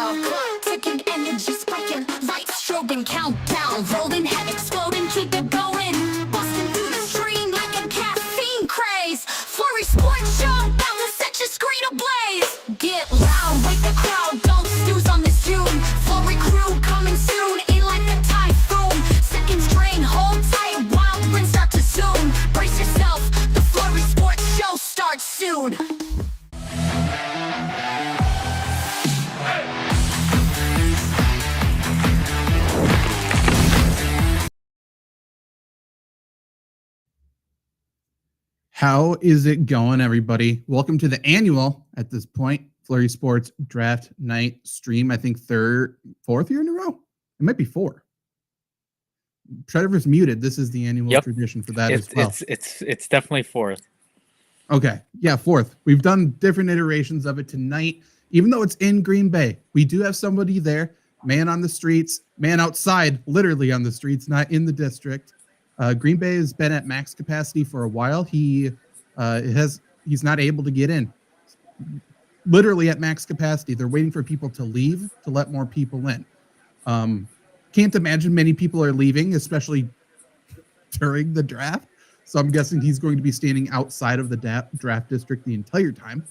crowd. Clock ticking, energy spiking, lights strobing, countdown, rolling, head exploding, keep it going. Busting through the stream like a caffeine craze. Flurry Sports Show, about to set your screen ablaze. Get loud, wake the crowd, don't snooze on this June. Flurry crew coming soon, in like a typhoon. Seconds drain, hold tight, wild winds start to zoom. Brace yourself, the Flurry Sports Show starts soon. How is it going, everybody? Welcome to the annual, at this point, FlurrySports Draft Night stream. I think fourth year in a row. It might be 4. Trevor's muted. This is the annual tradition for that as well. It's definitely 4th. Okay, yeah, 4th. We've done different iterations of it tonight. Even though it's in Green Bay, we do have somebody there, man on the streets, man outside, literally on the streets, not in the district. Green Bay has been at max capacity for a while. He's not able to get in. Literally at max capacity. They're waiting for people to leave to let more people in. Can't imagine many people are leaving, especially during the draft. So I'm guessing he's going to be standing outside of the draft district the entire time.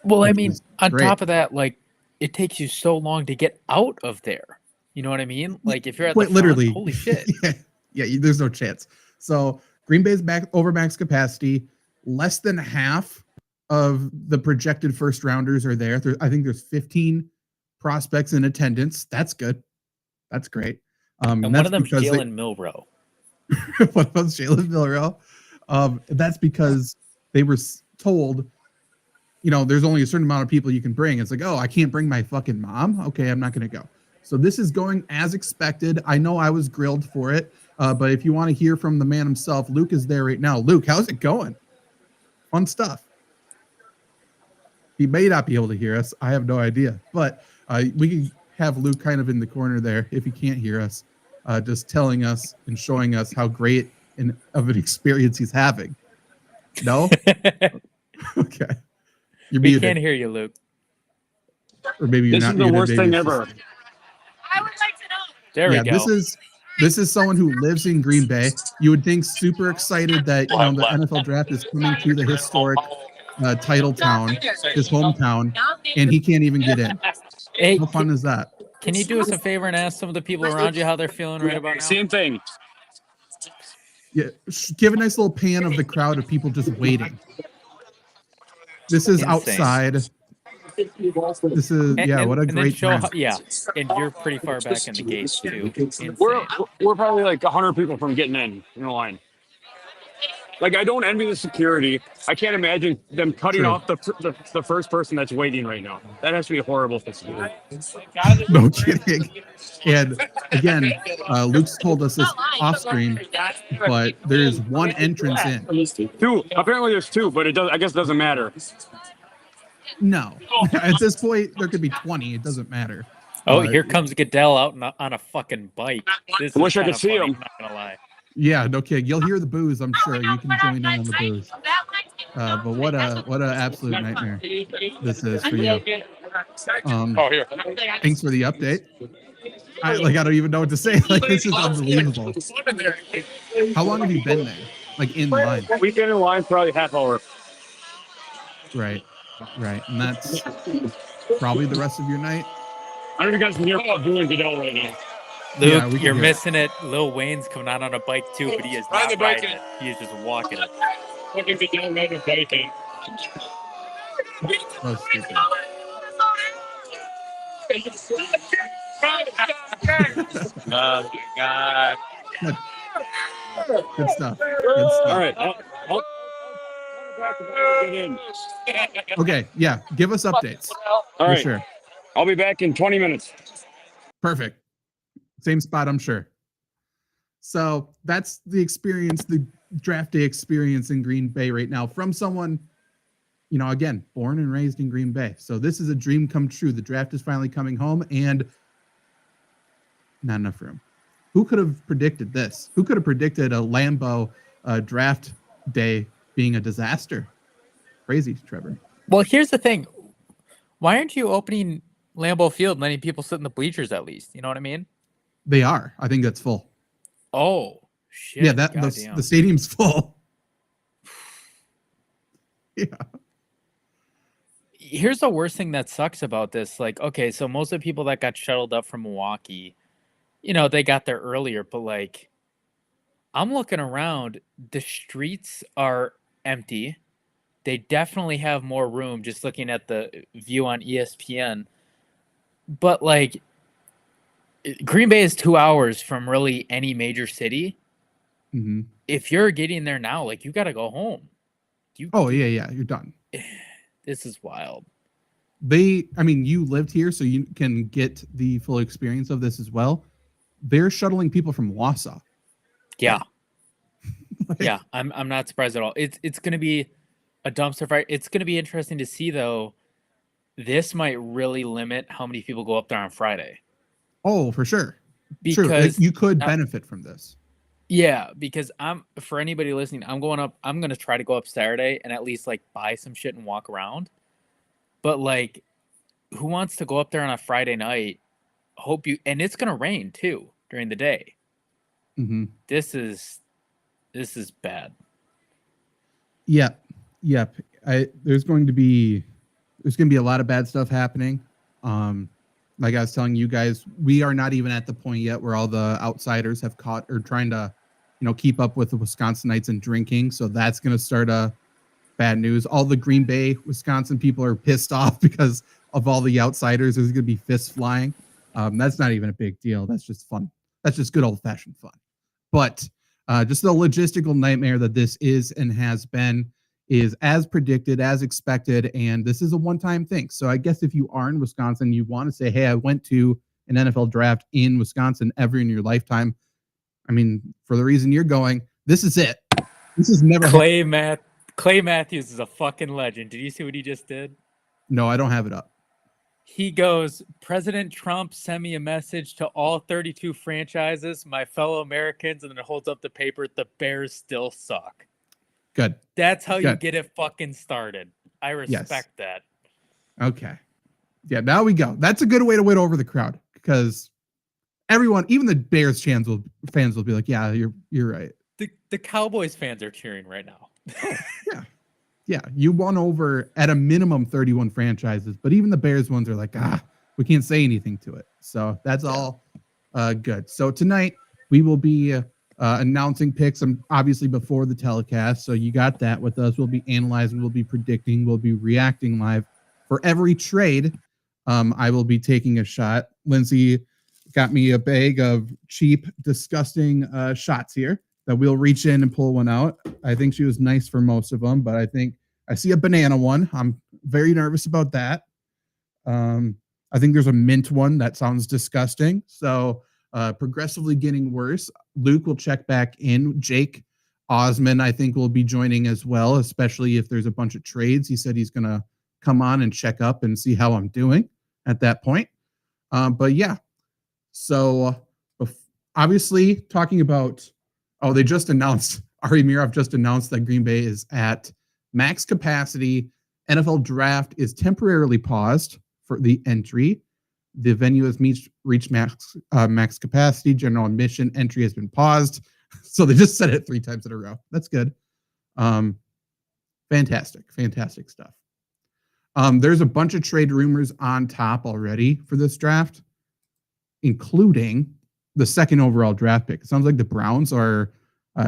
Well, I mean, on top of that, like, it takes you so long to get out of there. You know what I mean? Like, if you're at the front, literally, holy shit. Yeah, there's no chance. So Green Bay's back over max capacity. Less than half of the projected first rounders are there. I think there's 15 prospects in attendance. That's good. That's great. And one of them's Jalen Milroe. One of them's Jalen Milroe. That's because they were told, there's only a certain amount of people you can bring. It's like, oh, I can't bring my fucking mom. Okay, I'm not going to go. So this is going as expected. I know I was grilled for it. But if you want to hear from the man himself, Luke is there right now. Luke, how's it going? Fun stuff. He may not be able to hear us. I have no idea. But we can have Luke kind of in the corner there if he can't hear us, just telling us and showing us how great of an experience he's having. No? Okay. You're muted. We can't hear you, Luke. Or maybe you're not muted. This is the worst thing ever. I would like to know. There we go. This is someone who lives in Green Bay. You would think super excited that the NFL draft is coming to the historic title town, his hometown, and he can't even get in. Hey, how fun is that? Can you do us a favor and ask some of the people around you how they're feeling right about now? Same thing. Yeah, give a nice little pan of the crowd of people just waiting. This is outside. This is what a great time. And you're pretty far back in the gate too. Insane. We're probably like 100 people from getting in the line. Like, I don't envy the security. I can't imagine them cutting off the first person that's waiting right now. That has to be horrible for security. No kidding. And again, Luke's told us this off screen, but there's one entrance in. 2. Apparently there's 2, but I guess it doesn't matter. No. At this point, there could be 20. It doesn't matter. Oh, here comes Goodell out on a fucking bike. I wish I could see him. Not gonna lie. Yeah, no kidding. You'll hear the booze, I'm sure. You can join in on the booze. But what a absolute nightmare this is for you. Thanks for the update. I don't even know what to say. Like, this is unbelievable. How long have you been there? Like, in line? We've been in line for probably half hour. Right. And that's probably the rest of your night. I don't know if you guys can hear doing Goodell right now. Luke, you're missing it. Lil Wayne's coming out on a bike too, but he is not riding it. He is just walking it. Fucking Goodell riding a bike. So stupid. Oh, God. Good stuff. All right. Okay, yeah. Give us updates. All right. Sure. I'll be back in 20 minutes. Perfect. Same spot, I'm sure. So that's the experience, the draft day experience in Green Bay right now from someone, again, born and raised in Green Bay. So this is a dream come true. The draft is finally coming home and not enough room. Who could have predicted this? Who could have predicted a Lambeau draft day being a disaster? Crazy, Trevor. Well, here's the thing. Why aren't you opening Lambeau Field, many people sit in the bleachers at least. You know what I mean? They are. I think that's full. Oh Yeah, shit! the Goddamn. stadium's full. Yeah. Here's the worst thing that sucks about this. Like, okay, so most of the people that got shuttled up from Milwaukee, they got there earlier, but like, I'm looking around, the streets are empty. They definitely have more room just looking at the view on ESPN. But like, Green Bay is 2 hours from really any major city. Mm-hmm. If you're getting there now, like, you got to go home. Yeah, you're done. This is wild. You lived here, so you can get the full experience of this as well. They're shuttling people from Wausau. Yeah. Like, Yeah, I'm not surprised at all. It's going to be a dumpster fire. It's going to be interesting to see, though. This might really limit how many people go up there on Friday. Oh, for sure. Because you could benefit from this. Yeah, because for anybody listening, I'm going to try to go up Saturday and at least like buy some shit and walk around. But like, who wants to go up there on a Friday night? And it's going to rain too during the day. Mm-hmm. This is bad. Yep. There's going to be a lot of bad stuff happening. Like I was telling you guys, we are not even at the point yet where all the outsiders have caught or trying to, keep up with the Wisconsinites and drinking. So that's going to start bad news. All the Green Bay, Wisconsin people are pissed off because of all the outsiders. There's going to be fists flying. That's not even a big deal. That's just fun. That's just good old fashioned fun. But just the logistical nightmare that this is and has been is as predicted, as expected, and this is a one-time thing. So I guess if you are in Wisconsin, you want to say, hey, I went to an NFL draft in Wisconsin ever in your lifetime. I mean, for the reason you're going, this is it. This is never Clay Matthews is a fucking legend. Did you see what he just did? No, I don't have it up. He goes, President Trump sent me a message to all 32 franchises, my fellow Americans, and then it holds up the paper, the Bears still suck. Good. That's how you get it fucking started. I respect that. Okay. Yeah, now we go. That's a good way to win over the crowd because everyone, even the Bears fans will be like, yeah, you're right. The Cowboys fans are cheering right now. Yeah, you won over at a minimum 31 franchises, but even the Bears ones are like, we can't say anything to it. So that's all good. So tonight we will be announcing picks, obviously before the telecast. So you got that with us. We'll be analyzing, we'll be predicting, we'll be reacting live. For every trade, I will be taking a shot. Lindsay got me a bag of cheap, disgusting shots here that we'll reach in and pull one out. I think she was nice for most of them, but I think I see a banana one. I'm very nervous about that. I think there's a mint one that sounds disgusting. So progressively getting worse. Luke will check back in. Jake Osman, I think, will be joining as well, especially if there's a bunch of trades. He said he's going to come on and check up and see how I'm doing at that point. But yeah, so obviously talking about, they just announced, Ari Mirov just announced that Green Bay is at max capacity. NFL draft is temporarily paused for the entry. The venue has reached max capacity. General admission entry has been paused. So they just said it 3 times in a row. That's good. Fantastic stuff. There's a bunch of trade rumors on top already for this draft, including the 2nd overall draft pick. It sounds like the Browns are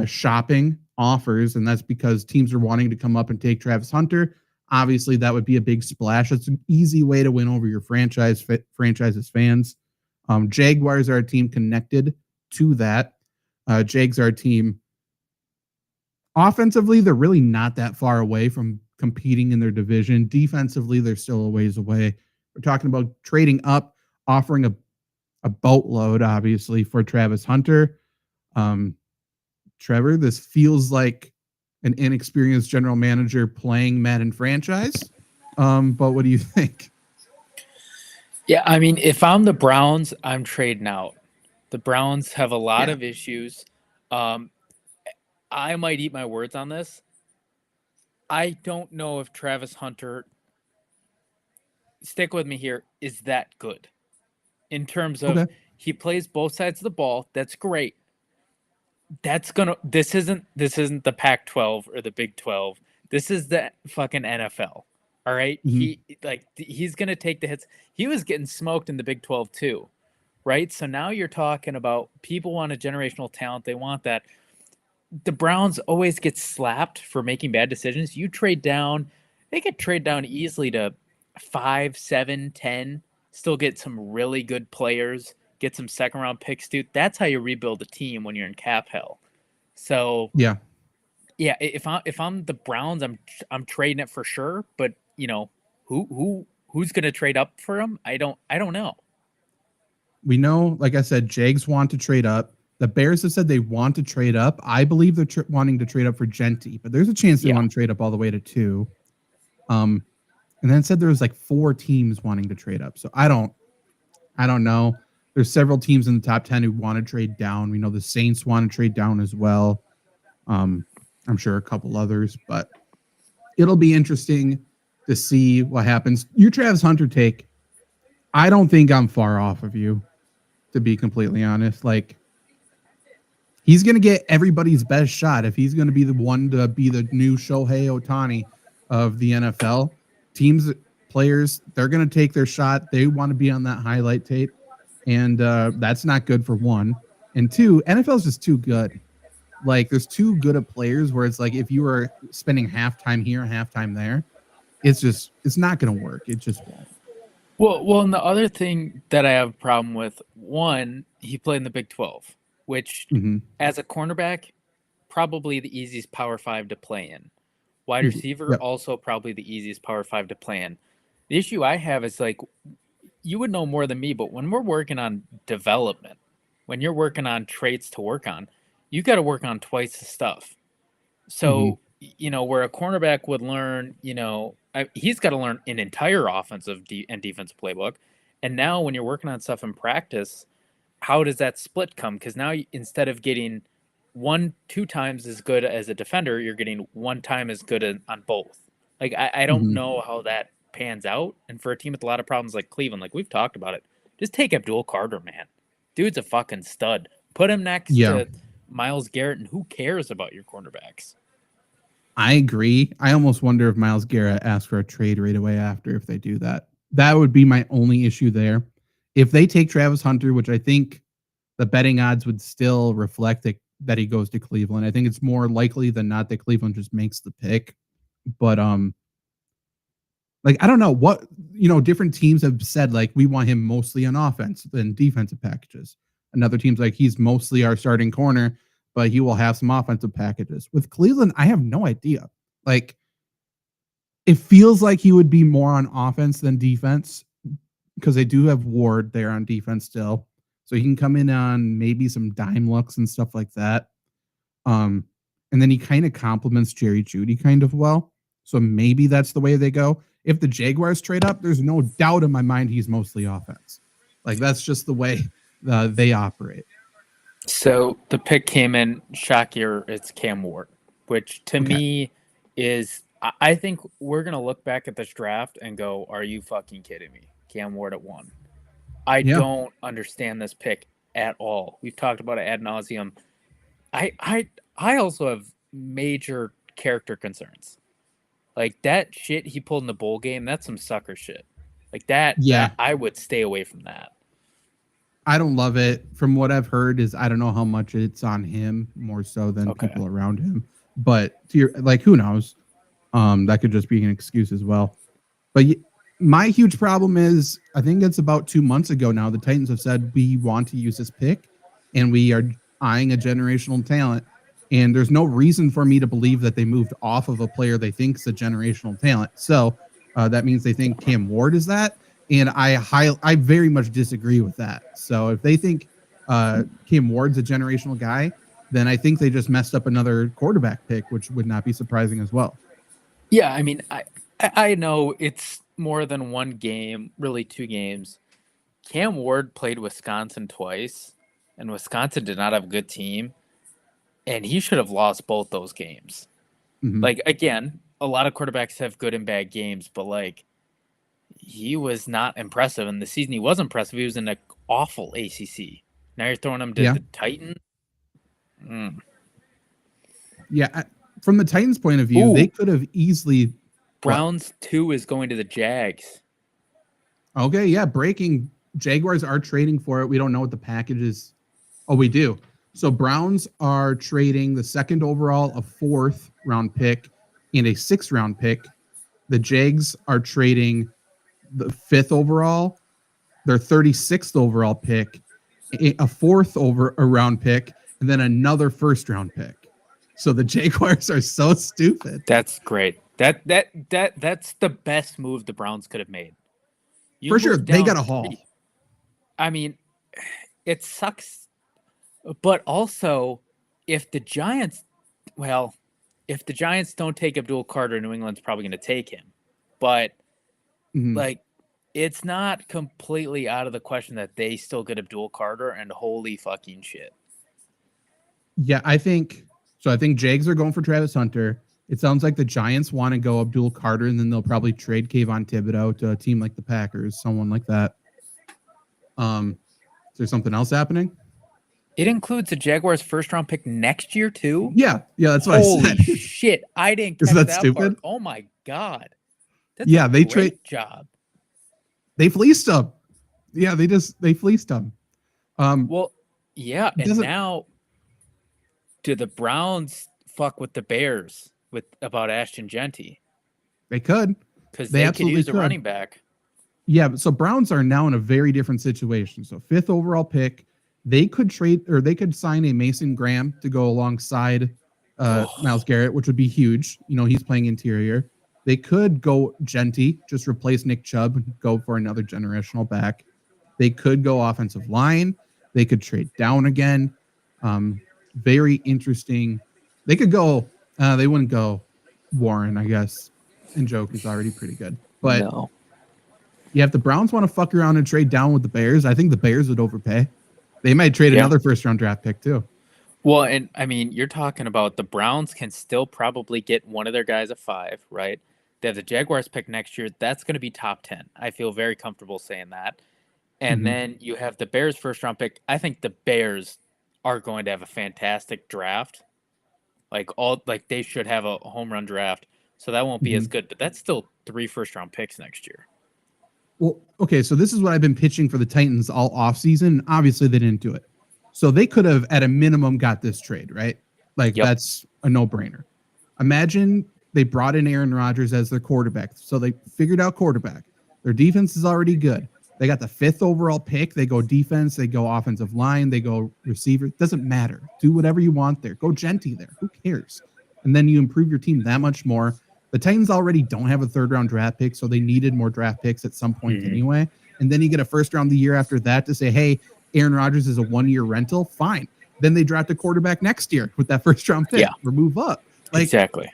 shopping offers, and that's because teams are wanting to come up and take Travis Hunter. Obviously, that would be a big splash. It's an easy way to win over your franchise's fans. Jaguars are a team connected to that. Jags are a team. Offensively, they're really not that far away from competing in their division. Defensively, they're still a ways away. We're talking about trading up, offering a boatload, obviously, for Travis Hunter. Trevor, this feels like an inexperienced general manager playing Madden franchise. But what do you think? Yeah, I mean, if I'm the Browns, I'm trading out. The Browns have a lot of issues. I might eat my words on this. I don't know if Travis Hunter stick with me here, is that good in terms of Okay. he plays both sides of the ball. That's great. This isn't the Pac-12 or the Big 12. This is the fucking NFL. All right? Mhm. He's going to take the hits. He was getting smoked in the Big 12 too. Right? So now you're talking about people want a generational talent. They want that. The Browns always get slapped for making bad decisions. You trade down, they could trade down easily to 5, 7, 10, still get some really good players, get some second round picks, dude. That's how you rebuild a team when you're in cap hell. So Yeah. yeah, if I'm the Browns, I'm trading it for sure. But you know, who's gonna trade up for him? I don't know. We know, like I said, Jags want to trade up. The Bears have said they want to trade up. I believe they're wanting to trade up for Genty, but there's a chance they Yeah. want to trade up all the way to 2. And then it said there was like 4 teams wanting to trade up. So I don't know. There's several teams in the top 10 who want to trade down. We know the Saints want to trade down as well. I'm sure a couple others, but it'll be interesting to see what happens. Your Travis Hunter take, I don't think I'm far off of you, to be completely honest. Like, he's going to get everybody's best shot. If he's going to be the one to be the new Shohei Ohtani of the NFL, teams, players, they're going to take their shot. They want to be on that highlight tape. And that's not good for one. And 2, NFL is just too good. Like, there's too good of players where it's like if you were spending halftime here, halftime there, it's not going to work. It just won't. Well, and the other thing that I have a problem with, one, he played in the Big 12, which Mm-hmm. as a cornerback, probably the easiest Power 5 to play in. Wide Easy. receiver, Yep. also probably the easiest Power 5 to play in. The issue I have is like, you would know more than me, but when we're working on development, when you're working on traits to work on, you got to work on twice the stuff. So, where a cornerback would learn, he's got to learn an entire offensive and defensive playbook. And now when you're working on stuff in practice, how does that split come? Because now instead of getting 2 times as good as a defender, you're getting 1 time as good on both. Like, I don't Mhm. know how that pans out. And for a team with a lot of problems like Cleveland, like we've talked about it, just take Abdul Carter, man. Dude's a fucking stud. Put him next Yeah. to Myles Garrett, and who cares about your cornerbacks? I agree. I almost wonder if Myles Garrett asks for a trade right away after if they do that. That would be my only issue there. If they take Travis Hunter, which I think the betting odds would still reflect that he goes to Cleveland. I think it's more likely than not that Cleveland just makes the pick. But like, I don't know what, different teams have said, like, we want him mostly on offense than defensive packages. Another team's like, he's mostly our starting corner, but he will have some offensive packages. With Cleveland, I have no idea. Like, it feels like he would be more on offense than defense because they do have Ward there on defense still. So he can come in on maybe some dime looks and stuff like that. And then he kind of complements Jerry Jeudy kind of well. So maybe that's the way they go. If the Jaguars trade up, there's no doubt in my mind he's mostly offense. Like, that's just the way they operate. So the pick came in, Shakir, it's Cam Ward, which to Okay. me is, I think we're going to look back at this draft and go, are you fucking kidding me? Cam Ward at 1. I Yeah. don't understand this pick at all. We've talked about it ad nauseum. I also have major character concerns. Like, that shit he pulled in the bowl game, that's some sucker shit. Like that, Yeah. I would stay away from that. I don't love it. From what I've heard is I don't know how much it's on him more so than Okay. people around him. But who knows? That could just be an excuse as well. But my huge problem is, I think it's about 2 months ago now, the Titans have said we want to use this pick and we are eyeing a generational talent. And there's no reason for me to believe that they moved off of a player they think is a generational talent. So that means they think Cam Ward is that. And I very much disagree with that. So if they think Cam Ward's a generational guy, then I think they just messed up another quarterback pick, which would not be surprising as well. Yeah, I mean, I know it's more than 1 game, really 2 games. Cam Ward played Wisconsin twice, and Wisconsin did not have a good team, and he should have lost both those games. Mhm. Like, again, a lot of quarterbacks have good and bad games, but like, he was not impressive. And the season he was impressive, he was in an awful ACC. Now you're throwing him to Yeah. the Titans. Yeah, from the Titans' point of view, they could have easily. Browns 2 is going to the Jags. Okay, yeah, breaking. Jaguars are trading for it. We don't know what the package is. Oh, we do. So Browns are trading the 2nd overall, a 4th round pick, and a 6th round pick. The Jags are trading the 5th overall, their 36th overall pick, a 4th round pick, and then another 1st round pick. So the Jaguars are so stupid. That's great. That's the best move the Browns could have made. For sure, they got a haul. I mean, it sucks, but also if the Giants don't take Abdul Carter, New England's probably going to take him. But like, it's not completely out of the question that they still get Abdul Carter, and holy fucking shit. Yeah, I think Jags are going for Travis Hunter. It sounds like the Giants want to go Abdul Carter, and then they'll probably trade Kayvon Thibodeau to a team like the Packers, someone like that. Is there something else happening? It includes the Jaguars' 1st round pick next year too. Yeah, that's what I said. Holy shit! I didn't catch Isn't that that stupid? part. Oh my god! That's yeah, a they great job. They fleeced him. Yeah, they fleeced him. Well, yeah, and now do the Browns fuck with the Bears about Ashton Genty? They could, because they could use a running back. Yeah, so Browns are now in a very different situation. So 5th overall pick, they could trade, or they could sign a Mason Graham to go alongside Myles Garrett, which would be huge. You know, he's playing interior. They could go Genty, just replace Nick Chubb, and go for another generational back. They could go offensive line. They could trade down again. Very interesting. They could go. They wouldn't go Warren, I guess. And Joke is already pretty good. But no. Yeah, if the Browns want to fuck around and trade down with the Bears, I think the Bears would overpay. They might trade another 1st round draft pick too. Well, and I mean, you're talking about the Browns can still probably get one of their guys at 5, right? They have the Jaguars pick next year. That's going to be top 10. I feel very comfortable saying that. And then you have the Bears' 1st round pick. I think the Bears are going to have a fantastic draft. Like they should have a home run draft. So that won't be as good, but that's still 3 1st round picks next year. Well, okay, so this is what I've been pitching for the Titans all offseason. Obviously, they didn't do it. So they could have, at a minimum, got this trade, right? Like, that's a no-brainer. Imagine they brought in Aaron Rodgers as their quarterback. So they figured out quarterback. Their defense is already good. They got the 5th overall pick. They go defense. They go offensive line. They go receiver. It doesn't matter. Do whatever you want there. Go Genty there. Who cares? And then you improve your team that much more. The Titans already don't have a 3rd round draft pick, so they needed more draft picks at some point anyway. And then you get a 1st round the year after that to say, hey, Aaron Rodgers is a 1-year rental. Fine. Then they draft a quarterback next year with that 1st round pick or move up. Like, exactly.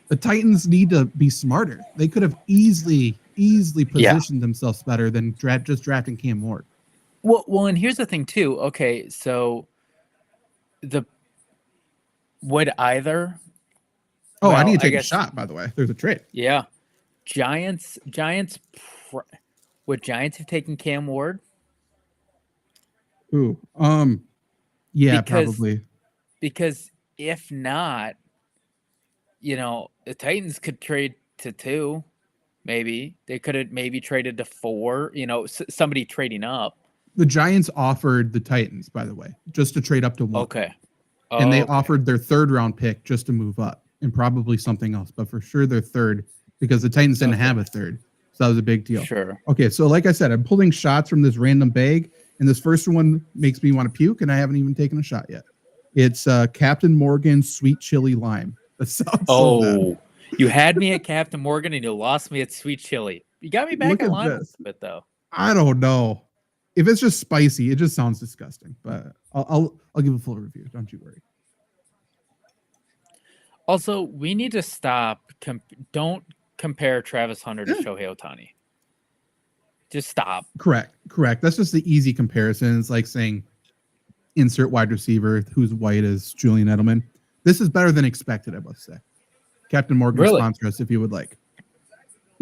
The Titans need to be smarter. They could have easily positioned themselves better than just drafting Cam Ward. Well, and here's the thing too. Okay, so would either. Oh, I need to take a shot, by the way. There's a trade. Yeah. Giants. Would Giants have taken Cam Ward? Ooh. Yeah, probably. Because if not, the Titans could trade to 2. Maybe. They could have maybe traded to 4, somebody trading up. The Giants offered the Titans, by the way, just to trade up to 1. Okay. And they offered their 3rd round pick just to move up. And probably something else, but for sure their 3rd, because the Titans didn't have a 3rd. So that was a big deal. Sure. Okay, so like I said, I'm pulling shots from this random bag, and this first one makes me want to puke, and I haven't even taken a shot yet. It's Captain Morgan's Sweet Chili Lime. That sounds so bad. You had me at Captain Morgan, and you lost me at Sweet Chili. You got me back at lime a bit, though. I don't know. If it's just spicy, it just sounds disgusting. But I'll give a full review. Don't you worry. Also, we need to stop. Don't compare Travis Hunter to Shohei Ohtani. Just stop. Correct. That's just the easy comparison. It's like saying insert wide receiver who's white as Julian Edelman. This is better than expected, I must say. Captain Morgan, sponsor us if you would like.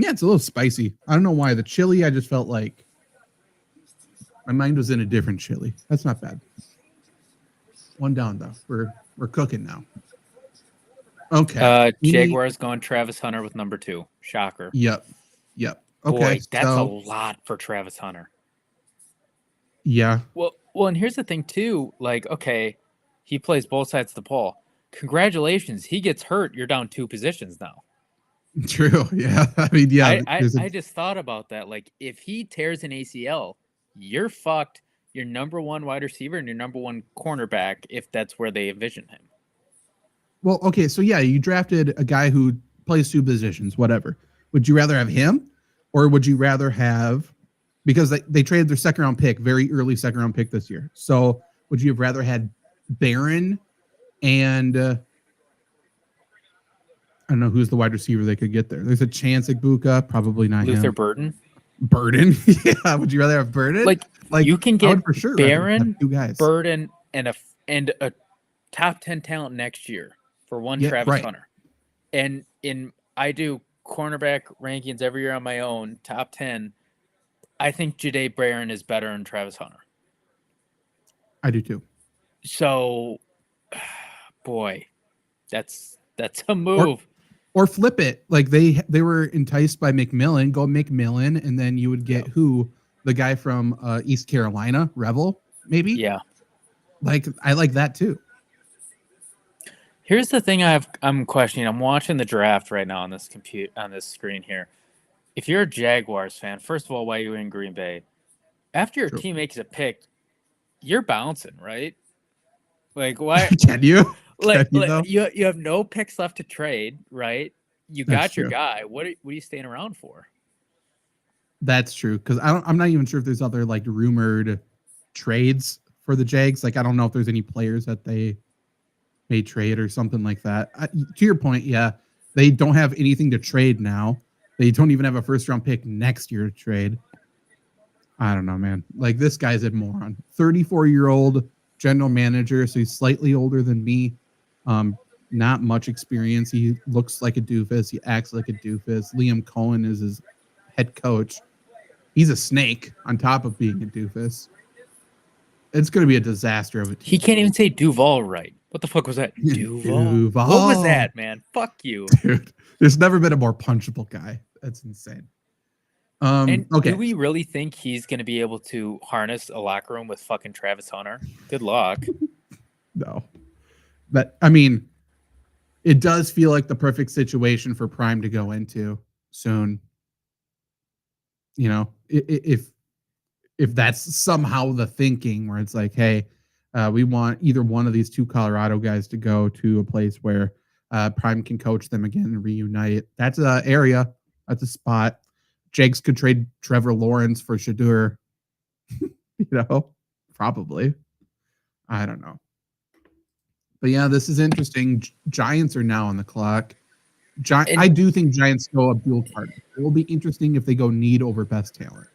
Yeah, it's a little spicy. I don't know why. The chili, I just felt like my mind was in a different chili. That's not bad. One down though. We're cooking now. Okay. Jaguars going Travis Hunter with number 2. Shocker. Yep. Okay. Boy, that's a lot for Travis Hunter. Yeah. Well, and here's the thing too. Like, okay, he plays both sides of the ball. Congratulations, he gets hurt. You're down 2 positions now. True. Yeah. I mean, yeah. I just thought about that. Like, if he tears an ACL, you're fucked. Your number 1 wide receiver and your number 1 cornerback, if that's where they envision him. Well, okay, so yeah, you drafted a guy who plays 2 positions, whatever. Would you rather have him, or would you rather have, because they traded their second round pick, very early second round pick this year. So would you have rather had Barron and I don't know who's the wide receiver they could get there. There's a chance Igbuka, probably not Luther him. Burden. Yeah, would you rather have Burden? Like you can get for sure Barron, 2 guys. Burden, and a top 10 talent next year for one Travis Hunter. And I do cornerback rankings every year on my own, top 10. I think Jahdae Barron is better than Travis Hunter. I do too. So, boy, that's a move. Or flip it. Like they were enticed by McMillan. Go McMillan, and then you would get the guy from East Carolina, Revel, maybe. Yeah. Like I like that too. Here's the thing I'm questioning. I'm watching the draft right now on this screen here. If you're a Jaguars fan, first of all, why are you in Green Bay? After your team makes a pick, you're bouncing, right? Like why Can you? You have no picks left to trade, right? You got your guy. What are you staying around for? That's true, because I'm not even sure if there's other like rumored trades for the Jags. Like I don't know if there's any players that they may trade or something like that. To your point, yeah, they don't have anything to trade now. They don't even have a first round pick next year to trade. I don't know, man. Like this guy's a moron. 34-year-old general manager, so he's slightly older than me. Not much experience. He looks like a doofus. He acts like a doofus. Liam Cohen is his head coach. He's a snake on top of being a doofus. It's going to be a disaster of a team. He can't even say Duval right. What the fuck was that? Duval. What was that, man? Fuck you. Dude, there's never been a more punchable guy. That's insane. Okay. Do we really think he's going to be able to harness a locker room with fucking Travis Hunter? Good luck. No. But, I mean, it does feel like the perfect situation for Prime to go into soon. You know, if that's somehow the thinking where it's like, hey, we want either one of these 2 Colorado guys to go to a place where Prime can coach them again and reunite. That's an area. That's a spot. Jags could trade Trevor Lawrence for Shadur. Probably. I don't know. But yeah, this is interesting. Giants are now on the clock. I do think Giants go Abdul Carter. It will be interesting if they go need over best talent.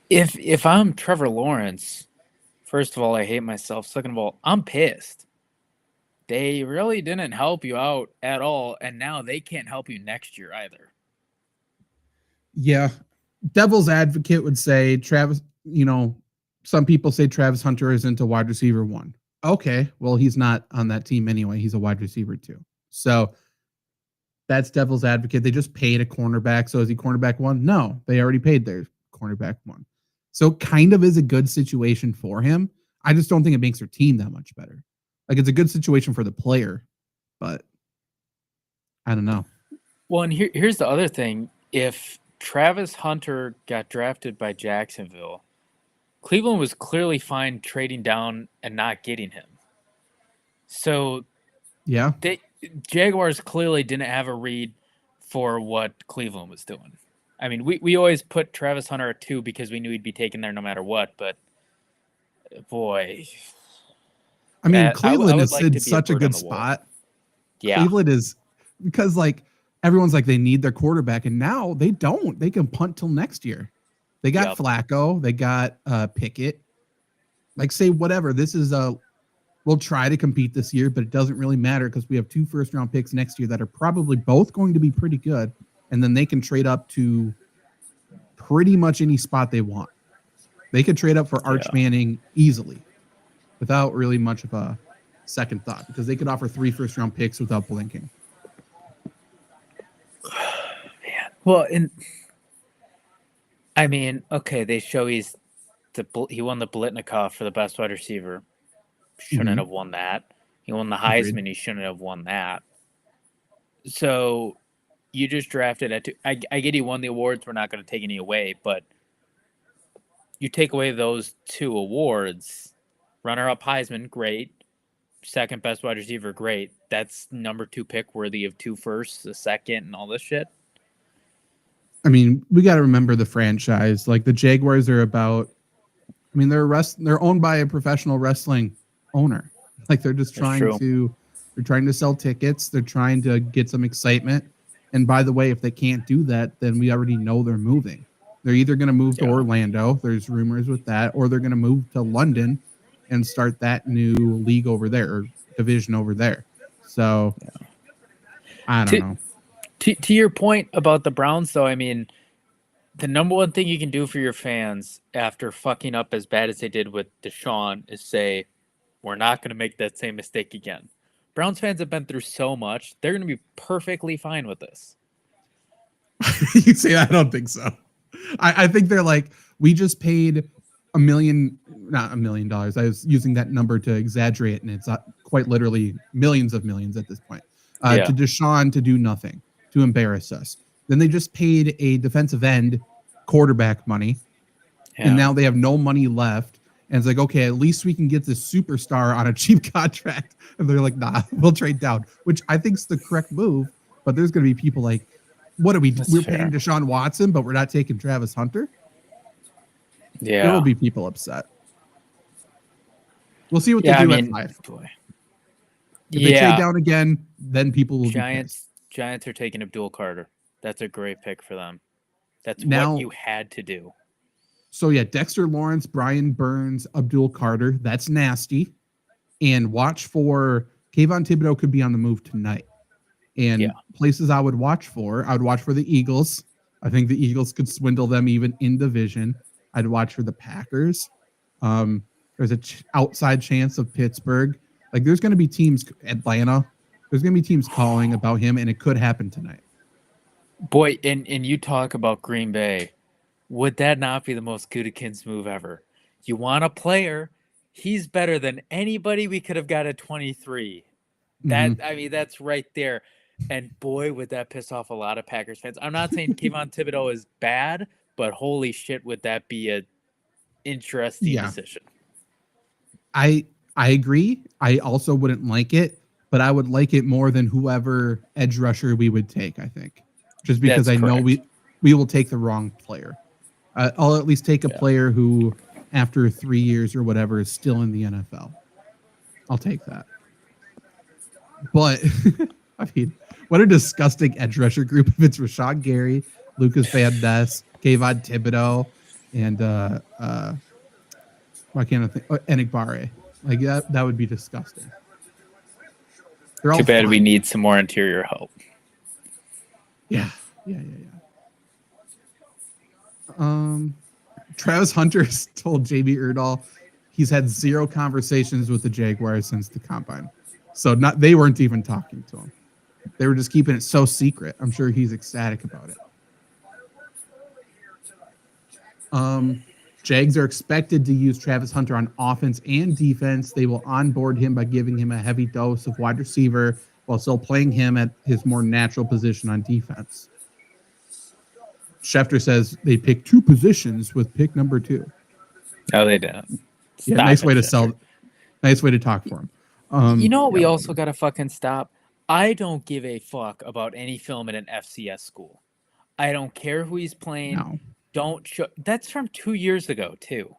If I'm Trevor Lawrence, first of all, I hate myself. Second of all, I'm pissed. They really didn't help you out at all, and now they can't help you next year either. Yeah. Devil's advocate would say Travis, some people say Travis Hunter isn't a wide receiver 1. Okay, well, he's not on that team anyway. He's a wide receiver 2. So that's devil's advocate. They just paid a cornerback. So is he cornerback 1? No, they already paid their cornerback 1. So kind of is a good situation for him. I just don't think it makes their team that much better. Like it's a good situation for the player, but I don't know. Well, and here's the other thing. If Travis Hunter got drafted by Jacksonville, Cleveland was clearly fine trading down and not getting him. So yeah, Jaguars clearly didn't have a read for what Cleveland was doing. I mean, we always put Travis Hunter at 2 because we knew he'd be taken there no matter what, but boy. I mean, Cleveland is in such a good spot. Yeah. Cleveland is, because like everyone's like they need their quarterback, and now they don't. They can punt till next year. They got Flacco, they got Pickett. Like say whatever. This is we'll try to compete this year, but it doesn't really matter because we have 2 first-round picks next year that are probably both going to be pretty good, and then they can trade up to pretty much any spot they want. They could trade up for Arch Manning easily without really much of a second thought, because they could offer 3 first-round picks without blinking. Man. Well, I mean, okay, they show he won the Blitnikoff for the best wide receiver. Shouldn't have won that. He won the Heisman. Agreed. He shouldn't have won that. So you just drafted at 2. I get he won the awards. We're not going to take any away, but you take away those 2 awards. Runner-up Heisman, great. Second best wide receiver, great. That's number 2 pick worthy of 2 firsts, a second, and all this shit. I mean, we got to remember the franchise. Like, the Jaguars are about, I mean, they're owned by a professional wrestling owner. Like, they're just trying to sell tickets. They're trying to get some excitement. And by the way, if they can't do that, then we already know they're moving. They're either going to move to Orlando. There's rumors with that, or they're going to move to London and start that new league over there, or division over there. So I don't know. To your point about the Browns, though, I mean, the number one thing you can do for your fans after fucking up as bad as they did with Deshaun is say, we're not going to make that same mistake again. Browns fans have been through so much. They're going to be perfectly fine with this. You say, I don't think so. I think they're like, we just paid not $1 million. I was using that number to exaggerate, and it's quite literally millions of millions at this point. To Deshaun to do nothing, to embarrass us. Then they just paid a defensive end quarterback money, and now they have no money left. And it's like, okay, at least we can get this superstar on a cheap contract. And they're like, nah, we'll trade down, which I think is the correct move. But there's going to be people like, what are we? We're paying Deshaun Watson, but we're not taking Travis Hunter. Yeah, there will be people upset. We'll see what they do at 5. If they trade down again, then people will be pissed. Giants are taking Abdul Carter. That's a great pick for them. That's what you had to do. So yeah, Dexter Lawrence, Brian Burns, Abdul Carter. That's nasty. And watch for Kayvon Thibodeau could be on the move tonight. And places I would watch for the Eagles. I think the Eagles could swindle them even in division. I'd watch for the Packers. There's an outside chance of Pittsburgh. Like, there's going to be teams, Atlanta. There's going to be teams calling about him, and it could happen tonight. Boy, and you talk about Green Bay. Would that not be the most Gutekunst move ever? You want a player, he's better than anybody we could have got at 23. I mean, that's right there. And boy, would that piss off a lot of Packers fans. I'm not saying Kayvon Thibodeau is bad, but holy shit, would that be a interesting decision? I agree. I also wouldn't like it, but I would like it more than whoever edge rusher we would take, I think. Just because I know we will take the wrong player. I'll at least take a player who, after 3 years or whatever, is still in the NFL. I'll take that. But, I mean, what a disgusting edge rusher group if it's Rashawn Gary, Lucas Van Ness, Kayvon Thibodeau, and why can't I think? Enigbare. Like, that would be disgusting. Too bad we need some more interior help. Yeah. Travis Hunter told JB Erdahl he's had 0 conversations with the Jaguars since the combine. So they weren't even talking to him. They were just keeping it so secret. I'm sure he's ecstatic about it. Jags are expected to use Travis Hunter on offense and defense. They will onboard him by giving him a heavy dose of wide receiver while still playing him at his more natural position on defense. Schefter says they picked 2 positions with pick number 2. No, they didn't. Yeah, nice way to sell. Nice way to talk for him. You know what? We also got to fucking stop. I don't give a fuck about any film in an FCS school. I don't care who he's playing. No. Don't show. That's from 2 years ago too.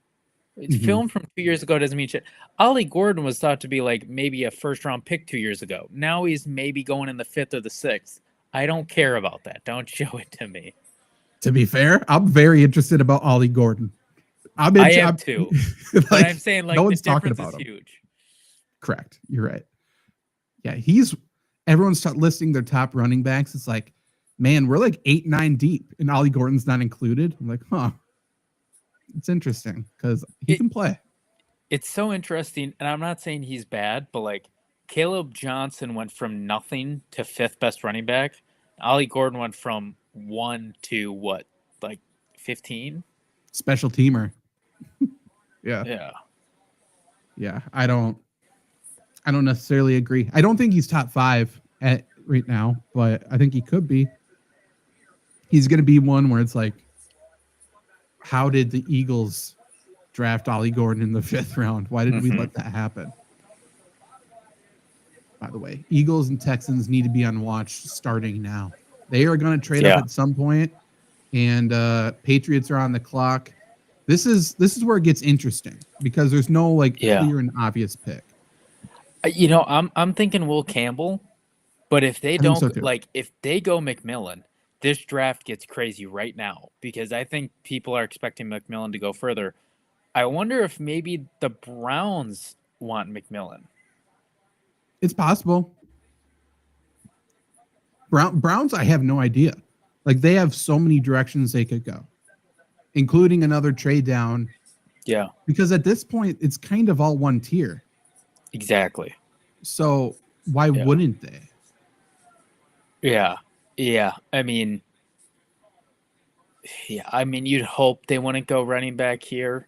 It's film from 2 years ago doesn't mean shit. Ollie Gordon was thought to be like maybe a first-round pick 2 years ago. Now he's maybe going in the 5th or the 6th. I don't care about that. Don't show it to me. To be fair, I'm very interested about Ollie Gordon. I am too. Like, but I'm saying like no the one's talking difference about is him. huge. Correct. You're right. Yeah, everyone's listing their top running backs. It's like, man, we're like 8, 9 deep, and Ollie Gordon's not included. I'm like, huh. It's interesting because he can play. It's so interesting, and I'm not saying he's bad, but like Caleb Johnson went from nothing to 5th best running back. Ollie Gordon went from 1 to what, like 15? Special teamer. Yeah. Yeah. Yeah. I don't necessarily agree. I don't think he's top 5 at right now, but I think he could be. He's going to be one where it's like, how did the Eagles draft Ollie Gordon in the 5th round? Why did we let that happen? By the way, Eagles and Texans need to be on watch starting now. They are going to trade up at some point, and Patriots are on the clock. This is where it gets interesting because there's no like clear and obvious pick. You know, I'm thinking Will Campbell, but if they don't so if they go McMillan, this draft gets crazy right now because I think people are expecting McMillan to go further. I wonder if maybe the Browns want McMillan. It's possible. Browns, I have no idea. Like they have so many directions they could go, including another trade down. Yeah. Because at this point, it's kind of all one tier. Exactly. So why wouldn't they? Yeah. Yeah. I mean, you'd hope they wouldn't go running back here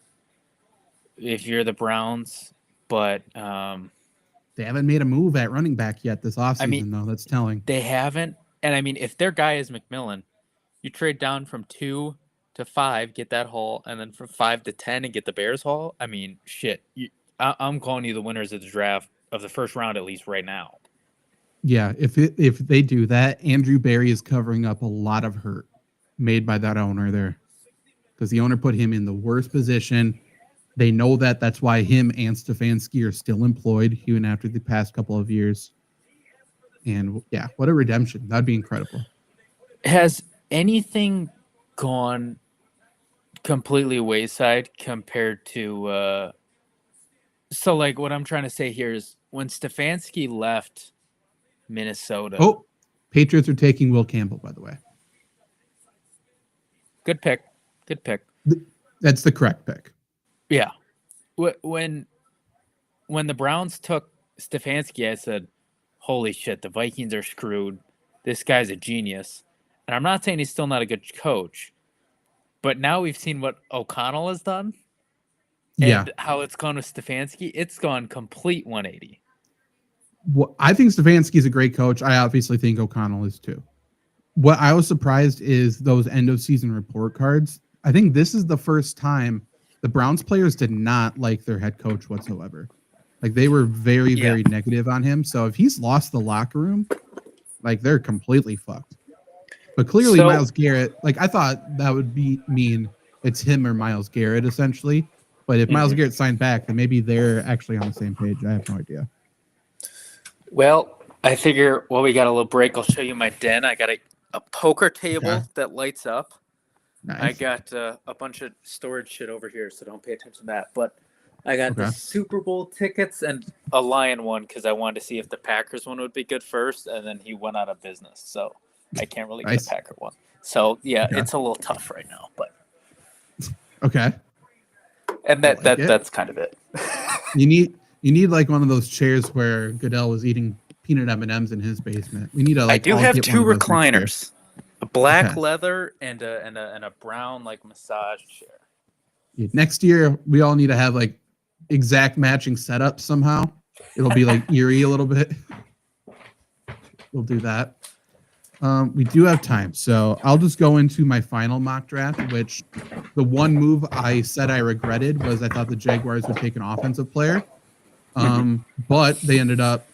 if you're the Browns, but they haven't made a move at running back yet this offseason, though. That's telling. They haven't. And I mean, if their guy is McMillan, you trade down from 2 to 5, get that haul, and then from 5 to 10 and get the Bears haul. I mean, shit. I'm calling you the winners of the draft of the first round, at least right now. Yeah, if they do that, Andrew Berry is covering up a lot of hurt made by that owner there, because the owner put him in the worst position. They know that. That's why him and Stefanski are still employed even after the past couple of years. And yeah, what a redemption. That'd be incredible. Has anything gone completely wayside compared to so like what I'm trying to say here is when Stefanski left Minnesota. Oh, Patriots are taking Will Campbell, by the way. Good pick. Good pick. That's the correct pick. Yeah. When the Browns took Stefanski, I said, holy shit, the Vikings are screwed. This guy's a genius. And I'm not saying he's still not a good coach, but now we've seen what O'Connell has done and how it's gone with Stefanski. It's gone complete 180. Well, I think Stefanski's a great coach. I obviously think O'Connell is too. What I was surprised is those end of season report cards. I think this is the first time the Browns players did not like their head coach whatsoever. Like they were very, very negative on him. So if he's lost the locker room, like they're completely fucked. But clearly Myles Garrett, like I thought that would mean it's him or Myles Garrett essentially. But if Myles Garrett signed back, then maybe they're actually on the same page. I have no idea. Well, I figure while we got a little break, I'll show you my den. I got a poker table that lights up. Nice. I got a bunch of storage shit over here, so don't pay attention to that. But I got the Super Bowl tickets and a Lion one because I wanted to see if the Packers one would be good first, and then he went out of business, so I can't really get a Packer one. So it's a little tough right now, but okay. And that's kind of it. You need like one of those chairs where Goodell was eating peanut M&Ms in his basement. We need a. I do have 2 recliners. A black leather and a brown like massage chair. Next year, we all need to have like exact matching setups somehow. It'll be like eerie a little bit. We'll do that. We do have time, so I'll just go into my final mock draft, which the one move I said I regretted was I thought the Jaguars would take an offensive player, but they ended up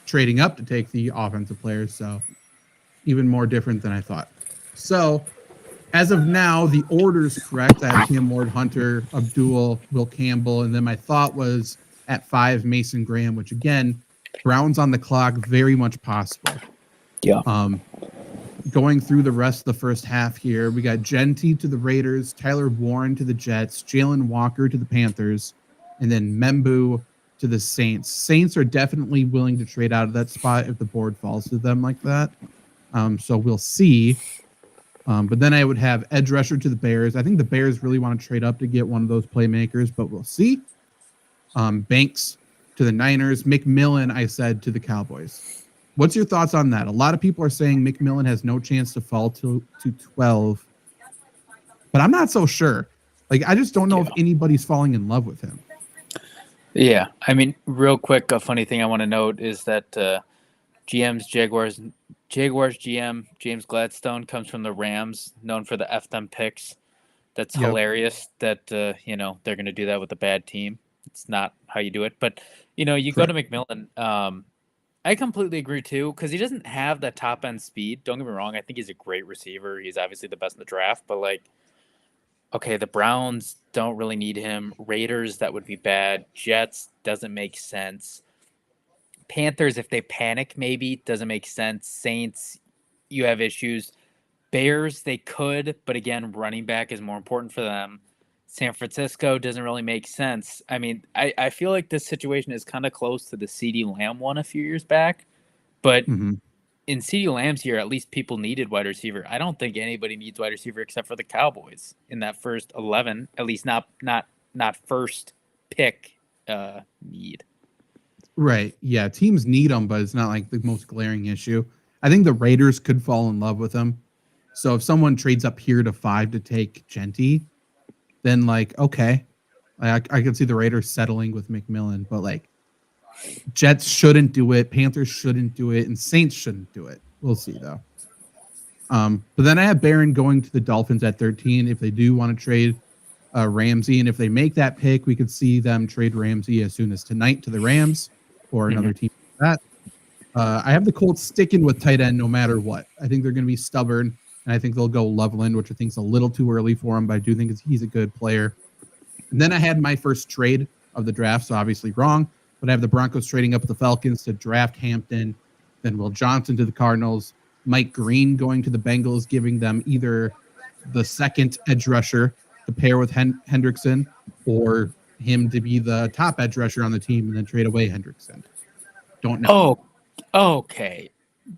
trading up to take the offensive players, so even more different than I thought. So as of now, the order is correct. I have Cam Ward, Hunter, Abdul, Will Campbell, and then my thought was at 5, Mason Graham, which again, Browns on the clock, very much possible. Yeah. Going through the rest of the first half here, we got Genty to the Raiders, Tyler Warren to the Jets, Jalen Walker to the Panthers, and then Membu to the Saints. Saints are definitely willing to trade out of that spot if the board falls to them like that. So we'll see. But then I would have edge rusher to the Bears. I think the Bears really want to trade up to get one of those playmakers, but we'll see. Banks to the Niners. McMillan, I said, to the Cowboys. What's your thoughts on that? A lot of people are saying McMillan has no chance to fall to 12, but I'm not so sure. Like, I just don't know if anybody's falling in love with him. Yeah, I mean, real quick, a funny thing I want to note is that Jaguars GM James Gladstone comes from the Rams, known for the F them picks. That's hilarious that they're going to do that with a bad team. It's not how you do it, but you go to McMillan. I completely agree too, because he doesn't have that top end speed. Don't get me wrong, I think he's a great receiver. He's obviously the best in the draft, but okay, the Browns don't really need him. Raiders, that would be bad. Jets doesn't make sense. Panthers, if they panic, maybe doesn't make sense. Saints, you have issues. Bears, they could, but again, running back is more important for them. San Francisco doesn't really make sense. I mean, I feel like this situation is kind of close to the CeeDee Lamb one a few years back, but in CeeDee Lamb's year, at least people needed wide receiver. I don't think anybody needs wide receiver except for the Cowboys in that first 11, at least not first pick need. Right. Yeah. Teams need them, but it's not like the most glaring issue. I think the Raiders could fall in love with him. So if someone trades up here to 5 to take Genty, then okay, I can see the Raiders settling with McMillan, but Jets shouldn't do it, Panthers shouldn't do it, and Saints shouldn't do it. We'll see though. But then I have Barron going to the Dolphins at 13 if they do want to trade Ramsey, and if they make that pick, we could see them trade Ramsey as soon as tonight to the Rams or another team like that. I have the Colts sticking with tight end no matter what. I think they're going to be stubborn. And I think they'll go Loveland, which I think is a little too early for him, but I do think he's a good player. And then I had my first trade of the draft, so obviously wrong. But I have the Broncos trading up with the Falcons to draft Hampton, then Will Johnson to the Cardinals, Mike Green going to the Bengals, giving them either the second edge rusher to pair with Hendrickson or him to be the top edge rusher on the team and then trade away Hendrickson. Don't know. Oh, okay.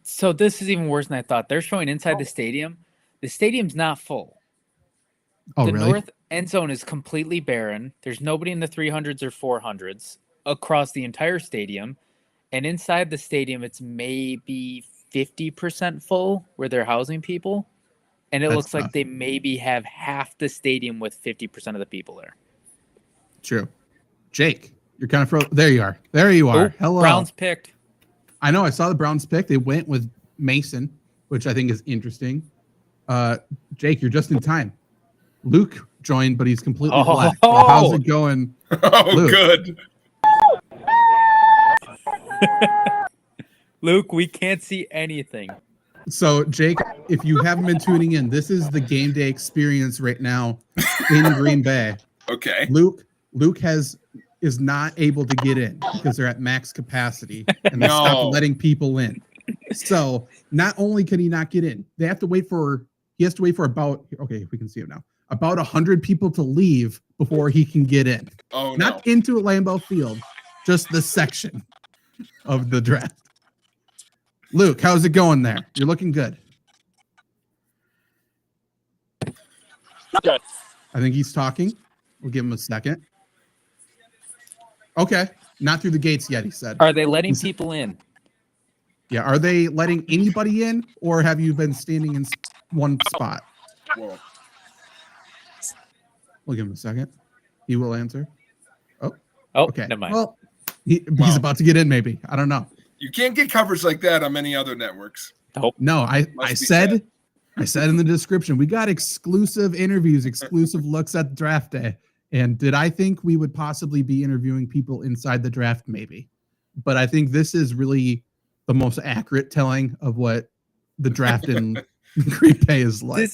So this is even worse than I thought. They're showing inside the stadium. The stadium's not full. Oh, the really? north end zone is completely barren. There's nobody in the 300s or 400s across the entire stadium. And inside the stadium, it's maybe 50% full where they're housing people. And it looks like they maybe have half the stadium with 50% of the people there. True. Jake, you're kind of there you are. There you are. Hello. Browns picked. I know. I saw the Browns pick. They went with Mason, which I think is interesting. Jake, you're just in time. Luke joined, but he's completely black. How's it going? Luke? Good. Luke, we can't see anything. So, Jake, if you haven't been tuning in, this is the game day experience right now in Green Bay. Okay. Luke is not able to get in because they're at max capacity and they stopped letting people in. So not only can he not get in, he has to wait for about, okay, we can see him now, about 100 people to leave before he can get in. Oh, not into Lambeau Field, just the section of the draft. Luke, how's it going there? You're looking good. Okay. I think he's talking. We'll give him a second. Okay. Not through the gates yet, he said. Are they letting people in? Yeah. Are they letting anybody in, or have you been standing in one spot? Whoa. We'll give him a second. He will answer. Oh, okay. Never mind. Well, he's about to get in, maybe. I don't know. You can't get coverage like that on many other networks. No, I said in the description, we got exclusive interviews, exclusive looks at draft day. And did I think we would possibly be interviewing people inside the draft? Maybe. But I think this is really the most accurate telling of what the draft in Green Bay is like.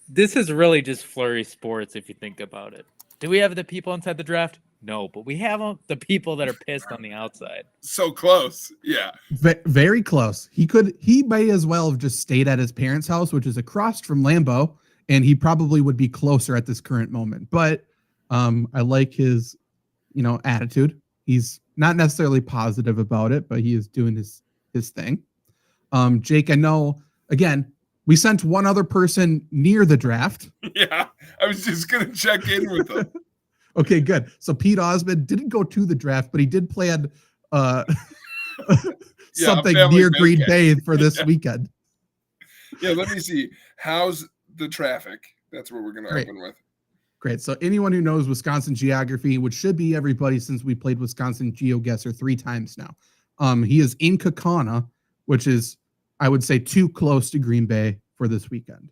This is really just FlurrySports if you think about it. Do we have the people inside the draft? No, but we have the people that are pissed on the outside. So close. Yeah. Very close. He may as well have just stayed at his parents' house, which is across from Lambeau, and he probably would be closer at this current moment. But I like his, attitude. He's not necessarily positive about it, but he is doing his thing. Jake, I know again, we sent one other person near the draft. Yeah, I was just gonna check in with them. Okay, good. So Pete Osmond didn't go to the draft, but he did plan something family near Green vacay. Bay for this weekend. Yeah, let me see. How's the traffic? That's what we're gonna Great. open with. Great. So anyone who knows Wisconsin geography, which should be everybody since we played Wisconsin GeoGuessr 3 times now. He is in Kaukauna, which is, I would say, too close to Green Bay for this weekend.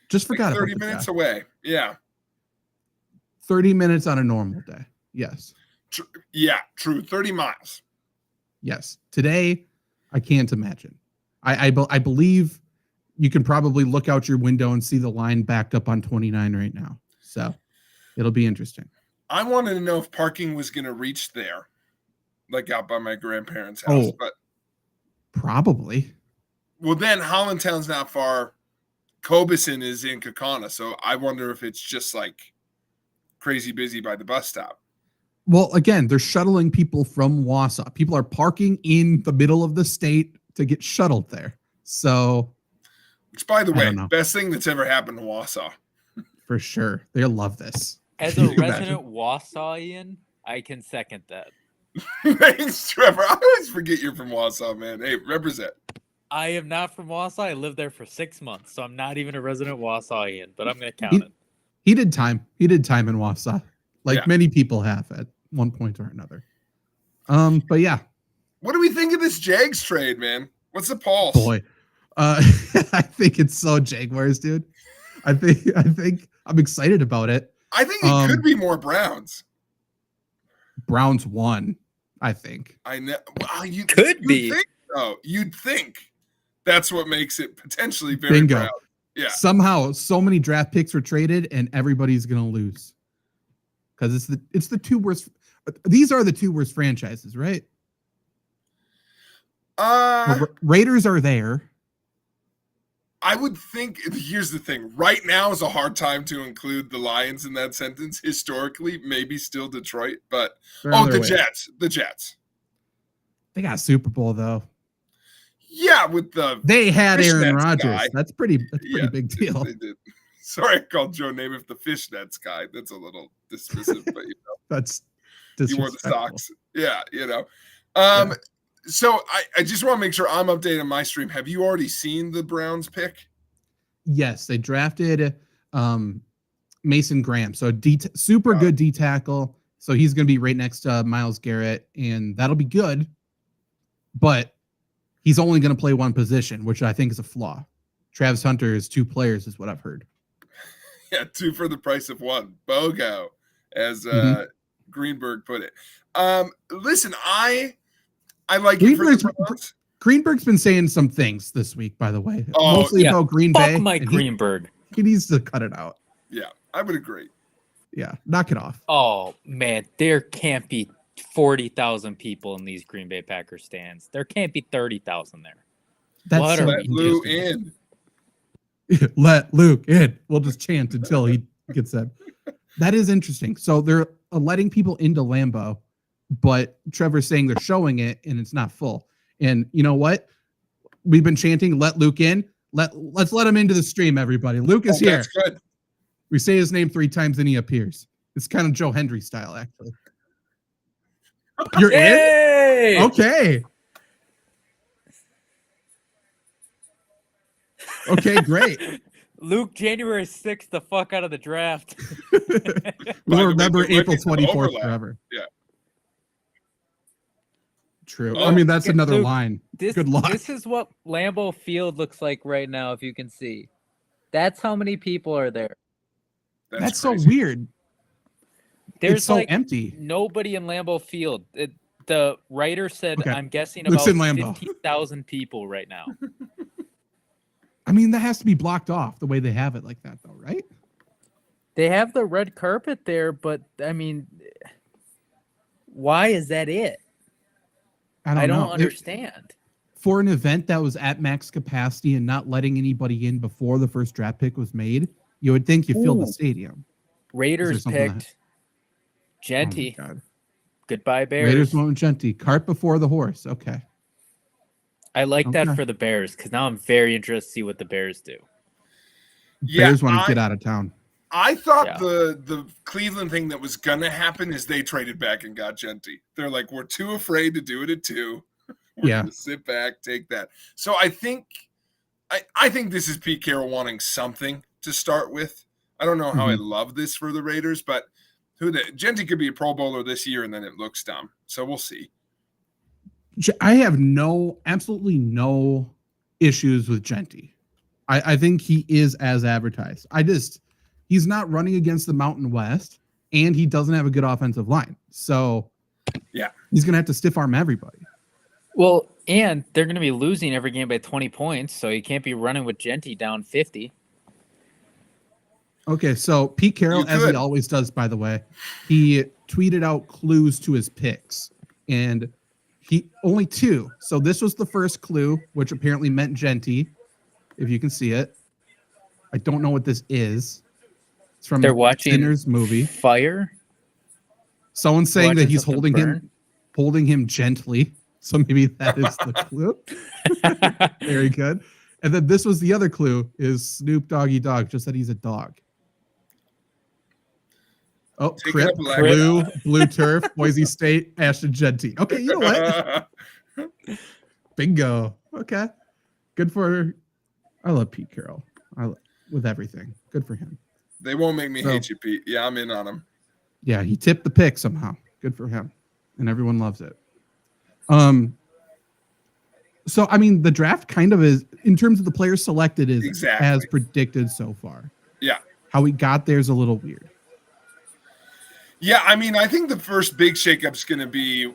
Just Like forgot 30 about the minutes draft. away. Yeah. 30 minutes on a normal day. Yes. Yeah, true. 30 miles. Yes. Today, I can't imagine. I believe you can probably look out your window and see the line backed up on 29 right now. So it'll be interesting. I wanted to know if parking was going to reach there, like out by my grandparents' house. Oh. But Probably. well, then Hollandtown's not far. Cobeson is in Kaukauna, so I wonder if it's just like crazy busy by the bus stop. Well, again, they're shuttling people from Wausau. People are parking in the middle of the state to get shuttled there. So, Which, by the I way, don't know. best thing that's ever happened to Wausau. for sure, they'll love this. As Can a you imagine? resident Wausauian, I can second that. Thanks, Trevor. I always forget you're from Wausau, man. Hey, represent. I am not from Wausau. I lived there for 6 months, so I'm not even a resident Wausauian, but I'm going to count it. He did time. He did time in Wausau, like Yeah. many people have at one point or another. But yeah, What do we think of this Jags trade, man? What's the pulse? boy, I think it's so Jaguars, dude. I think I'm excited about it. I think it could be more Browns. Browns won, I think. I know. Well, you'd be. Think, though. You'd think that's what makes it potentially very Bingo. Brown. Yeah. Somehow, so many draft picks were traded, and everybody's gonna lose because it's the two worst. These are the two worst franchises, right? Raiders are there. I would think. Here's the thing. Right now is a hard time to include the Lions in that sentence. Historically, maybe still Detroit, but They're on the their way. Jets. The Jets. They got a Super Bowl though. Yeah, with the They had Aaron Fishnets Rodgers. guy. That's pretty big deal. They did. Sorry, I called Joe Namath the Fishnets guy. That's a little dismissive, but you know. That's He wore the disrespectful. socks. Yeah, you know. Yeah. So I just want to make sure I'm updated on my stream. Have you already seen the Browns pick? Yes, they drafted Mason Graham. So super good D tackle. So he's going to be right next to Myles Garrett, and that'll be good. But he's only going to play one position, which I think is a flaw. Travis Hunter is 2 players, is what I've heard. Yeah, 2 for the price of 1. BOGO, as Greenberg put it. Listen, I like it for the Browns. Greenberg's been saying some things this week, by the way. Oh, Mostly about Green Bay. Fuck Mike and Greenberg. He needs to cut it out. Yeah, I would agree. Yeah, knock it off. Oh, man, there can't be 40,000 people in these Green Bay Packers stands. There can't be 30,000 there. That's What so are Let Lou interesting. in. Let Luke in. We'll just chant until he gets in. That is interesting. So they're letting people into Lambeau, but Trevor's saying they're showing it and it's not full. And you know what? We've been chanting, let Luke in. Let's let him into the stream, everybody. Luke is here. That's good. We say his name 3 times and he appears. It's kind of Joe Hendry style, actually. You're in? Hey! Okay. Okay, great. Luke, January 6th, the fuck out of the draft. We'll remember there might April be some 24th overlap. forever. Yeah. True. Oh, I mean, that's okay, another Luke, line. This, Good luck. This is what Lambeau Field looks like right now, if you can see. That's how many people are there. That's so crazy. weird. There's It's so like empty. nobody in Lambeau Field. The writer said, Okay. I'm guessing Luke's about in Lambeau. 15,000 people right now. I mean, that has to be blocked off the way they have it like that, though, right? They have the red carpet there, but I mean, why is that it? I don't know. Understand. For an event that was at max capacity and not letting anybody in before the first draft pick was made, you would think you filled the stadium. Raiders something that- picked Genty. Oh my God. Goodbye, Bears. Raiders went with Genty. Cart before the horse. Okay. I like that Okay. for the Bears because now I'm very interested to see what the Bears do. Yeah, Bears want to get out of town. I thought Yeah. the Cleveland thing that was gonna happen is they traded back and got Genty. They're like, we're too afraid to do it at 2. We're gonna sit back, take that. So I think this is Pete Carroll wanting something to start with. I don't know how I love this for the Raiders, but Genty could be a Pro Bowler this year, and then it looks dumb. So we'll see. I have absolutely no issues with Genty. I think he is as advertised. He's not running against the Mountain West, and he doesn't have a good offensive line. So yeah, he's going to have to stiff arm everybody. Well, and they're going to be losing every game by 20 points, so you can't be running with Genty down 50. Okay, so Pete Carroll, as he always does, by the way, he tweeted out clues to his picks, and he only 2. So this was the first clue, which apparently meant Genty, if you can see it. I don't know what this is. It's from They're watching Sinner's movie. Fire. Someone's saying that he's holding him gently. So maybe that is the clue. Very good. And then this was the other clue: is Snoop Doggy Dogg, just that he's a dog. Oh, Crip, blue turf, Boise State, Ashton Genty. Okay, you know what? Bingo. Okay, good for. I love Pete Carroll. With everything. Good for him. They won't make me hate you, Pete. Yeah, I'm in on him. Yeah, he tipped the pick somehow. Good for him, and everyone loves it. So I mean, the draft kind of is, in terms of the players selected, is as predicted so far. Yeah, how we got there is a little weird. Yeah, I mean, I think the first big shakeup is going to be: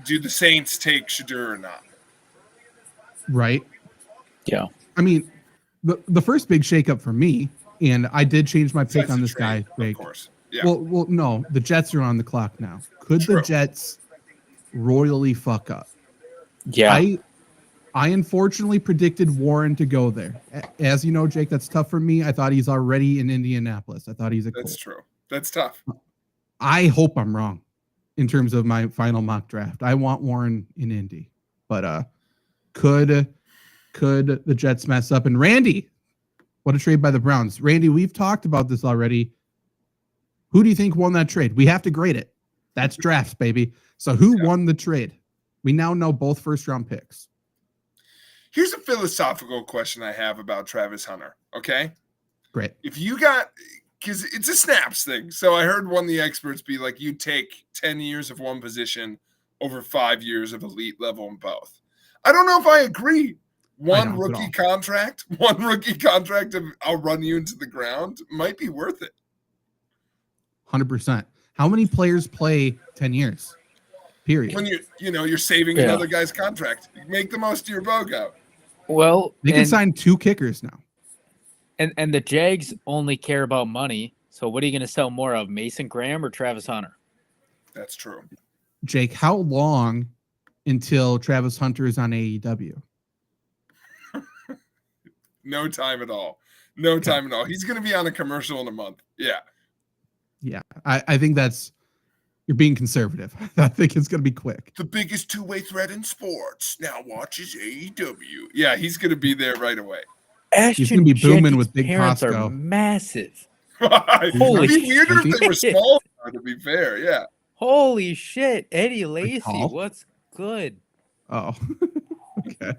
do the Saints take Shadur or not? Right. Yeah. I mean, the first big shakeup for me, and I did change my pick on this guy. Of course. Yeah. Well, no, the Jets are on the clock now. Could the Jets royally fuck up? Yeah. I unfortunately predicted Warren to go there. As you know, Jake, that's tough for me. I thought he's already in Indianapolis. I thought he's a Colt. That's true. That's tough. I hope I'm wrong in terms of my final mock draft. I want Warren in Indy, but could the Jets mess up? And Randy, what a trade by the Browns. Randy, we've talked about this already. Who do you think won that trade? We have to grade it. That's drafts, baby. So who won the trade? We now know both first-round picks. Here's a philosophical question I have about Travis Hunter, okay? Great. If you got – because it's a snaps thing. So I heard one of the experts be like, you take 10 years of one position over 5 years of elite level in both. I don't know if I agree. One rookie contract of I'll run you into the ground might be worth it. 100%. How many players play 10 years? Period. When you're saving another guy's contract. Make the most of your BOGO. Well, they can sign 2 kickers now. And the Jags only care about money. So what are you going to sell more of, Mason Graham or Travis Hunter? That's true. Jake, how long until Travis Hunter is on AEW? No time at all. No time at all. He's going to be on a commercial in a month. Yeah. Yeah. I think you're being conservative. I think it's going to be quick. The biggest two-way threat in sports now watches AEW. Yeah, he's going to be there right away. He's going to be booming with big Costco. Are massive. Holy It'd be weirder if they were small, to be fair. Yeah. Holy shit. Eddie Lacy, what's good? Oh, okay.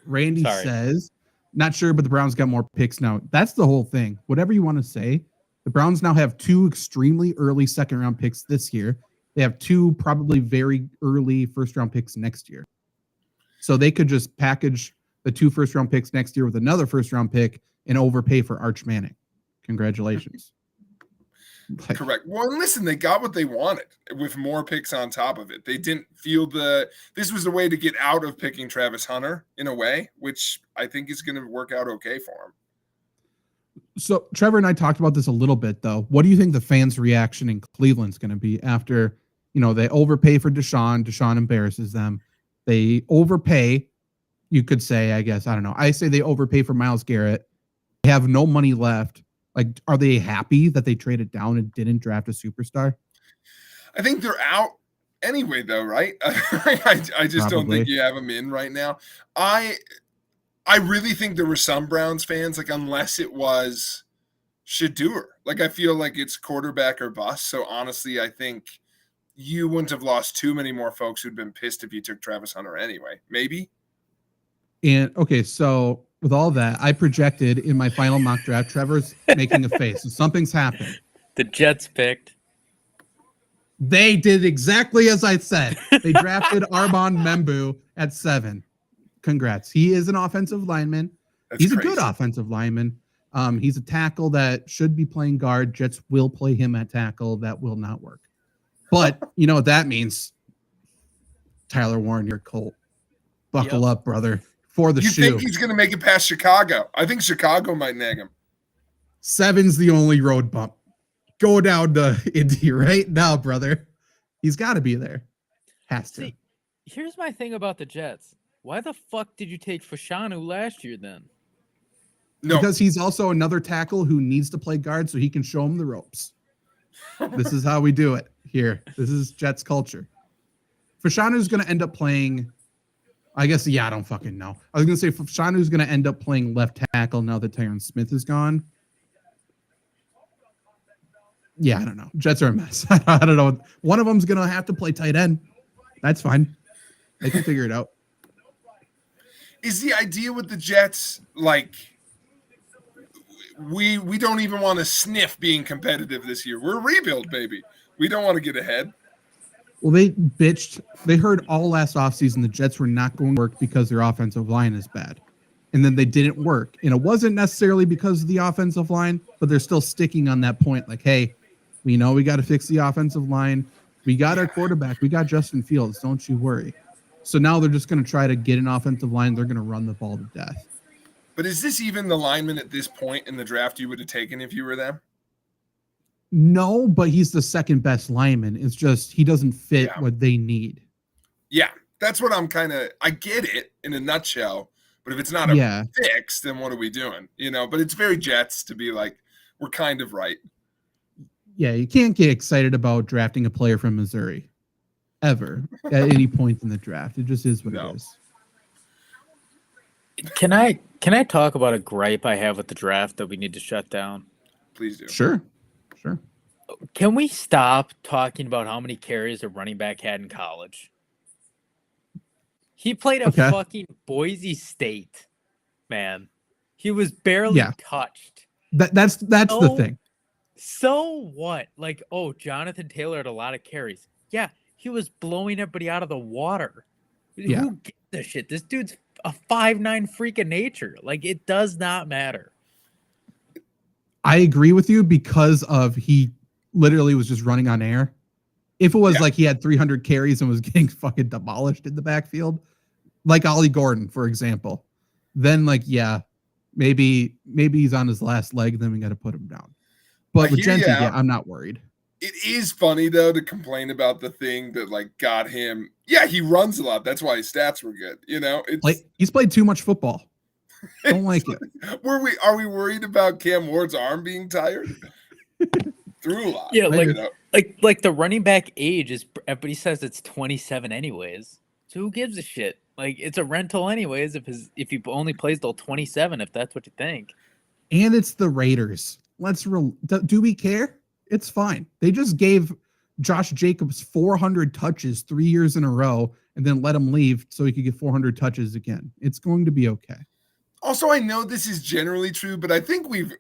Randy says, not sure, but the Browns got more picks now. That's the whole thing. Whatever you want to say, the Browns now have 2 extremely early second-round picks this year. They have 2 probably very early first-round picks next year. So they could just package the 2 first-round picks next year with another first-round pick and overpay for Arch Manning. Congratulations. Correct. Well, and listen, they got what they wanted with more picks on top of it. They didn't feel this was a way to get out of picking Travis Hunter in a way, which I think is going to work out okay for him. So Trevor and I talked about this a little bit, though. What do you think the fans' reaction in Cleveland's going to be after, they overpay for Deshaun? Deshaun embarrasses them. They overpay, you could say, I guess. I don't know. I say they overpay for Myles Garrett. They have no money left. Like, are they happy that they traded down and didn't draft a superstar? I think they're out anyway, though, right? I just don't think you have him in right now. I really think there were some Browns fans, like, unless it was Shedeur. Like, I feel like it's quarterback or bust. So honestly, I think you wouldn't have lost too many more folks who'd been pissed if you took Travis Hunter anyway. Maybe. And okay, so with all that, I projected in my final mock draft, Trevor's making a face. So something's happened. The Jets picked. They did exactly as I said. They drafted Armand Membu at 7. Congrats. He is an offensive lineman. He's crazy. A good offensive lineman. He's a tackle that should be playing guard. Jets will play him at tackle. That will not work. But you know what that means? Tyler Warren, you're Colt. Buckle up, brother. For the shoe. You think he's going to make it past Chicago? I think Chicago might nag him. 7's the only road bump. Go down to Indy right now, brother. He's got to be there. Has to. See, here's my thing about the Jets. Why the fuck did you take Fashanu last year then? No. Because he's also another tackle who needs to play guard so he can show him the ropes. This is how we do it here. This is Jets culture. Fashanu's going to end up playing, I guess, I don't fucking know. I was going to say Fashanu's going to end up playing left tackle now that Tyron Smith is gone. Yeah, I don't know. Jets are a mess. I don't know. One of them's going to have to play tight end. That's fine. They can figure it out. Is the idea with the Jets, like, we don't even want to sniff being competitive this year? We're a rebuild, baby. We don't want to get ahead. Well, they bitched. They heard all last offseason the Jets were not going to work because their offensive line is bad. And then they didn't work. And it wasn't necessarily because of the offensive line, but they're still sticking on that point. Like, hey, we know we got to fix the offensive line. We got our quarterback. We got Justin Fields. Don't you worry. So now they're just going to try to get an offensive line. They're going to run the ball to death. But is this even the lineman at this point in the draft you would have taken if you were them? No, but he's the second best lineman. It's just he doesn't fit what they need. Yeah, that's what I'm kind of – I get it in a nutshell. But if it's not a fix, then what are we doing? You know, but it's very Jets to be like, we're kind of right. Yeah, you can't get excited about drafting a player from Missouri ever at any point in the draft. It just is what it is. Can I talk about a gripe I have with the draft that we need to shut down? Please do. Sure. Can we stop talking about how many carries a running back had in college? He played at fucking Boise State, man. He was barely touched. That's the thing. So what? Like, Jonathan Taylor had a lot of carries. Yeah, he was blowing everybody out of the water. Yeah. Who gives a shit? This dude's a 5'9" freak of nature. Like, it does not matter. I agree with you because of he literally was just running on air. If it was like he had 300 carries and was getting fucking demolished in the backfield, like Ollie Gordon, for example, then maybe he's on his last leg. Then we got to put him down. But with Genty, I'm not worried. It is funny though to complain about the thing that like got him. Yeah, he runs a lot. That's why his stats were good. You know, he's played too much football. Don't like it. Are we worried about Cam Ward's arm being tired? Threw a lot. Yeah, like the running back age is, everybody says it's 27 anyways. So who gives a shit? Like, it's a rental anyways if he only plays till 27, if that's what you think. And it's the Raiders. Do we care? It's fine. They just gave Josh Jacobs 400 touches 3 years in a row and then let him leave so he could get 400 touches again. It's going to be okay. Also, I know this is generally true, but I think we've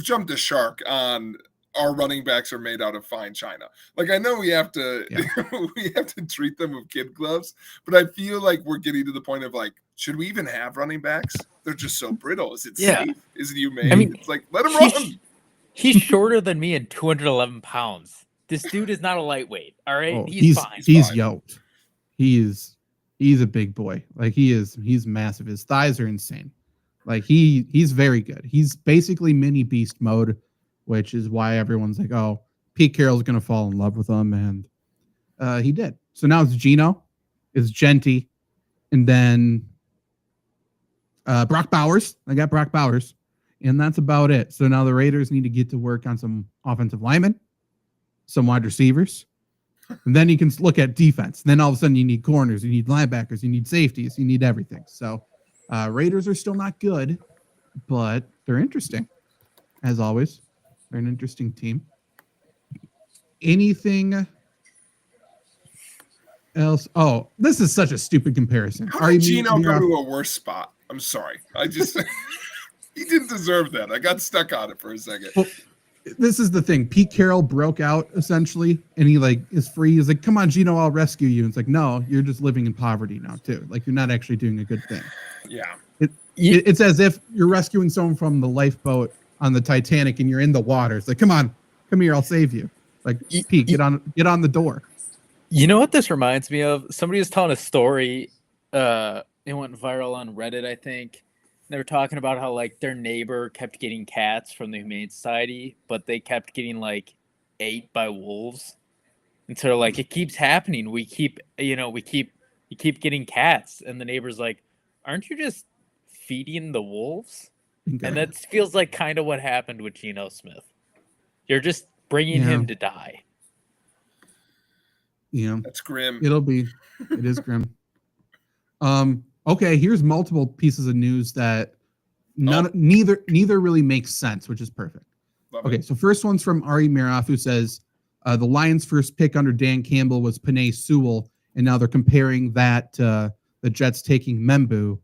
jumped the shark on our running backs are made out of fine china. Like, I know we have to we have to treat them with kid gloves, but I feel like we're getting to the point of like, should we even have running backs? They're just so brittle. Is it safe? Is it humane? I mean, it's like, let him run. He's shorter than me and 211 pounds. This dude is not a lightweight. All right, he's fine. He's yoked. He's a big boy. Like he's massive. His thighs are insane. Like he's very good. He's basically mini beast mode, which is why everyone's like, oh, Pete Carroll's gonna fall in love with him, and he did. So now it's Geno, it's Genty, and then Brock Bowers. I got Brock Bowers, and that's about it. So now the Raiders need to get to work on some offensive linemen, some wide receivers, And then you can look at defense. Then all of a sudden you need corners, you need linebackers, you need safeties, you need everything. So Raiders are still not good, but they're interesting. As always, they're an interesting team. Anything else? Oh, this is such a stupid comparison. How did Gino go to a worse spot? I'm sorry. I just he didn't deserve that. I got stuck on it for a second. Well, this is the thing. Pete Carroll broke out essentially, and he like is free. He's like, "Come on, Gino, I'll rescue you." And it's like, no, you're just living in poverty now too. Like you're not actually doing a good thing. Yeah. It's as if you're rescuing someone from the lifeboat on the Titanic and you're in the water. It's like, come on, come here, I'll save you. Like, Pete, get on the door. You know what this reminds me of? Somebody was telling a story. It went viral on Reddit, I think. They were talking about how like their neighbor kept getting cats from the Humane Society, but they kept getting like ate by wolves. And so like it keeps happening. You keep getting cats, and the neighbor's like, aren't you just feeding the wolves? Okay. And that feels like kind of what happened with Geno Smith. You're just bringing him to die. Yeah, that's grim. It is grim. Okay, here's multiple pieces of news that neither really makes sense, which is perfect. Okay, so first one's from Ari Meroff, who says the Lions' first pick under Dan Campbell was Penei Sewell, and now they're comparing that to the Jets taking Membu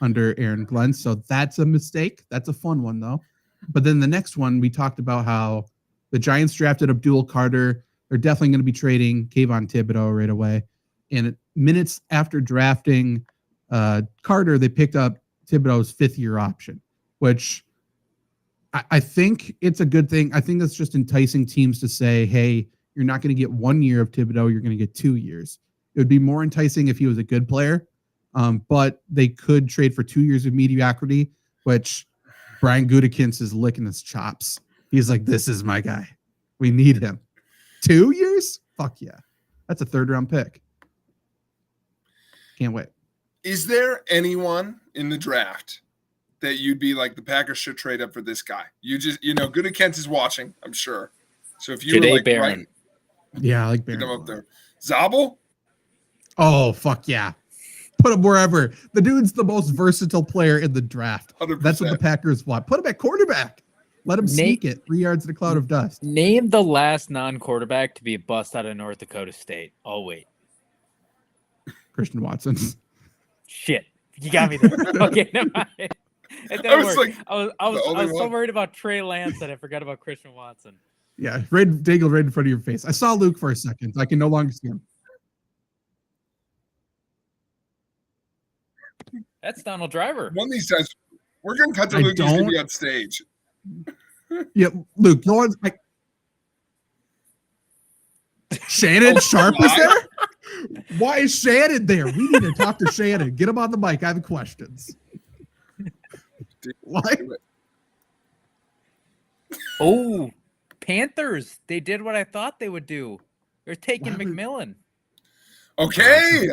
under Aaron Glenn. So that's a mistake. That's a fun one, though. But then the next one, we talked about how the Giants drafted Abdul Carter. They're definitely going to be trading Kayvon Thibodeau right away. And minutes after drafting Carter, they picked up Thibodeau's fifth-year option, which I think it's a good thing. I think that's just enticing teams to say, hey, you're not going to get 1 year of Thibodeau. You're going to get 2 years. It would be more enticing if he was a good player. But they could trade for 2 years of mediocrity, which Brian Gutekunst is licking his chops. He's like, this is my guy. We need him. 2 years? Fuck yeah. That's a third-round pick. Can't wait. Is there anyone in the draft that you'd be like, the Packers should trade up for this guy? Gutekunst is watching, I'm sure. So if you were like, Barron. Yeah, I like Barron. Get him up there. Zabel? Oh, fuck yeah. Put him wherever. The dude's the most versatile player in the draft. 100%. That's what the Packers want. Put him at quarterback. Let him sneak it 3 yards in a cloud of dust. Name the last non-quarterback to be a bust out of North Dakota State. I'll wait. Christian Watson. Shit. You got me there. Okay, never mind. I was like, I was so worried about Trey Lance that I forgot about Christian Watson. Yeah, Daigle right in front of your face. I saw Luke for a second. I can no longer see him. That's Donald Driver. One of these times, we're going to cut to Luke. He's going to be on stage. Yeah, Luke, go on. Shannon Sharp is there? Why is Shannon there? We need to talk to Shannon. Get him on the mic. I have questions. What? Oh, Panthers. They did what I thought they would do. They're taking McMillan. Okay.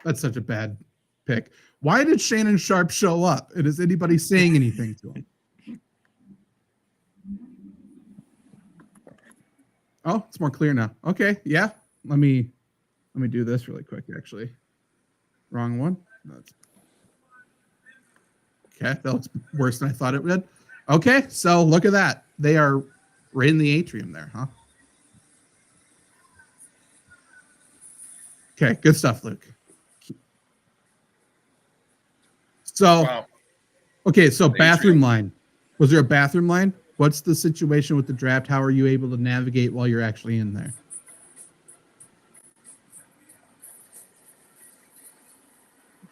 That's such a bad pick. Why did Shannon Sharp show up? And is anybody saying anything to him? Oh, it's more clear now. Okay, yeah. Let me do this really quick, actually. Wrong one. Okay, that looks worse than I thought it would. Okay, so look at that. They are right in the atrium there, huh? Okay, good stuff, Luke. So, wow. Okay, so bathroom line. Was there a bathroom line? What's the situation with the draft? How are you able to navigate while you're actually in there?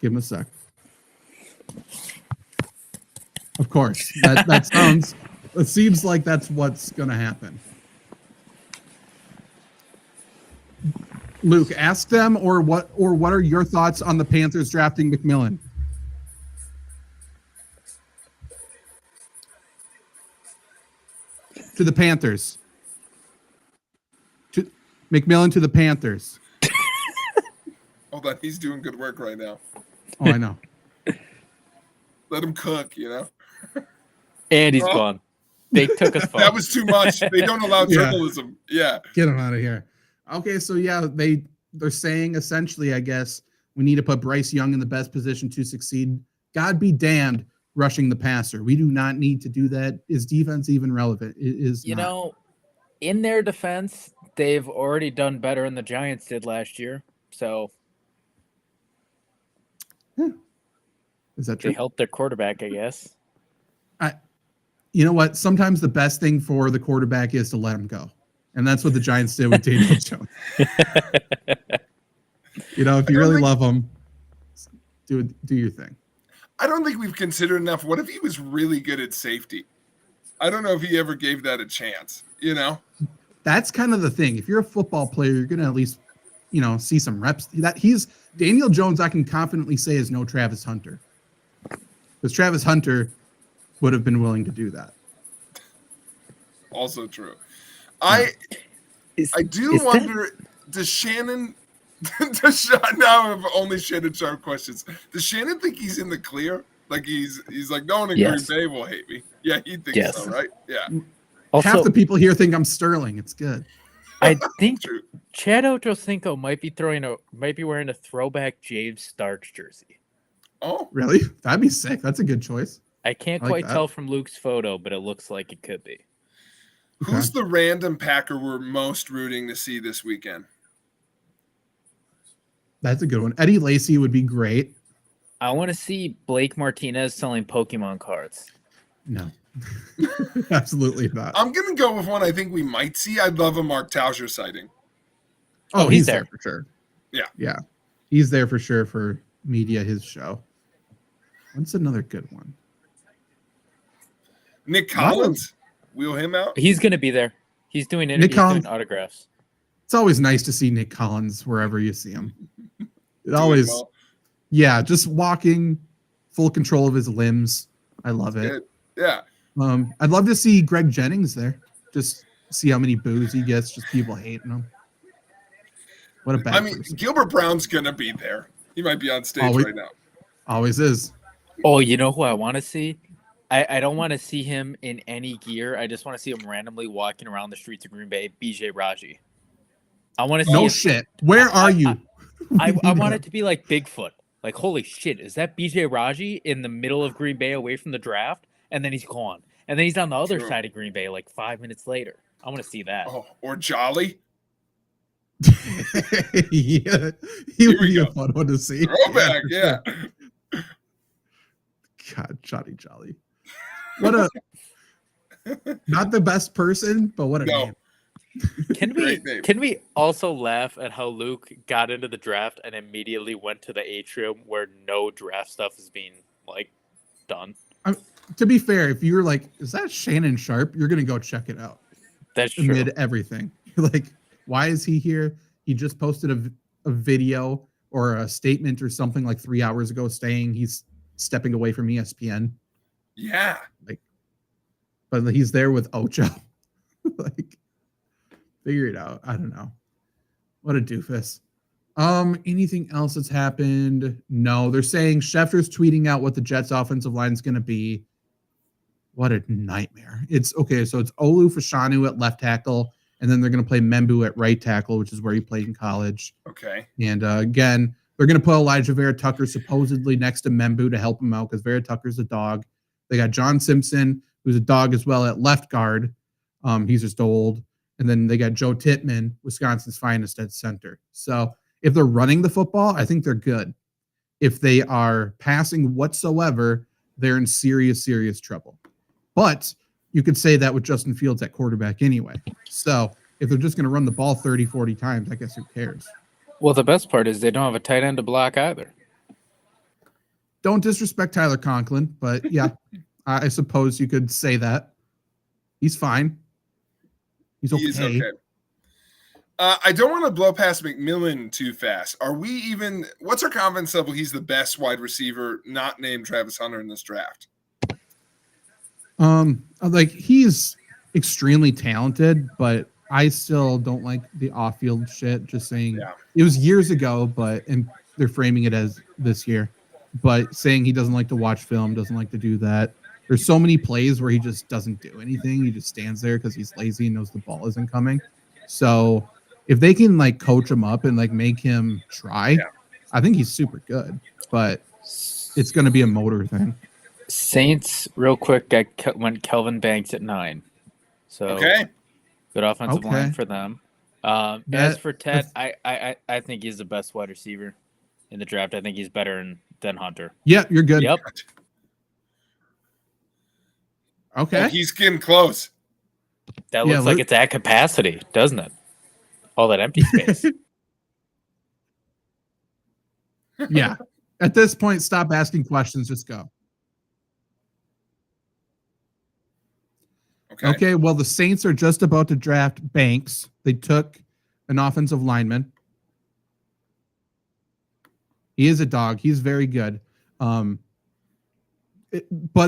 Give him a sec. Of course. That sounds, it seems like that's what's going to happen. Luke, ask them or what are your thoughts on the Panthers drafting McMillan? To the Panthers. McMillan to the Panthers. Hold on, he's doing good work right now. Oh, I know. Let him cook, you know. And he's gone. They took us far. That was too much. They don't allow journalism. Yeah. Get him out of here. Okay, so yeah, they're saying essentially, I guess, we need to put Bryce Young in the best position to succeed. God be damned, rushing the passer. We do not need to do that. Is defense even relevant? It is You not. know, in their defense, they've already done better than the Giants did last year. So Is that they true? helped their quarterback, I guess. You know what? Sometimes the best thing for the quarterback is to let him go. And that's what the Giants did with Daniel Jones. You know, if you really love him, do your thing. I don't think we've considered enough. What if he was really good at safety? I don't know if he ever gave that a chance, you know? That's kind of the thing. If you're a football player, you're going to at least, see some reps. Daniel Jones, I can confidently say, is no Travis Hunter. Because Travis Hunter would have been willing to do that. Also true. I do wonder, does Shannon now I've only Shannon Sharp questions. Does Shannon think he's in the clear? Like he's like, no one in Green Bay will hate me. Yeah, he thinks so, right? Yeah. Also, half the people here think I'm Sterling. It's good. I think Chad Ochocinco might be wearing a throwback James Starks jersey. Oh, really? That'd be sick. That's a good choice. I can't quite tell from Luke's photo, but it looks like it could be. Who's the random Packer we're most rooting to see this weekend? That's a good one. Eddie Lacy would be great. I want to see Blake Martinez selling Pokemon cards. No. Absolutely not. I'm going to go with one I think we might see. I'd love a Mark Tauscher sighting. Oh, he's there for sure. Yeah. Yeah. He's there for sure for media, his show. What's another good one? Nick Collins. Wheel him out. He's going to be there. He's doing doing autographs. It's always nice to see Nick Collins wherever you see him. It always, yeah, just walking, full control of his limbs. I love it. Yeah. I'd love to see Greg Jennings there. Just see how many boos he gets. Just people hating him. What a bad person. Gilbert Brown's gonna be there. He might be on stage right now. Always is. Oh, you know who I want to see? I don't want to see him in any gear. I just want to see him randomly walking around the streets of Green Bay. BJ Raji. I want to see. No shit. Where are you? I want it to be like Bigfoot. Like, holy shit, is that BJ Raji in the middle of Green Bay away from the draft? And then he's gone. And then he's on the other side of Green Bay like 5 minutes later. I want to see that. Oh, or Jolly. Yeah, he would be a fun one to see. Throwback, yeah. God, Johnny Jolly. What a not the best person, but what a name. Can we also laugh at how Luke got into the draft and immediately went to the atrium where no draft stuff is being done? To be fair, if you're like, is that Shannon Sharp? You're gonna go check it out. That's true. Amid everything, you're like, why is he here? He just posted a video or a statement or something like 3 hours ago saying he's stepping away from ESPN. Yeah, but he's there with Ocho. Figure it out. I don't know. What a doofus. Anything else that's happened? No, they're saying Schefter's tweeting out what the Jets offensive line is going to be. What a nightmare. It's okay. So it's Olu Fashanu at left tackle, and then they're going to play Membu at right tackle, which is where he played in college. Okay. And again, they're going to put Elijah Vera Tucker supposedly next to Membu to help him out because Vera Tucker's a dog. They got John Simpson, who's a dog as well, at left guard. He's just old. And then they got Joe Tittman, Wisconsin's finest, at center. So if they're running the football, I think they're good. If they are passing whatsoever, they're in serious, serious trouble. But you could say that with Justin Fields at quarterback anyway. So if they're just going to run the ball 30, 40 times, I guess who cares? Well, the best part is they don't have a tight end to block either. Don't disrespect Tyler Conklin, but yeah, I suppose you could say that. He's fine. He's okay. He is okay. I don't want to blow past McMillan too fast. Are we even – what's our confidence level he's the best wide receiver not named Travis Hunter in this draft? He's extremely talented, but I still don't like the off-field shit. Just saying It was years ago, and they're framing it as this year. But saying he doesn't like to watch film, doesn't like to do that. There's so many plays where he just doesn't do anything. He just stands there because he's lazy and knows the ball isn't coming. So if they can like coach him up and like make him try, I think he's super good. But it's going to be a motor thing. Saints, real quick, went Kelvin Banks at 9. So good offensive line for them. As for Ted, I think he's the best wide receiver in the draft. I think he's better than Hunter. Yeah, you're good. Yep. Okay. Oh, he's getting close. That looks like it's at capacity, doesn't it? All that empty space. Yeah. At this point, stop asking questions. Just go. Okay. Well, the Saints are just about to draft Banks. They took an offensive lineman. He is a dog. He's very good. But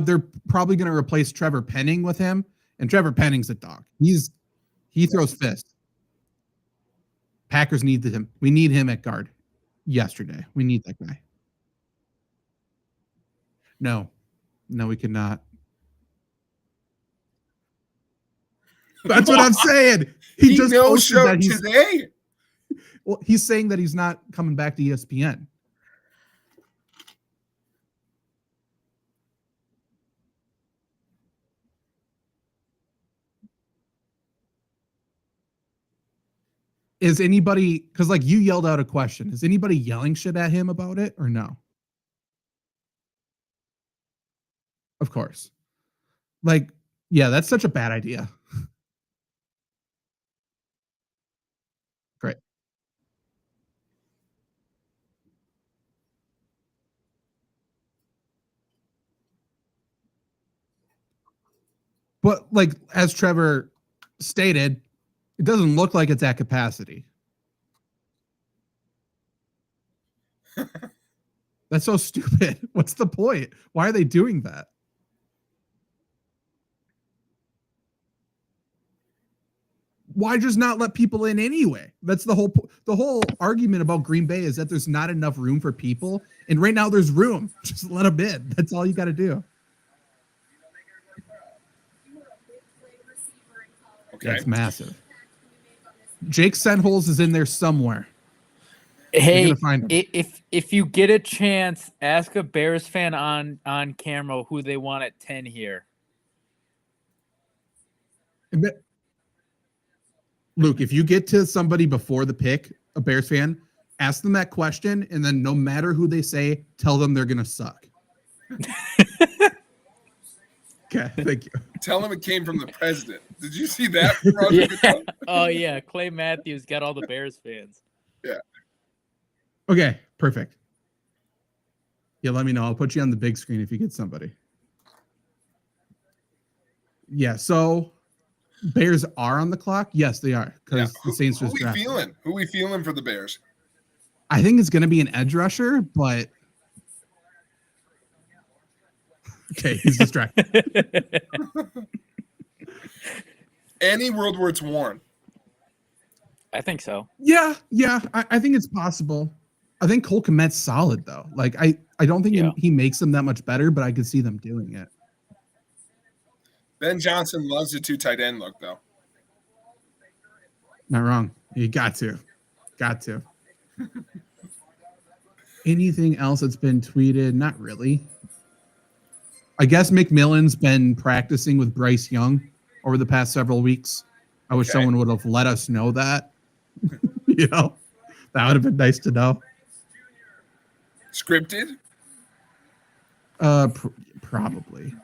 they're probably going to replace Trevor Penning with him. And Trevor Penning's a dog. He throws fists. Packers need him. We need him at guard. Yesterday, we need that guy. No, we cannot. That's what I'm saying. He just posted that he's today. Well, he's saying that he's not coming back to ESPN. Is anybody, because like you yelled out a question, is anybody yelling shit at him about it or no? Of course. Like, yeah, that's such a bad idea. Great. But like, as Trevor stated, it doesn't look like it's at capacity. That's so stupid. What's the point? Why are they doing that? Why just not let people in anyway? That's the whole argument about Green Bay is that there's not enough room for people. And right now there's room. Just let them in. That's all you got to do. Okay. That's massive. Jake Senholz is in there somewhere. Hey, if you get a chance, ask a Bears fan on camera who they want at 10 here. Luke, if you get to somebody before the pick, a Bears fan, ask them that question, and then no matter who they say, tell them they're going to suck. Okay, thank you. Tell them it came from the president. Did you see that? Yeah. Oh, yeah. Clay Matthews got all the Bears fans. Yeah. Okay, perfect. Yeah, let me know. I'll put you on the big screen if you get somebody. Yeah, so Bears are on the clock. Yes, they are, because the Saints just drafted. Who we feeling for the Bears? I think it's going to be an edge rusher, but okay, he's distracted. Any world where it's worn. I think so. Yeah, I think it's possible. I think Cole Kmet's solid though. Like I don't think he makes them that much better, but I could see them doing it. Ben Johnson loves the 2 tight end look though. Not wrong. You got to. Anything else that's been tweeted? Not really. I guess McMillan's been practicing with Bryce Young over the past several weeks. I wish someone would have let us know that. You know, that would have been nice to know. Scripted? Probably.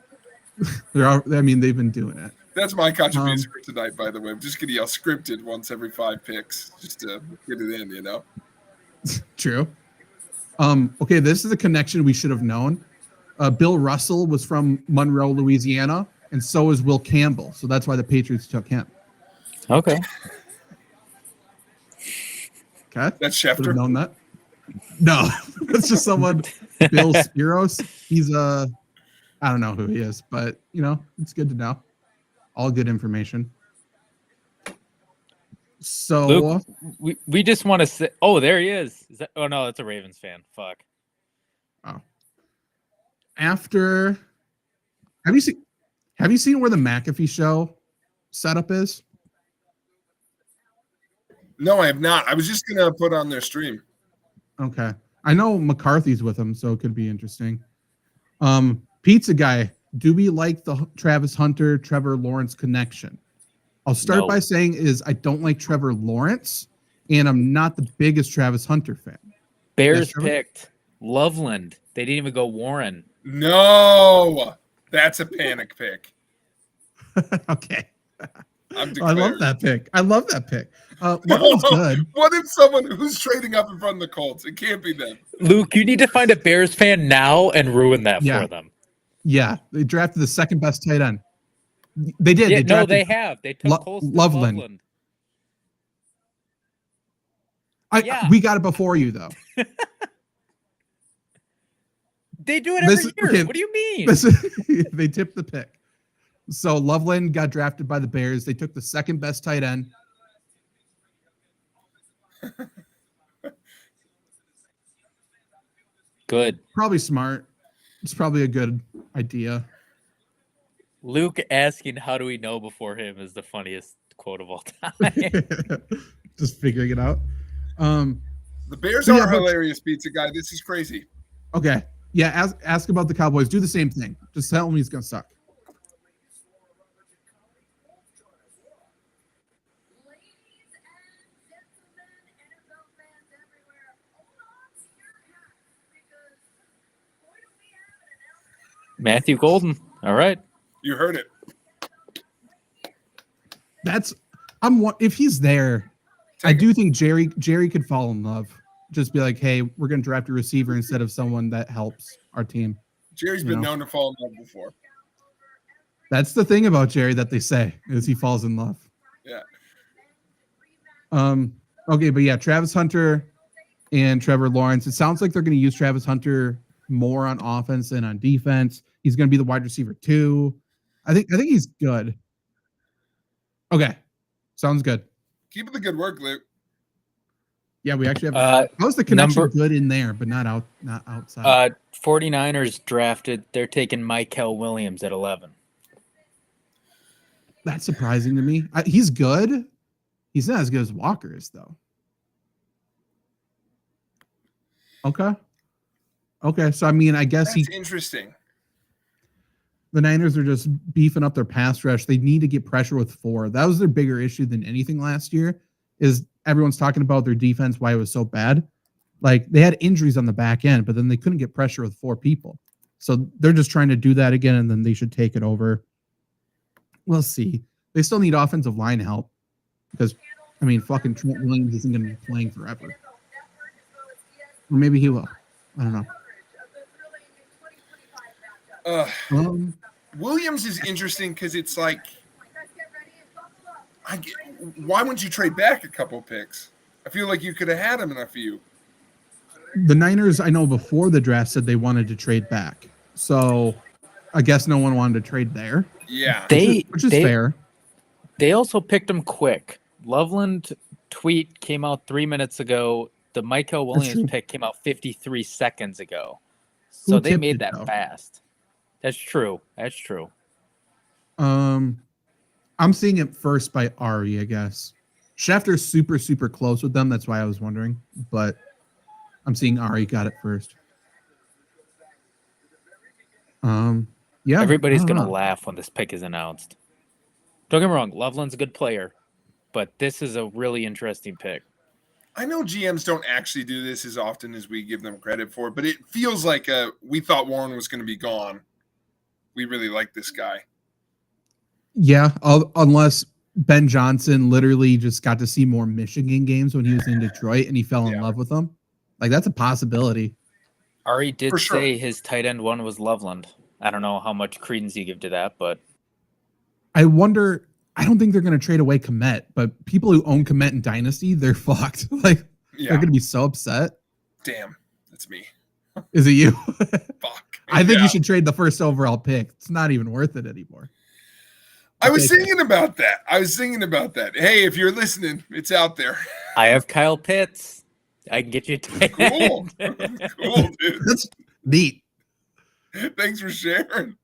They've been doing it. That's my contribution for tonight, by the way. I'm just going to yell scripted once every 5 picks just to get it in, you know? True. Okay, this is a connection we should have known. Bill Russell was from Monroe, Louisiana, and so is Will Campbell. So that's why the Patriots took him. Okay. Okay. That's Schefter. Should have known that. No, that's just someone. Bill Spiros. He's I don't know who he is, but you know, it's good to know. All good information. So Luke, we just want to say, oh, there he is. Oh no, that's a Ravens fan. Fuck. Oh. After, have you seen where the McAfee show setup is? No, I have not. I was just gonna put on their stream. Okay. I know McCarthy's with him, so it could be interesting. Pizza guy, do we like the Travis Hunter, Trevor Lawrence connection? I'll start by saying I don't like Trevor Lawrence, and I'm not the biggest Travis Hunter fan. Bears picked Loveland. They didn't even go Warren. No, that's a panic pick. Okay. I love that pick. Loveland's good. What if someone who's trading up in front of the Colts? It can't be them. Luke, you need to find a Bears fan now and ruin that for them. Yeah, they drafted the second best tight end. They did. Yeah, they have. They took Loveland. We got it before you, though. They do it every year. Okay, what do you mean? They tipped the pick. So Loveland got drafted by the Bears. They took the second best tight end. Good. Probably smart. It's probably a good idea. Luke asking, how do we know before him is the funniest quote of all time. Just figuring it out. The Bears are a hilarious, pizza guy. This is crazy. Okay. Yeah, ask about the Cowboys. Do the same thing. Just tell him he's going to suck. Matthew Golden. All right. You heard it. If he's there, I do think Jerry could fall in love. Just be like, hey, we're going to draft a receiver instead of someone that helps our team. Jerry's been known to fall in love before. That's the thing about Jerry that they say is he falls in love. Yeah. Okay, but yeah, Travis Hunter and Trevor Lawrence. It sounds like they're going to use Travis Hunter more on offense than on defense. He's going to be the wide receiver too. I think he's good. Okay, sounds good. Keep up the good work, Luke. Yeah, we actually have. How's the connection good in there, but not outside? 49ers drafted. They're taking Michael Williams at 11. That's surprising to me. He's good. He's not as good as Walker is, though. Okay. So I mean, I guess that's interesting. The Niners are just beefing up their pass rush. They need to get pressure with 4. That was their bigger issue than anything last year. Is everyone's talking about their defense, why it was so bad. Like they had injuries on the back end, but then they couldn't get pressure with 4 people. So they're just trying to do that again, and then they should take it over. We'll see. They still need offensive line help because, I mean, fucking Trent Williams isn't going to be playing forever. Or maybe he will. I don't know. Williams is interesting because it's like, why wouldn't you trade back a couple picks? I feel like you could have had him in a few. The Niners, I know before the draft said they wanted to trade back. So I guess no one wanted to trade there. Yeah. Which is fair. They also picked him quick. Loveland tweet came out 3 minutes ago. The Michael Williams pick came out 53 seconds ago. So they made that fast. That's true. I'm seeing it first by Ari, I guess. Schefter's super, super close with them. That's why I was wondering. But I'm seeing Ari got it first. Yeah. Everybody's going to laugh when this pick is announced. Don't get me wrong. Loveland's a good player. But this is a really interesting pick. I know GMs don't actually do this as often as we give them credit for, but it feels like we thought Warren was going to be gone. We really like this guy. Yeah, unless Ben Johnson literally just got to see more Michigan games when he was in Detroit and he fell in love with them. Like, that's a possibility. Ari did say his tight end one was Loveland. I don't know how much credence you give to that, but I wonder. I don't think they're going to trade away Komet, but people who own Komet in Dynasty, they're fucked. Like, they're going to be so upset. Damn, that's me. Is it you? Fuck. I think you should trade the first overall pick. It's not even worth it anymore. I was thinking about that. Hey, if you're listening, it's out there. I have Kyle Pitts. I can get you a tight end. Cool, dude. That's neat. Thanks for sharing.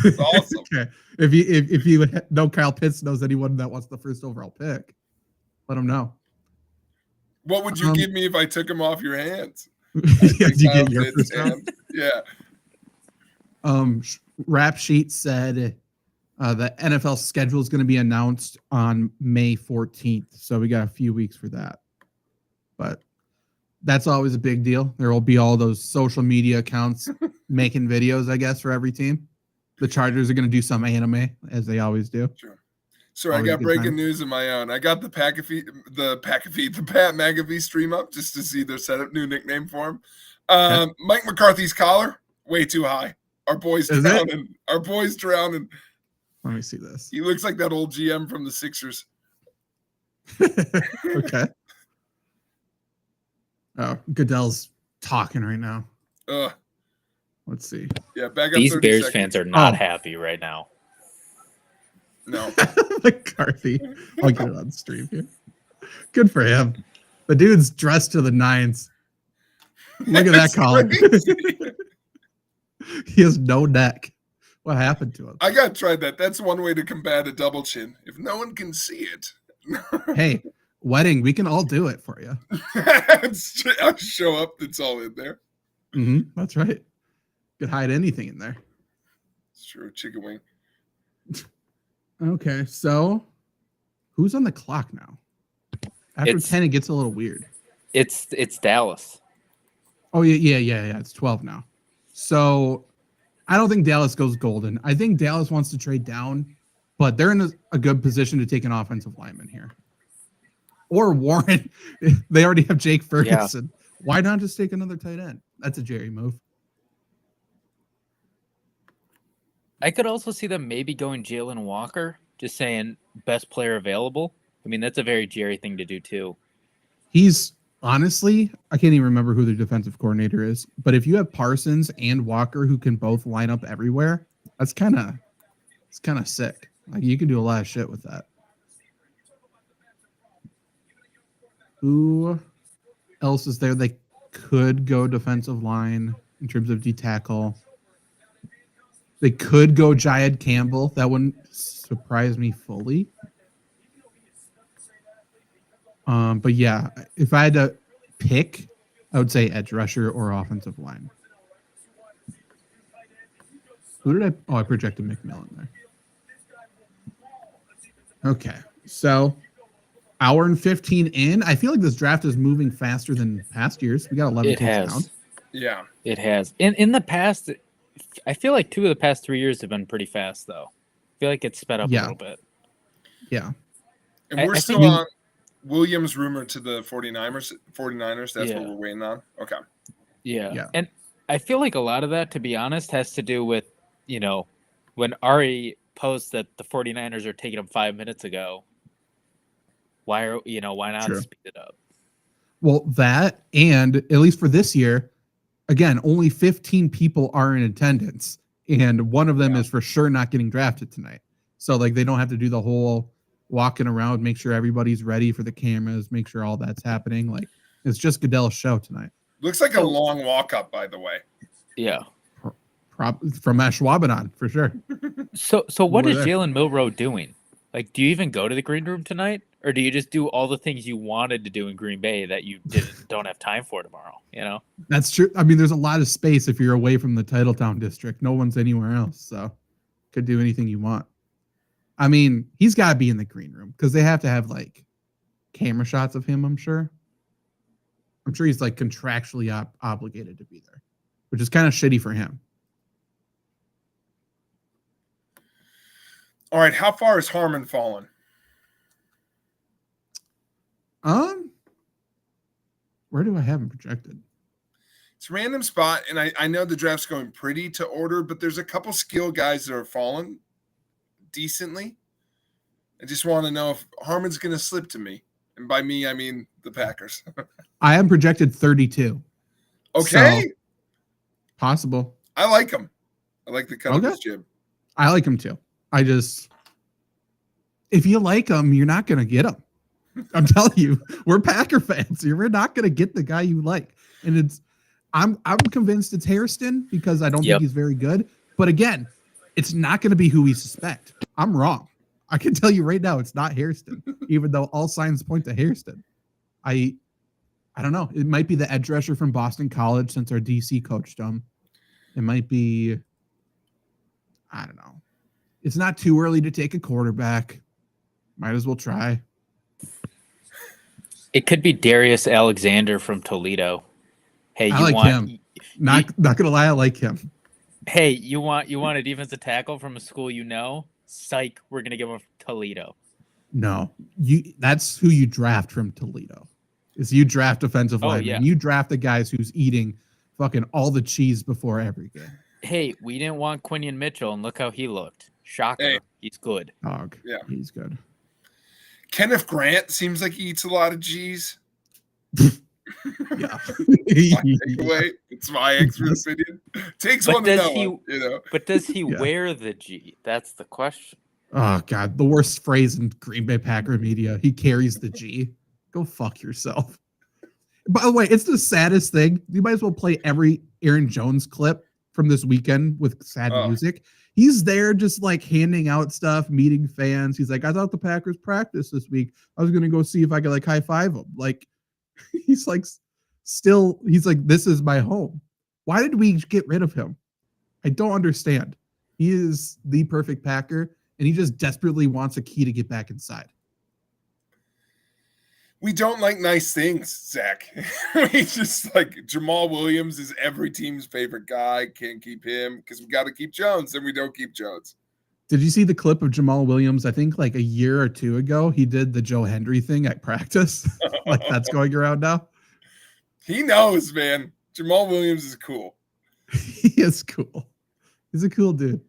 That's awesome. Okay. If you know Kyle Pitts knows anyone that wants the first overall pick, let him know. What would you give me if I took him off your hands? Yeah, you get your first round? Yeah. Rap Sheet said the NFL schedule is going to be announced on May 14th. So we got a few weeks for that. But that's always a big deal. There will be all those social media accounts making videos, I guess, for every team. The Chargers are going to do some anime, as they always do. Sure. Sorry, I got breaking news of my own. I got the Pat McAfee stream up just to see their setup, new nickname for him. Mike McCarthy's collar, way too high. Our boy's drowning. Our boy's drowning. Let me see this. He looks like that old GM from the Sixers. Okay. Oh, Goodell's talking right now. Let's see. Yeah, back up. These Bears fans are not happy right now. No. McCarthy. I'll get it on stream here. Good for him. The dude's dressed to the nines. Look at that collar. He has no neck. What happened to him? I got to try that. That's one way to combat a double chin. If no one can see it. Hey, wedding, we can all do it for you. I'll show up. It's all in there. That's right. Could hide anything in there. It's true. Chicken wing. Okay, so who's on the clock now? After 10, it gets a little weird. It's Dallas. Oh, yeah. It's 12 now. So I don't think Dallas goes golden. I think Dallas wants to trade down, but they're in a good position to take an offensive lineman here. Or Warren. They already have Jake Ferguson. Yeah. Why not just take another tight end? That's a Jerry move. I could also see them maybe going Jalen Walker, just saying best player available. I mean, that's a very Jerry thing to do too. He's honestly, I can't even remember who the defensive coordinator is, but if you have Parsons and Walker who can both line up everywhere, it's kind of sick. Like you can do a lot of shit with that. Who else is there? They could go defensive line in terms of D-tackle. They could go Jayad Campbell. That wouldn't surprise me fully. But yeah, if I had to pick, I would say edge rusher or offensive line. Who did I? Oh, I projected McMillan there. Okay, so hour and 15 in. I feel like this draft is moving faster than past years. We got 11 picks down. Yeah, it has. In the past, I feel like 2 of the past 3 years have been pretty fast, though. I feel like it's sped up a little bit. Yeah. And we're still on Williams rumored to the 49ers. That's what we're waiting on. Okay. Yeah. And I feel like a lot of that, to be honest, has to do with, when Ari posts that the 49ers are taking him 5 minutes ago. Why not speed it up? Well, that, and at least for this year, again, only 15 people are in attendance, and one of them is for sure not getting drafted tonight. So, like, they don't have to do the whole walking around, make sure everybody's ready for the cameras, make sure all that's happening. Like, it's just Goodell's show tonight. Looks like a long walk up, by the way. Yeah. From Ashwaubenon, for sure. So what is Jalen Milroe doing? Like, do you even go to the green room tonight? Or do you just do all the things you wanted to do in Green Bay that you don't have time for tomorrow? That's true. I mean, there's a lot of space if you're away from the Titletown district. No one's anywhere else, so could do anything you want. I mean, he's got to be in the green room because they have to have like camera shots of him. I'm sure he's like contractually obligated to be there, which is kind of shitty for him. All right, how far has Harmon fallen? Where do I have him projected? It's a random spot, and I know the draft's going pretty to order, but there's a couple skill guys that are falling decently. I just want to know if Harmon's going to slip to me. And by me, I mean the Packers. I am projected 32. Okay. So, possible. I like him. I like the cut of his jib. I like him too. If you like him, you're not going to get him. I'm telling you, we're Packer fans. You're not going to get the guy you like. And I'm convinced it's Hairston because I don't think he's very good. But again, it's not going to be who we suspect. I'm wrong. I can tell you right now, it's not Hairston, even though all signs point to Hairston. I don't know. It might be the edge rusher from Boston College since our DC coached him. It might be, I don't know. It's not too early to take a quarterback. Might as well try. It could be Darius Alexander from Toledo. Hey, I like him. Not gonna lie, I like him. Hey, you want a defensive tackle from a school you know? Psych, we're gonna give him Toledo. No, that's who you draft from Toledo. Is you draft defensive linemen. Yeah. You draft the guys who's eating fucking all the cheese before every game. Hey, we didn't want Quinion Mitchell, and look how he looked. Shocker. Hey. He's good. Dog. Yeah. He's good. Kenneth Grant seems like he eats a lot of G's. Yeah. It's my expert opinion. Takes one to know one, you know. But does he wear the G? That's the question. Oh, God. The worst phrase in Green Bay Packer media. He carries the G. Go fuck yourself. By the way, it's the saddest thing. You might as well play every Aaron Jones clip from this weekend with sad music. He's there just like handing out stuff, meeting fans. He's like, I thought the Packers practiced this week. I was going to go see if I could like high five him. Like, he's like, this is my home. Why did we get rid of him? I don't understand. He is the perfect Packer, and he just desperately wants a key to get back inside. We don't like nice things, Zach. We just like Jamal Williams is every team's favorite guy. Can't keep him because we got to keep Jones, and we don't keep Jones. Did you see the clip of Jamal Williams? I think like a year or two ago, he did the Joe Hendry thing at practice. Like that's going around now. He knows, man. Jamal Williams is cool. He is cool. He's a cool dude.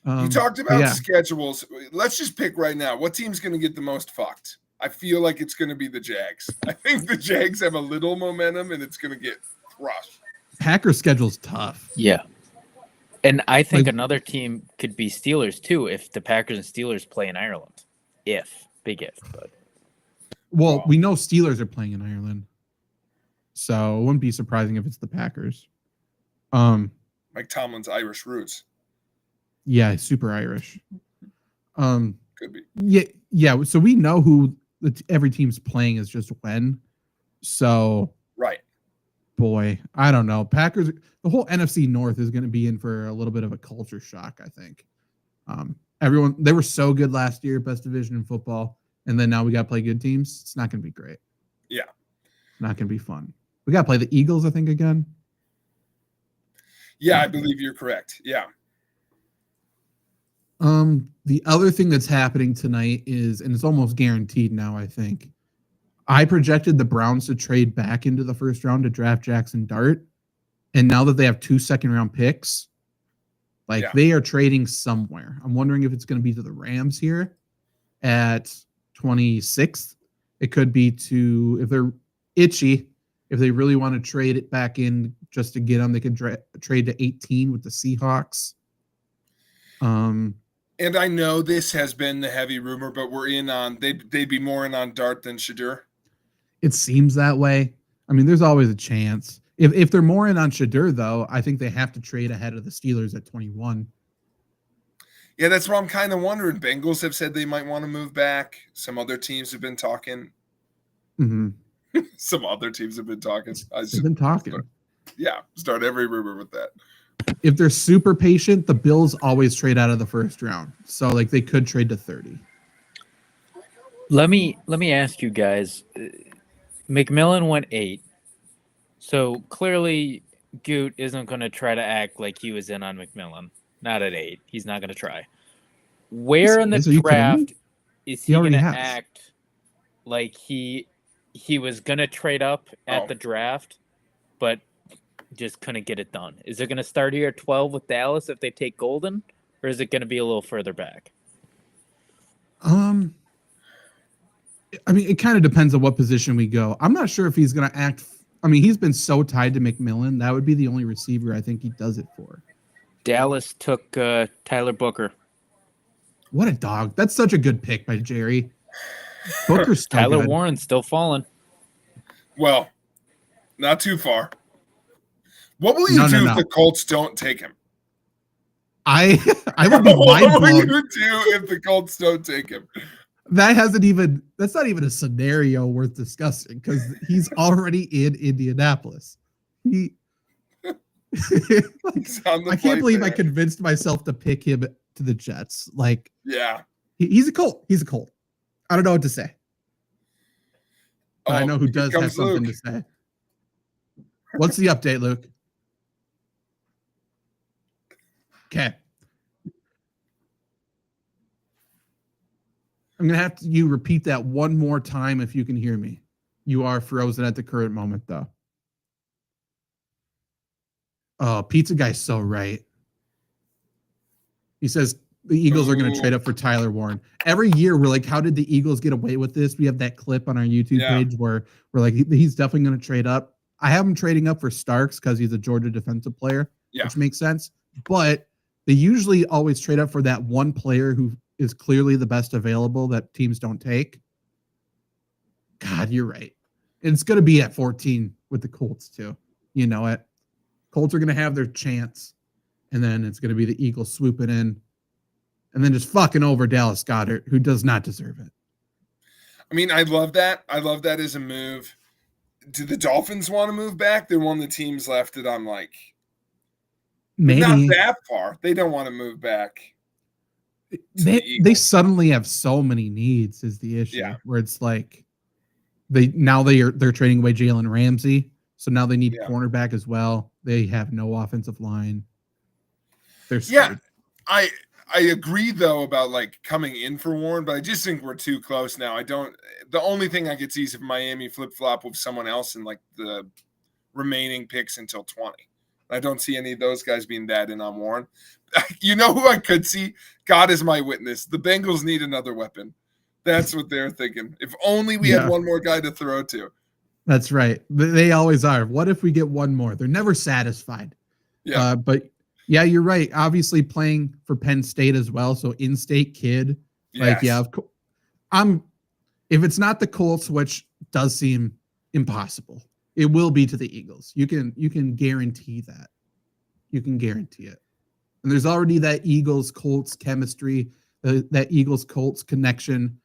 You talked about schedules. Let's just pick right now. What team's going to get the most fucked? I feel like it's going to be the Jags. I think the Jags have a little momentum, and it's going to get crushed. Packers schedule's tough. Yeah. And I think another team could be Steelers, too, if the Packers and Steelers play in Ireland. Big if. But. Well, we know Steelers are playing in Ireland. So it wouldn't be surprising if it's the Packers. Mike Tomlin's Irish roots. Yeah, super Irish. Could be. Yeah. So we know who every team's playing is just when. So right. Boy, I don't know. Packers, the whole NFC North is going to be in for a little bit of a culture shock, I think. They were so good last year, best division in football, and then now we got to play good teams. It's not going to be great. Yeah. Not going to be fun. We got to play the Eagles, I think, again. Yeah, I believe you're correct. Yeah. The other thing that's happening tonight is, and it's almost guaranteed now, I think, I projected the Browns to trade back into the first round to draft Jackson Dart. And now that they have 2 second-round picks, they are trading somewhere. I'm wondering if it's going to be to the Rams here at 26th. It could be to, if they're itchy, if they really want to trade it back in just to get them, they could trade to 18 with the Seahawks. And I know this has been the heavy rumor, but we're in on they'd be more in on Dart than Shadur. It seems that way. I mean, there's always a chance. If they're more in on Shadur, though, I think they have to trade ahead of the Steelers at 21. Yeah, that's what I'm kind of wondering. Bengals have said they might want to move back. Some other teams have been talking. Mm-hmm. Some other teams have been talking. They've been talking. Start every rumor with that. If they're super patient, the Bills always trade out of the first round. So they could trade to 30. Let me ask you guys. McMillan went 8. So clearly Goot isn't going to try to act like he was in on McMillan. Not at 8. He's not going to try. Where in the draft is he going to act like he was going to trade up at the draft, but just couldn't get it done? Is it going to start here at 12 with Dallas if they take Golden, or is it going to be a little further back? I mean, it kind of depends on what position we go. I'm not sure if he's going to act. I mean, he's been so tied to McMillan. That would be the only receiver I think he does it for. Dallas took Tyler Booker. What a dog. That's such a good pick by Jerry. Booker's still Tyler good. Warren's still falling. Well, not too far. What will you do if the Colts don't take him? I would be mind blown. What will you do if the Colts don't take him? That's not even a scenario worth discussing because he's already in Indianapolis. He like, I can't believe I convinced myself to pick him to the Jets. Like, yeah, he's a Colt. He's a Colt. I don't know what to say. But I know who does have something to say. What's the update, Luke? Okay. I'm going to have you repeat that one more time if you can hear me. You are frozen at the current moment, though. Oh, Pizza Guy's so right. He says the Eagles are going to trade up for Tyler Warren. Every year, we're like, how did the Eagles get away with this? We have that clip on our YouTube page where we're like, he's definitely going to trade up. I have him trading up for Starks because he's a Georgia defensive player, which makes sense. But they usually always trade up for that one player who is clearly the best available that teams don't take. God, you're right. And it's going to be at 14 with the Colts, too. You know it. Colts are going to have their chance. And then it's going to be the Eagles swooping in and then just fucking over Dallas Goedert, who does not deserve it. I mean, I love that. I love that as a move. Do the Dolphins want to move back? They're one of the teams left that I'm like, maybe not that far. They don't want to move back. They suddenly have so many needs is the issue. Where it's like they're trading away Jalen Ramsey, so now they need cornerback as well. They have no offensive line. They're screwed. I agree though about like coming in for Warren, but I just think we're too close now. The only thing I could see is if Miami flip-flop with someone else in like the remaining picks until 20. I don't see any of those guys being that in on Warren. You know who I could see? God is my witness. The Bengals need another weapon. That's what they're thinking. If only we had one more guy to throw to. That's right. They always are. What if we get one more? They're never satisfied. Yeah. But yeah, you're right. Obviously playing for Penn State as well. So in-state kid. Like, if it's not the Colts, which does seem impossible, it will be to the Eagles. You can guarantee that. You can guarantee it. And there's already that Eagles-Colts chemistry, that Eagles-Colts connection.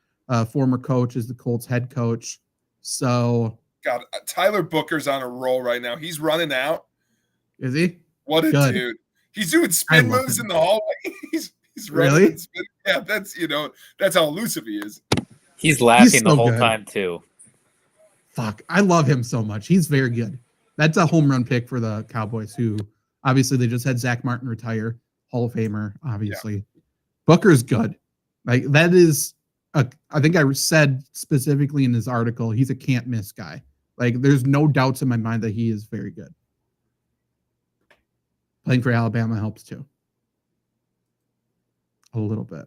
Former coach is the Colts head coach. So God, Tyler Booker's on a roll right now. He's running out. Is he? What a dude. He's doing spin moves in the hallway. He's running and spinning. Yeah, that's how elusive he is. He's laughing the whole time too. Fuck, I love him so much. He's very good. That's a home run pick for the Cowboys, who obviously they just had Zach Martin retire, Hall of Famer, obviously. Yeah. Booker's good. Like that is, I think I said specifically in his article, he's a can't miss guy. Like there's no doubts in my mind that he is very good. Playing for Alabama helps too. A little bit.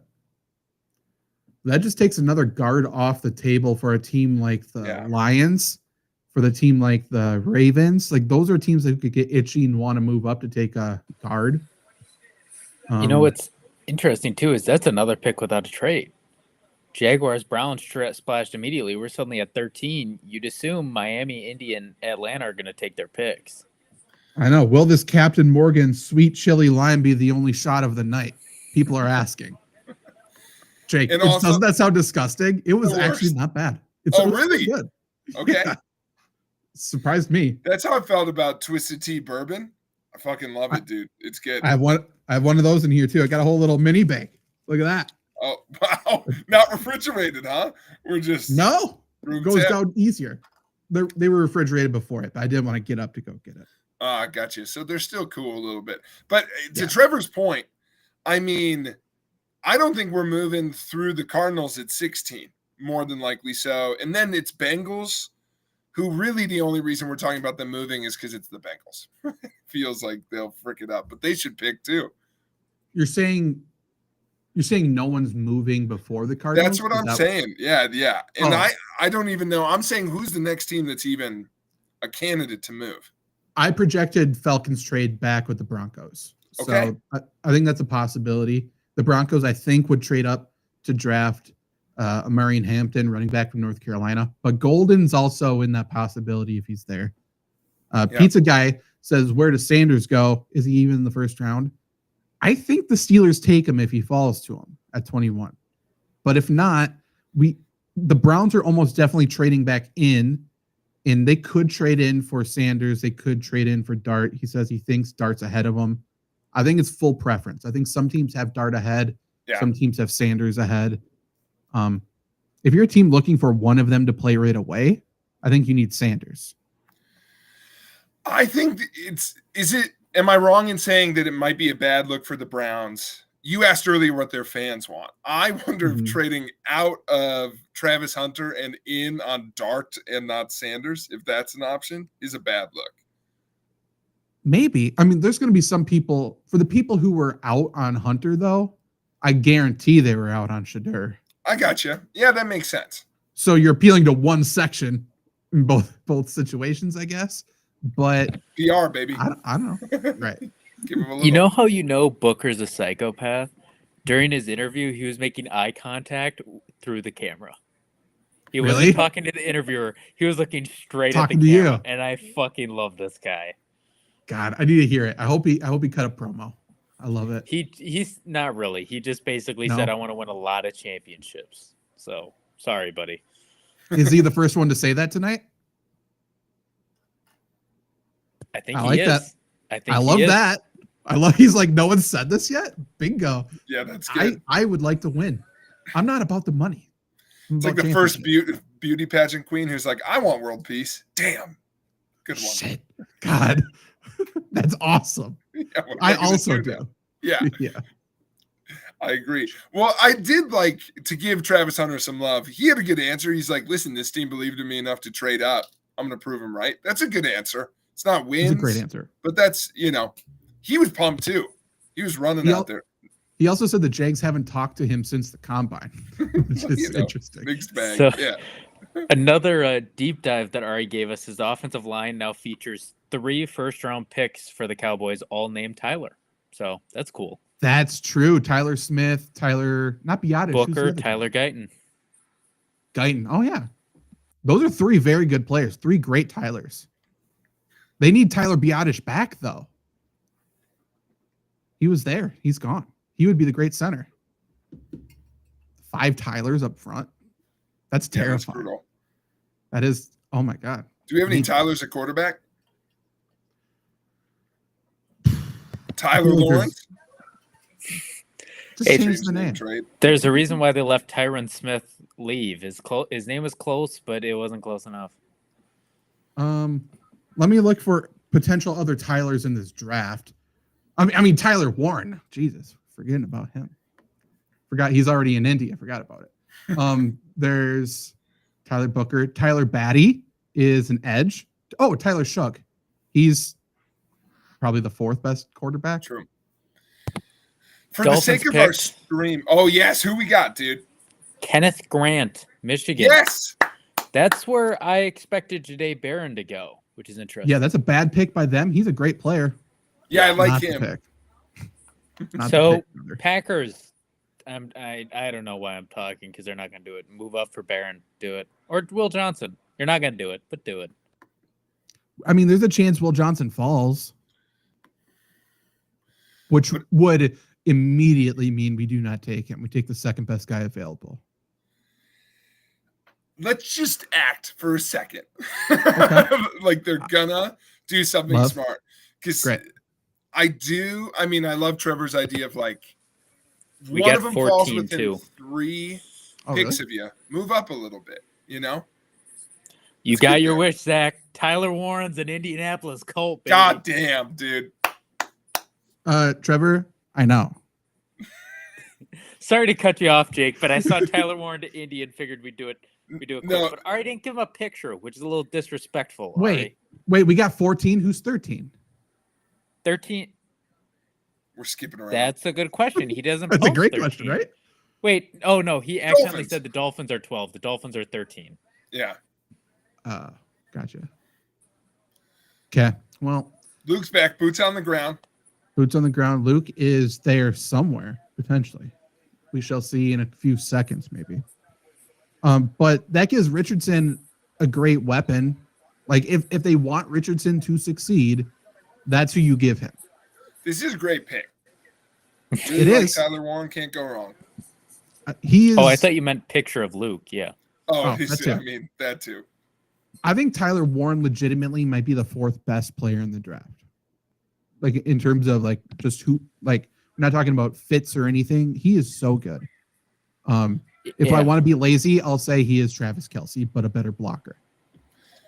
That just takes another guard off the table for a team like the Lions, for the team like the Ravens. Like those are teams that could get itchy and want to move up to take a guard. You know what's interesting too is that's another pick without a trade. Jaguars, Browns splashed immediately. We're suddenly at 13. You'd assume Miami, Indy, and Atlanta are going to take their picks. I know. Will this Captain Morgan sweet chili lime be the only shot of the night? People are asking. Jake, doesn't that sound disgusting? It was actually not bad. It's really good. Okay. Yeah. Surprised me. That's how I felt about Twisted Tea bourbon. I fucking love it, dude. It's good. I have one of those in here too. I got a whole little mini bag. Look at that. Oh wow! Not refrigerated, huh? We're just goes down easier. They were refrigerated before it, but I didn't want to get up to go get it. I got you. So they're still cool a little bit. But to Trevor's point, I mean, I don't think we're moving through the Cardinals at 16, more than likely so. And then it's Bengals, who really the only reason we're talking about them moving is because it's the Bengals. Feels like they'll frick it up, but they should pick too. You're saying no one's moving before the Cardinals? That's what I'm saying. Yeah. And I don't even know. I'm saying who's the next team that's even a candidate to move. I projected Falcons trade back with the Broncos. Okay. So I think that's a possibility. The Broncos, I think, would trade up to draft Amarian Hampton, running back from North Carolina. But Golden's also in that possibility if he's there. Pizza Guy says, where does Sanders go? Is he even in the first round? I think the Steelers take him if he falls to him at 21. But if not, the Browns are almost definitely trading back in, and they could trade in for Sanders. They could trade in for Dart. He says he thinks Dart's ahead of him. I think it's full preference. I think some teams have Dart ahead. Yeah. Some teams have Sanders ahead. If you're a team looking for one of them to play right away, I think you need Sanders. I think am I wrong in saying that it might be a bad look for the Browns? You asked earlier what their fans want. I wonder if trading out of Travis Hunter and in on Dart and not Sanders, if that's an option, is a bad look. Maybe. I mean, there's going to be some people, for the people who were out on Hunter, though, I guarantee they were out on Shadur. I got you. Yeah, that makes sense. So you're appealing to one section in both situations, I guess. But PR, baby. I don't know. Right. Give him a little. You know how you know Booker's a psychopath? During his interview, he was making eye contact through the camera. He Really? wasn't talking to the interviewer. He was looking straight Talking at the to camera. you. And I fucking love this guy. God, I need to hear it. I hope he cut a promo. I love it. He's not really. He just basically said, I want to win a lot of championships. So, sorry, buddy. Is he the first one to say that tonight? I think I he like is. that. I love that. He's like, no one said this yet? Bingo. Yeah, that's good. I would like to win. I'm not about the money. It's like the first beauty pageant queen who's like, I want world peace. Damn. Good one. Shit. God. That's awesome. Yeah, I also do. Yeah. Yeah. I agree. Well, I did like to give Travis Hunter some love. He had a good answer. He's like, listen, this team believed in me enough to trade up. I'm going to prove him right. That's a good answer. It's not wins. It's a great answer. But that's, he was pumped too. He was running out there. He also said the Jags haven't talked to him since the combine, which is interesting. Mixed bag. So, yeah. Another deep dive that Ari gave us, his offensive line now features 3 first-round picks for the Cowboys, all named Tyler. So that's cool. That's true. Tyler Smith, not Biotis. Booker, Tyler Guyton. Guyton. Oh, yeah. Those are 3 very good players. 3 great Tylers. They need Tyler Biotis back, though. He was there. He's gone. He would be the great center. 5 Tylers up front. That's terrifying. That's brutal. That is, oh my God. Do we have any Tylers at quarterback? Tyler Lawrence? Just change the name. There's a reason why they let Tyron Smith leave. His name was close, but it wasn't close enough. Let me look for potential other Tylers in this draft. I mean Tyler Warren. Jesus, forgetting about him. Forgot he's already in Indy. I forgot about it. There's Tyler Booker. Tyler Batty is an edge. Oh, Tyler Shook. He's probably the 4th best quarterback. True. For the sake of our stream. Oh, yes. Who we got, dude? Kenneth Grant, Michigan. Yes. That's where I expected Jahdae Barron to go, which is interesting. Yeah, that's a bad pick by them. He's a great player. Yeah, I like him. So, Packers, I don't know why I'm talking because they're not going to do it. Move up for Barron. Do it. Or Will Johnson. You're not going to do it, but do it. I mean, there's a chance Will Johnson falls, which would immediately mean we do not take him. We take the 2nd best guy available. Let's just act for a second. Okay. Like they're gonna do something smart. Because I love Trevor's idea of like one of them falls within too. 3 picks of you. Move up a little bit, You got your wish, Zach. Tyler Warren's an Indianapolis Colt, baby. God damn, dude. Trevor, I know. Sorry to cut you off, Jake, but I saw Tyler Warren to Indy and figured we'd do it. No. But Ari didn't give him a picture, which is a little disrespectful. Wait, we got 14. Who's 13? 13. We're skipping around. That's a good question. He doesn't. That's a great 13. question, right? Wait. Oh no, he accidentally said the Dolphins are 12. The Dolphins are 13. Yeah. Gotcha. Okay. Well, Luke's back. Boots on the ground. Boots on the ground. Luke is there somewhere, potentially. We shall see in a few seconds, maybe. But that gives Richardson a great weapon. Like, if they want Richardson to succeed, that's who you give him. This is a great pick. It is. Tyler Warren can't go wrong. He is. Oh, I thought you meant picture of Luke. Yeah. Oh, Oh, that's I him. mean that too. I think Tyler Warren legitimately might be the 4th best player in the draft. Like in terms of like just who, like we're not talking about fits or anything. He is so good. If I want to be lazy, I'll say he is Travis Kelce, but a better blocker.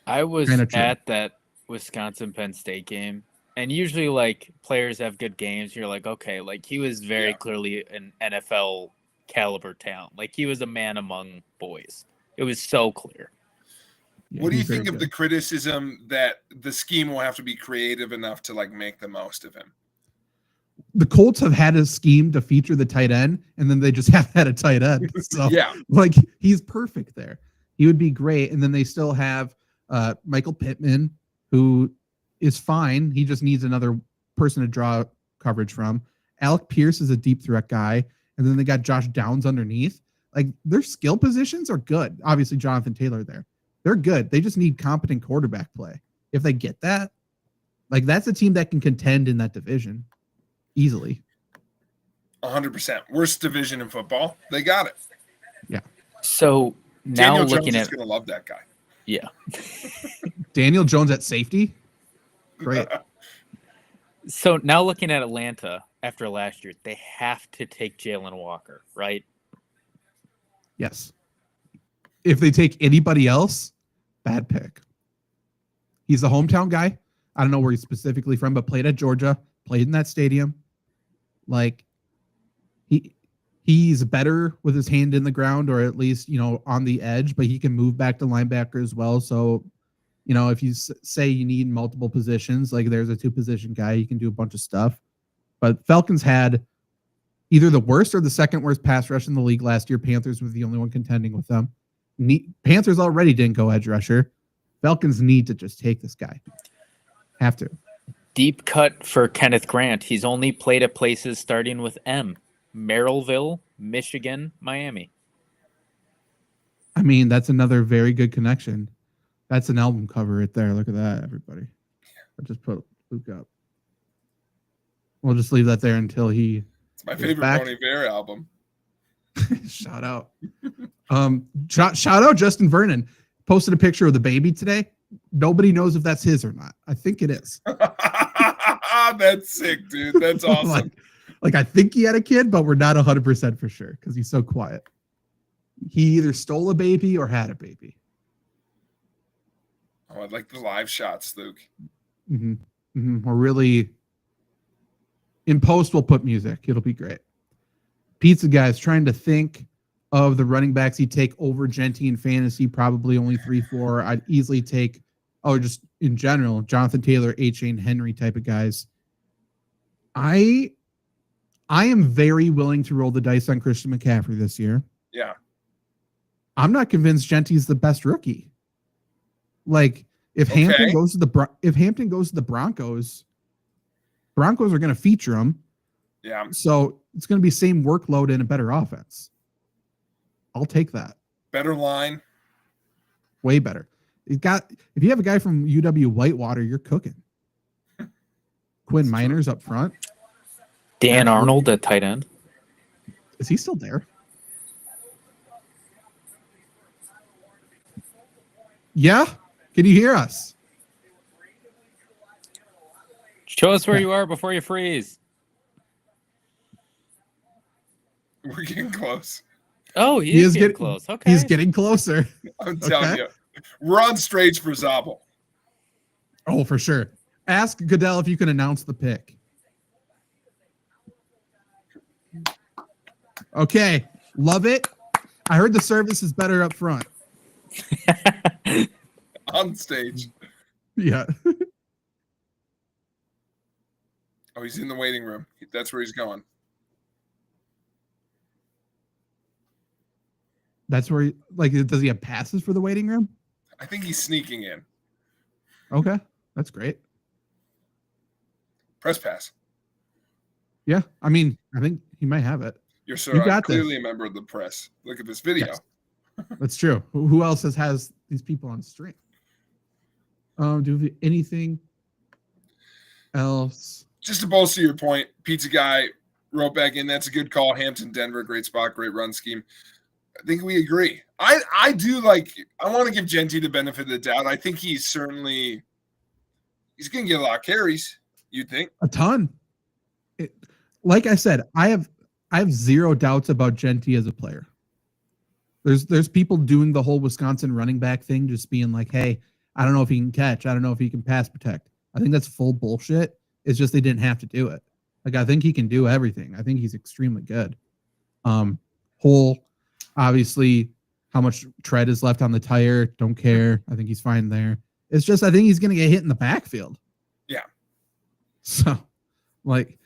I was Kinda true. at that Wisconsin Penn State game, and usually like players have good games. You're like, okay, like he was very clearly an NFL caliber talent. Like he was a man among boys. It was so clear. Yeah, What do you he's very think of good. the criticism that the scheme will have to be creative enough to like make the most of him? The Colts have had a scheme to feature the tight end, and then they just have had a tight end. So Yeah. like he's perfect there. He would be great. And then they still have Michael Pittman, who is fine. He just needs another person to draw coverage from. Alec Pierce is a deep threat guy. And then they got Josh Downs underneath. Like their skill positions are good. Obviously, Jonathan Taylor there. They're good. They just need competent quarterback play. If they get that, like that's a team that can contend in that division easily. 100%. Worst division in football. They got it. Yeah. So now Daniel looking Jones at is going to love that guy. yeah. Daniel Jones at safety. Great. So now looking at Atlanta after last year, they have to take Jalen Walker, right? Yes. If they take anybody else, bad pick. He's a hometown guy. I don't know where he's specifically from, but played at Georgia, played in that stadium. Like he's better with his hand in the ground, or at least, on the edge, but he can move back to linebacker as well. So, if you say you need multiple positions, like there's a 2-position guy, he can do a bunch of stuff. But Falcons had either the worst or the second worst pass rush in the league last year. Panthers were the only one contending with them. Panthers already didn't go edge rusher. Falcons need to just take this guy. Have to. Deep cut for Kenneth Grant. He's only played at places starting with M. Merrillville, Michigan, Miami. I mean, that's another very good connection. That's an album cover right there. Look at that, everybody. I just put Luke up. We'll just leave that there until he. It's my favorite back. Bon Iver album. Shout out. Shout out Justin Vernon. Posted a picture of the baby today. Nobody knows if that's his or not. I think it is. That's sick, dude. That's awesome. like I think he had a kid, but we're not 100% for sure because he's so quiet. He either stole a baby or had a baby. Oh, I like the live shots, Luke. Mm-hmm. Mm-hmm. We're really in post. We'll put music. It'll be great. Pizza Guy's trying to think of the running backs he'd take over Genty in fantasy. Probably only 3-4. I'd easily take. Just in general, Jonathan Taylor, A-Chain, Henry type of guys. I am very willing to roll the dice on Christian McCaffrey this year. Yeah. I'm not convinced Genty's the best rookie. Like if Hampton goes to the Broncos, Broncos are going to feature him. Yeah. So it's going to be same workload and a better offense. I'll take that. Better line. Way better. If you have a guy from UW Whitewater, you're cooking. Quinn Miners up front. Dan Arnold at tight end. Is he still there? Yeah? Can you hear us? Show us where you are before you freeze. We're getting close. Oh, he is getting close. Okay. He's getting closer. I'm telling you. We're on stage for Zabel. Oh, for sure. Ask Goodell if you can announce the pick. Okay. Love it. I heard the service is better up front. On stage. Yeah. Oh, he's in the waiting room. That's where he's going. That's where does he have passes for the waiting room? I think he's sneaking in. Okay. That's great. Press pass. Yeah. I mean, I think he might have it. You're clearly a member of the press. Look at this video. Yes. That's true. Who else has these people on stream? Do we have anything else? Just to bolster your point, Pizza Guy, wrote back in, that's a good call. Hampton, Denver, great spot, great run scheme. I think we agree. I do like. I want to give Genty the benefit of the doubt. I think he's going to get a lot of carries. You'd think a ton. Like I said, I have zero doubts about Genty as a player. There's people doing the whole Wisconsin running back thing, just being like, hey, I don't know if he can catch. I don't know if he can pass protect. I think that's full bullshit. It's just they didn't have to do it. Like, I think he can do everything. I think he's extremely good. Whole, obviously, how much tread is left on the tire, don't care. I think he's fine there. It's just I think he's going to get hit in the backfield. Yeah. So, like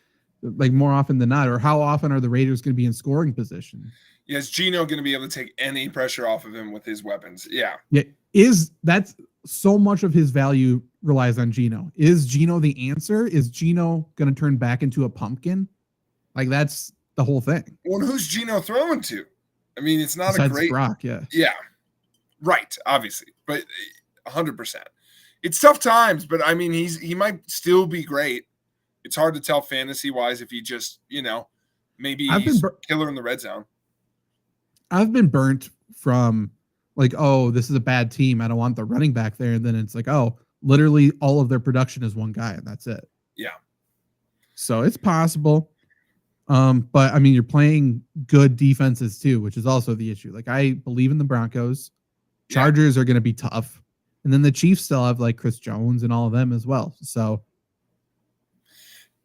more often than not, or how often are the Raiders going to be in scoring position? Yeah, is Geno going to be able to take any pressure off of him with his weapons? Yeah. Yeah. That's so much of his value relies on Geno. Is Geno the answer? Is Geno going to turn back into a pumpkin? Like, that's the whole thing. Well, who's Geno throwing to? I mean, it's not Besides a great Brock, yeah. Yeah. Right, obviously. But 100%. It's tough times, but I mean, he might still be great. It's hard to tell fantasy-wise if he just, maybe he's killer in the red zone. I've been burnt from like, oh, this is a bad team. I don't want the running back there. And then it's like, oh, literally all of their production is one guy and that's it. Yeah. So it's possible. But I mean, you're playing good defenses too, which is also the issue. Like, I believe in the Broncos. Chargers are going to be tough. And then the Chiefs still have like Chris Jones and all of them as well. So,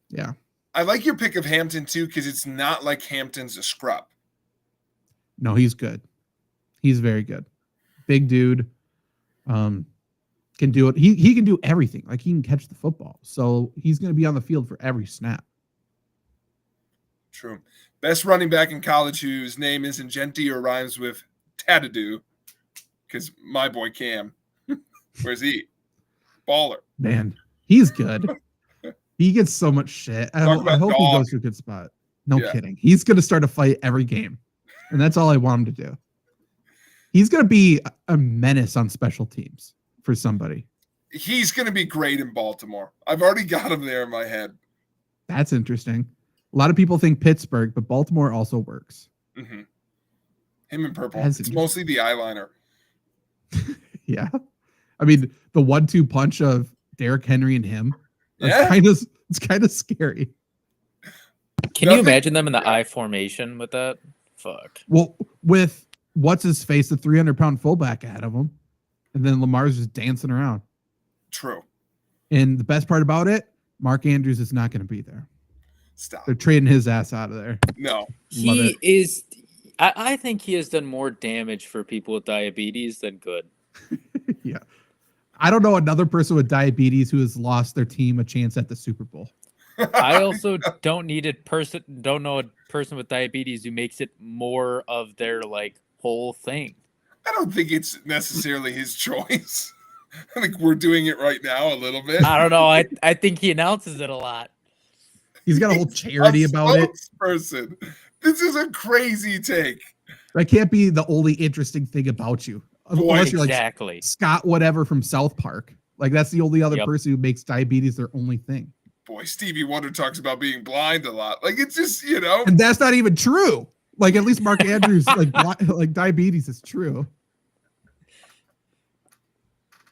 yeah. I like your pick of Hampton too, because it's not like Hampton's a scrub. No, he's good. He's very good. Big dude. Can do it. He can do everything. Like, he can catch the football. So he's going to be on the field for every snap. True. Best running back in college whose name isn't Genty or rhymes with Tatadoo, because my boy Cam. Where's he? Baller. Man, he's good. He gets so much shit. I hope he goes to a good spot. No kidding. He's going to start a fight every game. And that's all I want him to do. He's going to be a menace on special teams for somebody. He's going to be great in Baltimore. I've already got him there in my head. That's interesting. A lot of people think Pittsburgh, but Baltimore also works. Mm-hmm. Him in purple. It's mostly the eyeliner. Yeah. I mean, the 1-2 punch of Derrick Henry and him. Yeah. It's kind of scary. Can you imagine them in the I formation with that? Fuck. Well, with what's his face, the 300-pound fullback ahead of him, and then Lamar's just dancing around. True. And the best part about it, Mark Andrews is not going to be there. Stop. They're trading his ass out of there. No. He is. I think he has done more damage for people with diabetes than good. Yeah. I don't know another person with diabetes who has lost their team a chance at the Super Bowl. I also don't know a person with diabetes who makes it more of their like whole thing. I don't think it's necessarily his choice. I think we're doing it right now a little bit. I don't know. I think he announces it a lot. He's got a whole charity about it. Person. This is a crazy take. That can't be the only interesting thing about you. Unless you're like Scott whatever from South Park. Like, that's the only other person who makes diabetes their only thing. Boy, Stevie Wonder talks about being blind a lot. Like, it's just, And that's not even true. Like, at least Mark Andrews, like diabetes is true.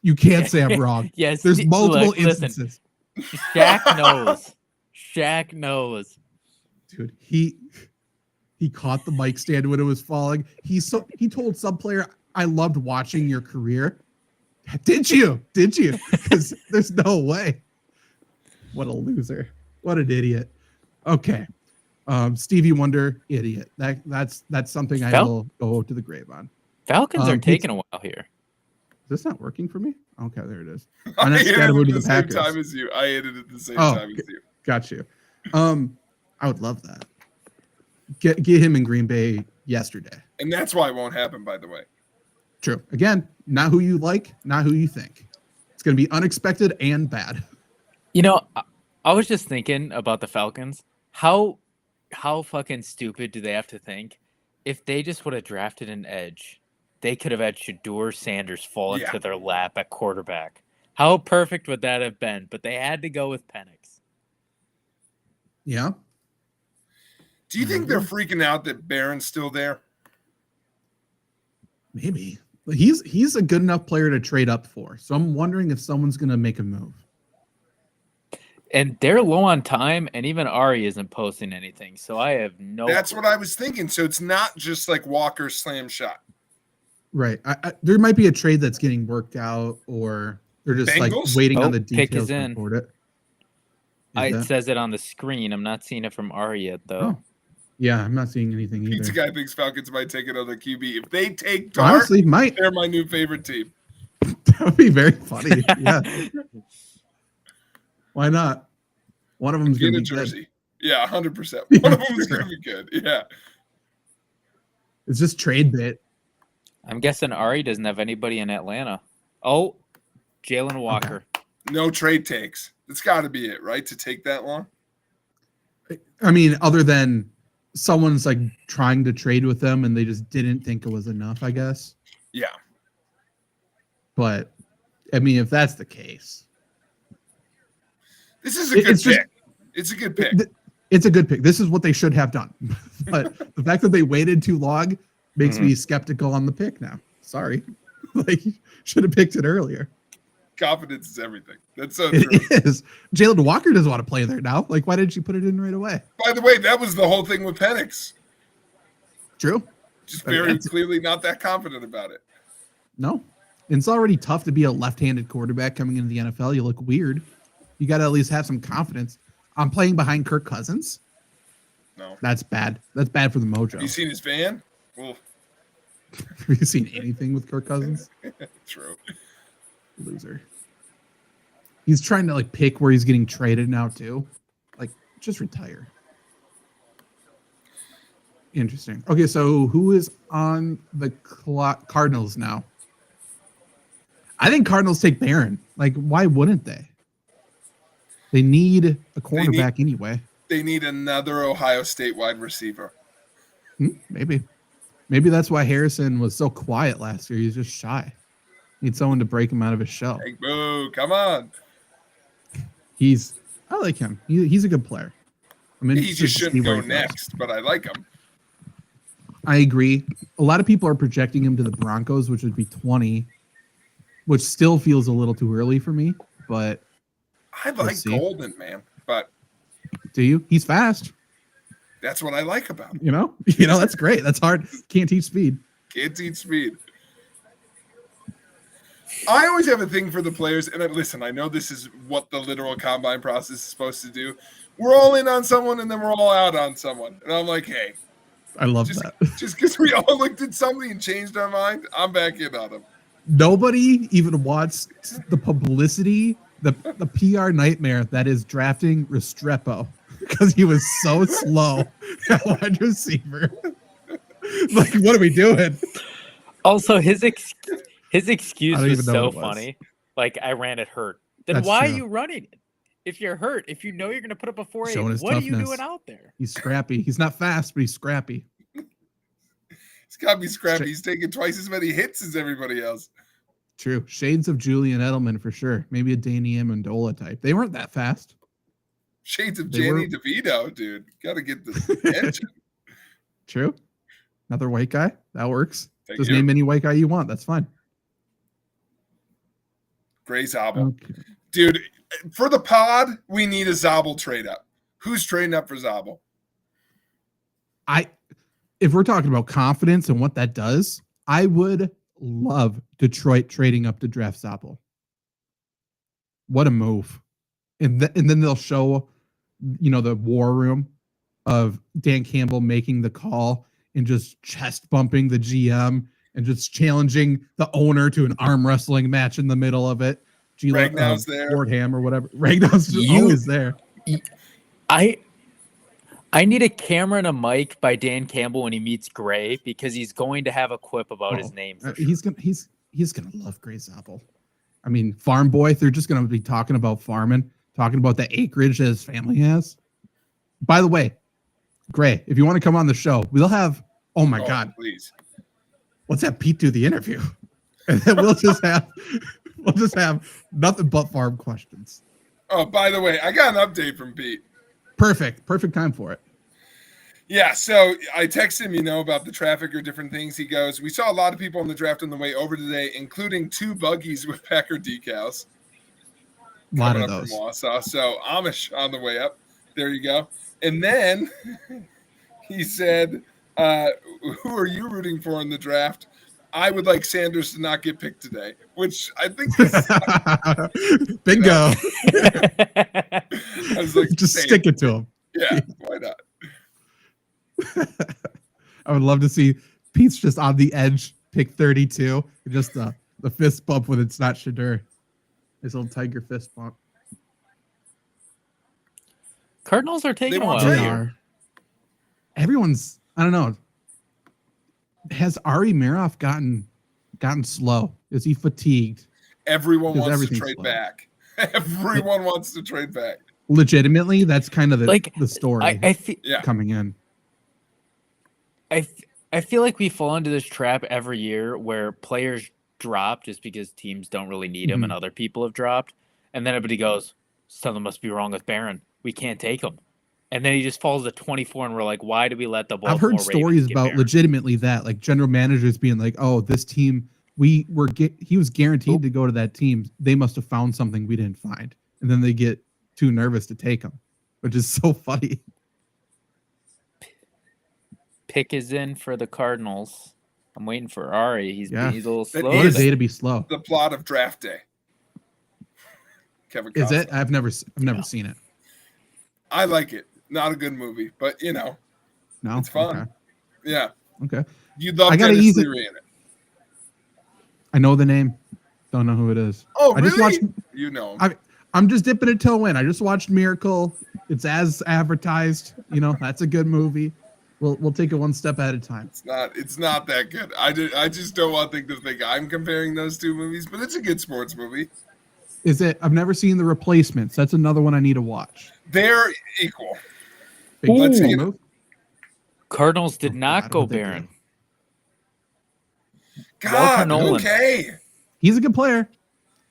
You can't say I'm wrong. Yes. There's multiple instances. Listen, Shaq knows. Shaq knows. Dude, he caught the mic stand when it was falling. He told some player, I loved watching your career. Did you? Because there's no way. What a loser. What an idiot. Okay. Stevie Wonder, idiot. That's something I will go to the grave on. Falcons are taking a while here. Is this not working for me? Okay, there it is. I hit it at the same time as you. I hit it at the same time as you. Got you. I would love that. Get him in Green Bay yesterday. And that's why it won't happen, by the way. True. Again, not who you like, not who you think. It's going to be unexpected and bad. I was just thinking about the Falcons. How fucking stupid do they have to think? If they just would have drafted an edge, they could have had Shedeur Sanders fall into their lap at quarterback. How perfect would that have been? But they had to go with Penix. Yeah. Do you think they're freaking out that Barron's still there? Maybe. But he's a good enough player to trade up for. So I'm wondering if someone's going to make a move. And they're low on time, and even Ari isn't posting anything. So I have no That's clue. what I was thinking. So it's not just like Walker's slam shot. Right. There might be a trade that's getting worked out, or they're just like Bengals? waiting on Oh, the pick details is to in. report it. It says it on the screen. I'm not seeing it from Ari yet, though. Oh. Yeah, I'm not seeing anything either. Pizza Guy thinks Falcons might take another QB. If they take Dart, Honestly, might. they're my new favorite team. That would be very funny. Yeah. Why not? One of them's going Get to a be jersey. good. Yeah, 100%. One of them is going to be good. Yeah. It's just trade bit. I'm guessing Ari doesn't have anybody in Atlanta. Oh, Jalen Walker. Okay. No trade takes. It's got to be it, right? To take that long? I mean, other than someone's like trying to trade with them and they just didn't think it was enough, I guess. Yeah. But I mean, if that's the case, this is a good it's pick. It's a good pick. It's a good pick. This is what they should have done. But the fact that they waited too long makes me skeptical on the pick now. Sorry. Like, should have picked it earlier. Confidence is everything. That's so true. It is. Jalen Walker doesn't want to play there now. Like, why didn't you put it in right away? By the way, that was the whole thing with Penix. True. Just very clearly not that confident about it. No. And it's already tough to be a left-handed quarterback coming into the NFL. You look weird. You got to at least have some confidence. I'm playing behind Kirk Cousins. No. That's bad. That's bad for the mojo. Have you seen his van? Well, Have you seen anything with Kirk Cousins? true. Loser. He's trying to like pick where he's getting traded now too. Like, just retire. Interesting. Okay, so who is on the Cardinals now? I think Cardinals take Barron. Like, why wouldn't they? They need a cornerback anyway. They need another Ohio State wide receiver. Maybe. Maybe that's why Harrison was so quiet last year. He's just shy. Need someone to break him out of his shell. Hey, boo, come on. I like him. He's a good player. I mean, He just shouldn't go next, but I like him. I agree. A lot of people are projecting him to the Broncos, which would be 20, which still feels a little too early for me, but I like Golden, man, but do you? He's fast. that's what I like about him. You know, that's great. That's hard. Can't teach speed. Can't teach speed. I always have a thing for the players, and listen, I know this is what the literal combine process is supposed to do. We're all in on someone, and then we're all out on someone. And I'm like, hey. I love that. Just because we all looked at somebody and changed our mind, I'm back in on them. Nobody even wants the publicity, the PR nightmare that is drafting Restrepo because he was so slow at wide receiver. Like, what are we doing? Also, his excuse was so was. funny. Like, I ran it hurt. Then That's why true. are you running it? If you're hurt, if you know you're going to put up a 4.8, Showing his what are you toughness. doing out there? He's scrappy. He's not fast, but he's scrappy. He's got to be scrappy. He's taking twice as many hits as everybody else. True. Shades of Julian Edelman for sure. Maybe a Danny Amendola type. They weren't that fast. Shades of Danny DeVito, dude. Got to get the attention. True. Another white guy. That works. Thank Just you. name any white guy you want. That's fine. Gray Zabel. Okay. Dude, for the pod, we need a Zabel trade up. Who's trading up for Zabel? If we're talking about confidence and what that does, I would love Detroit trading up to draft Zabel. What a move. And then they'll show, the war room of Dan Campbell making the call and just chest bumping the GM and just challenging the owner to an arm wrestling match in the middle of it. Ragnow's there. Fordham or whatever. Ragnow's always there. I need a camera and a mic by Dan Campbell when he meets Gray because he's going to have a quip about his name. For sure. He's gonna love Gray Zabel. I mean, farm boy. They're just gonna be talking about farming, talking about the acreage that his family has. By the way, Gray, if you want to come on the show, we'll have. Oh my God! Please. Let's have Pete do the interview, and then we'll just have nothing but farm questions. Oh, by the way, I got an update from Pete. Perfect time for it. Yeah, so I text him, about the traffic or different things. He goes, we saw a lot of people in the draft on the way over today, including 2 buggies with Packer decals. A lot Coming of up from those. Wausau. So Amish on the way up. There you go. And then he said, who are you rooting for in the draft? I would like Sanders to not get picked today, which I think is Bingo. I was like, just same. stick it to him. Yeah, why not? I would love to see Pete's just on the edge, pick 32. Just the fist bump when it's not Shadur. His little tiger fist bump. Cardinals are taking a while. They here. are. Everyone's, I don't know. Has Ari Meroff gotten slow? Is he fatigued? Everyone wants to everything's trade slow. back. Everyone wants to trade back. Legitimately, that's kind of the story I coming in. I feel like we fall into this trap every year where players drop just because teams don't really need them and other people have dropped. And then everybody goes, something must be wrong with Barron. We can't take him. And then he just falls to 24 and we're like, why do we let the Baltimore I've heard Ravens stories get about Barron? legitimately that, like general managers being like, oh, this team, he was guaranteed to go to that team. They must have found something we didn't find. And then they get too nervous to take him, which is so funny. Pick is in for the Cardinals. I'm waiting for Ari. He's a little slow. What a day to be slow. The plot of Draft Day. Kevin Costner. Is it? I've never seen it. I like it. Not a good movie, but no, it's fun. Okay. Yeah. Okay. You'd love I gotta Dennis use it. Leary in it. I know the name. Don't know who it is. Oh, really? I just watched. You know him. I'm just dipping a toe in. I just watched Miracle. It's as advertised. That's a good movie. We'll take it one step at a time. It's not that good. I just don't want to think I'm comparing those two movies, but it's a good sports movie. Is it? I've never seen The Replacements. That's another one I need to watch. They're equal. Let's see. Cardinals did not go Barron. God, okay. He's a good player.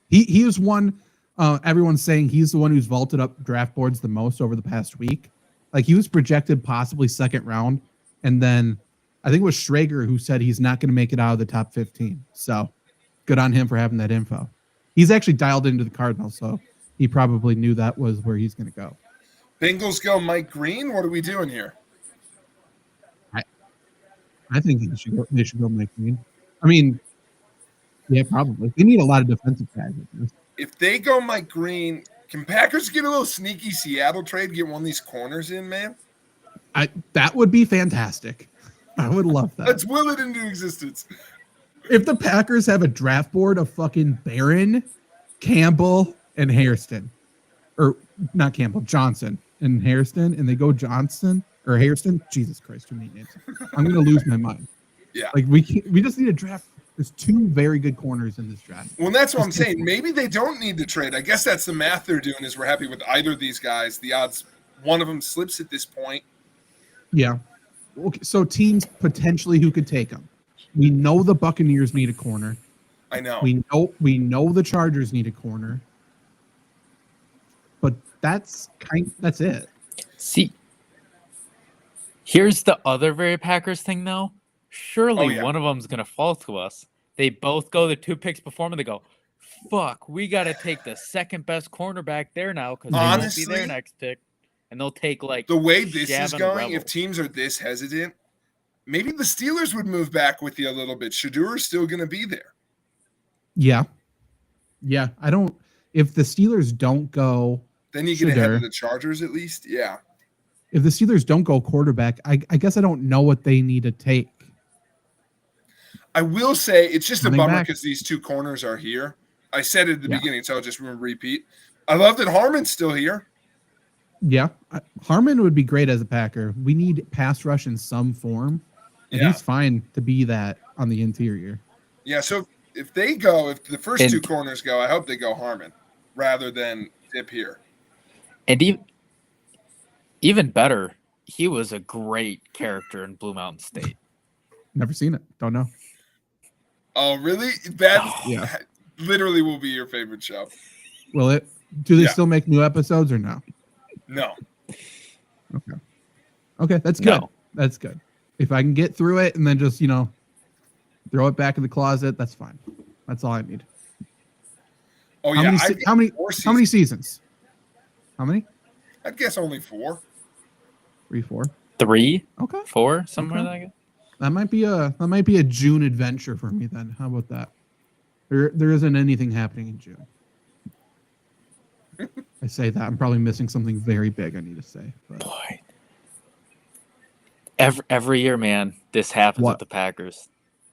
He is one. Everyone's saying he's the one who's vaulted up draft boards the most over the past week. Like he was projected possibly second round, and then I think it was Schrager who said he's not going to make it out of the top 15. So good on him for having that info. He's actually dialed into the Cardinals, so he probably knew that was where he's going to go. Bengals go Mike Green. What are we doing here? I think they should go Mike Green. I mean, yeah, probably. They need a lot of defensive guys. If they go Mike Green, can Packers get a little sneaky Seattle trade, get one of these corners in, man? That would be fantastic. I would love that. Let's will it into existence. If the Packers have a draft board of fucking Barron, Campbell, and Hairston, or not Campbell, Johnson and Hairston, and they go Johnson or Hairston, Jesus Christ, too many names. I'm going to lose my mind. Yeah. Like we just need a draft. There's 2 very good corners in this draft. Well, that's what I'm saying. Maybe they don't need to trade. I guess that's the math they're doing is we're happy with either of these guys. The odds one of them slips at this point. Yeah. Okay, so teams potentially who could take them. We know the Buccaneers need a corner. I know. We know the Chargers need a corner. But that's it. See, here's the other very Packers thing, though. Surely one of them's going to fall to us. They both go the 2 picks before me. They go, fuck, we got to take the second best cornerback there now because they won't be their next pick. And they'll take like the way this is going, Rebel. if teams are this hesitant, maybe the Steelers would move back with you a little bit. Shadur is still going to be there. Yeah. Yeah. If the Steelers don't go, then you get ahead of the Chargers at least. Yeah. If the Steelers don't go quarterback, I guess I don't know what they need to take. I will say it's just a bummer because these 2 corners are here. I said it at the beginning, so I'll just repeat. I love that Harmon's still here. Yeah. Harmon would be great as a Packer. We need pass rush in some form. And he's fine to be that on the interior. Yeah, so if the first 2 corners go, I hope they go Harmon rather than Dip here. And even better, he was a great character in Blue Mountain State. Never seen it. Don't know. Oh, really? That literally will be your favorite show. Will it? Do they still make new episodes or no? No. Okay, that's good. No. That's good. If I can get through it and then just, throw it back in the closet, that's fine. That's all I need. Oh How yeah, many, I se- think how many, 4 how many seasons. seasons? How many? I'd guess only 4. 3, 4. 3, Okay. 4, somewhere Okay. like that. That might be a June adventure for me then. How about that? There isn't anything happening in June. I say that I'm probably missing something very big. I need to say. But. Boy, every year, man, this happens What? with the Packers.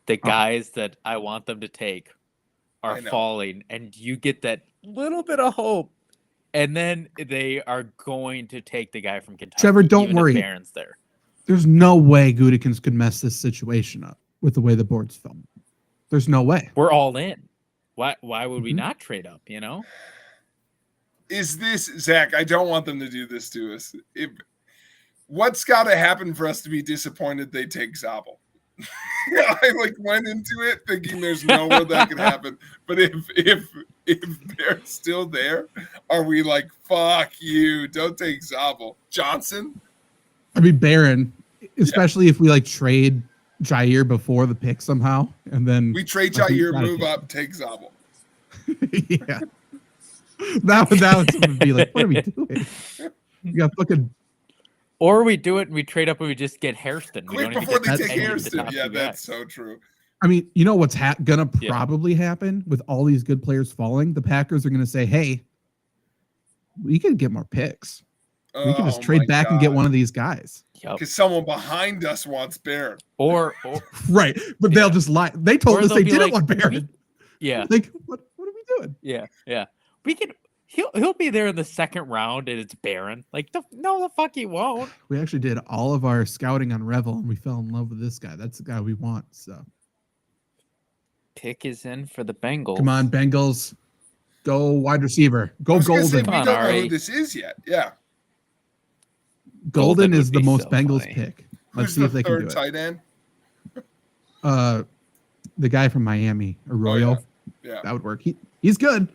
The guys that I want them to take are falling, and you get that little bit of hope, and then they are going to take the guy from Kentucky. Trevor, don't even worry. If Barron's there. There's no way Gutekunst could mess this situation up with the way the board's filmed. There's no way. We're all in. Why would we not trade up, Is this, Zach, I don't want them to do this to us. What's got to happen for us to be disappointed they take Zabel? I went into it thinking there's no way that could happen. But if they're still there, are we like, fuck you, don't take Zabel? Johnson? I mean, Barron, especially if we trade Jair before the pick somehow, and then we trade Jair, move up, take Zabel. Yeah. That would be like, what are we doing? You got fucking. Or we do it and we trade up and we just get Hairston. Quick before they take Hairston. Yeah, that's so true. I mean, you know what's gonna probably happen with all these good players falling? The Packers are gonna say, "Hey, we can get more picks. We can just trade back and get one of these guys." Because someone behind us wants Barron. Or right, but they'll just lie. They told us they didn't want Barron. Yeah. What are we doing? Yeah. We can. He'll be there in the second round, and it's Barron. No, the fuck he won't. We actually did all of our scouting on Revel, and we fell in love with this guy. That's the guy we want. So, pick is in for the Bengals. Come on, Bengals, go wide receiver, go Golden. We don't know who this is yet. Yeah, Golden is the most Bengals pick. Let's see if they can do it. Tight end. The guy from Miami, Arroyo. Yeah, that would work. He's good.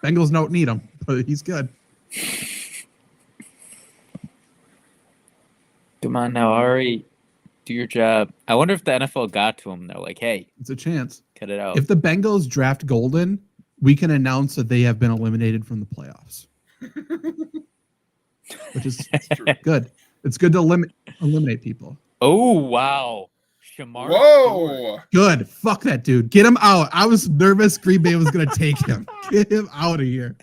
Bengals don't need him, but he's good. Come on now, Ari. Do your job. I wonder if the NFL got to him. They're like, hey. It's a chance. Cut it out. If the Bengals draft Golden, we can announce that they have been eliminated from the playoffs. Which is good. It's good to eliminate people. Oh, wow. Shamar. Whoa. Good. Fuck that dude. Get him out. I was nervous Green Bay was going to take him. Get him out of here.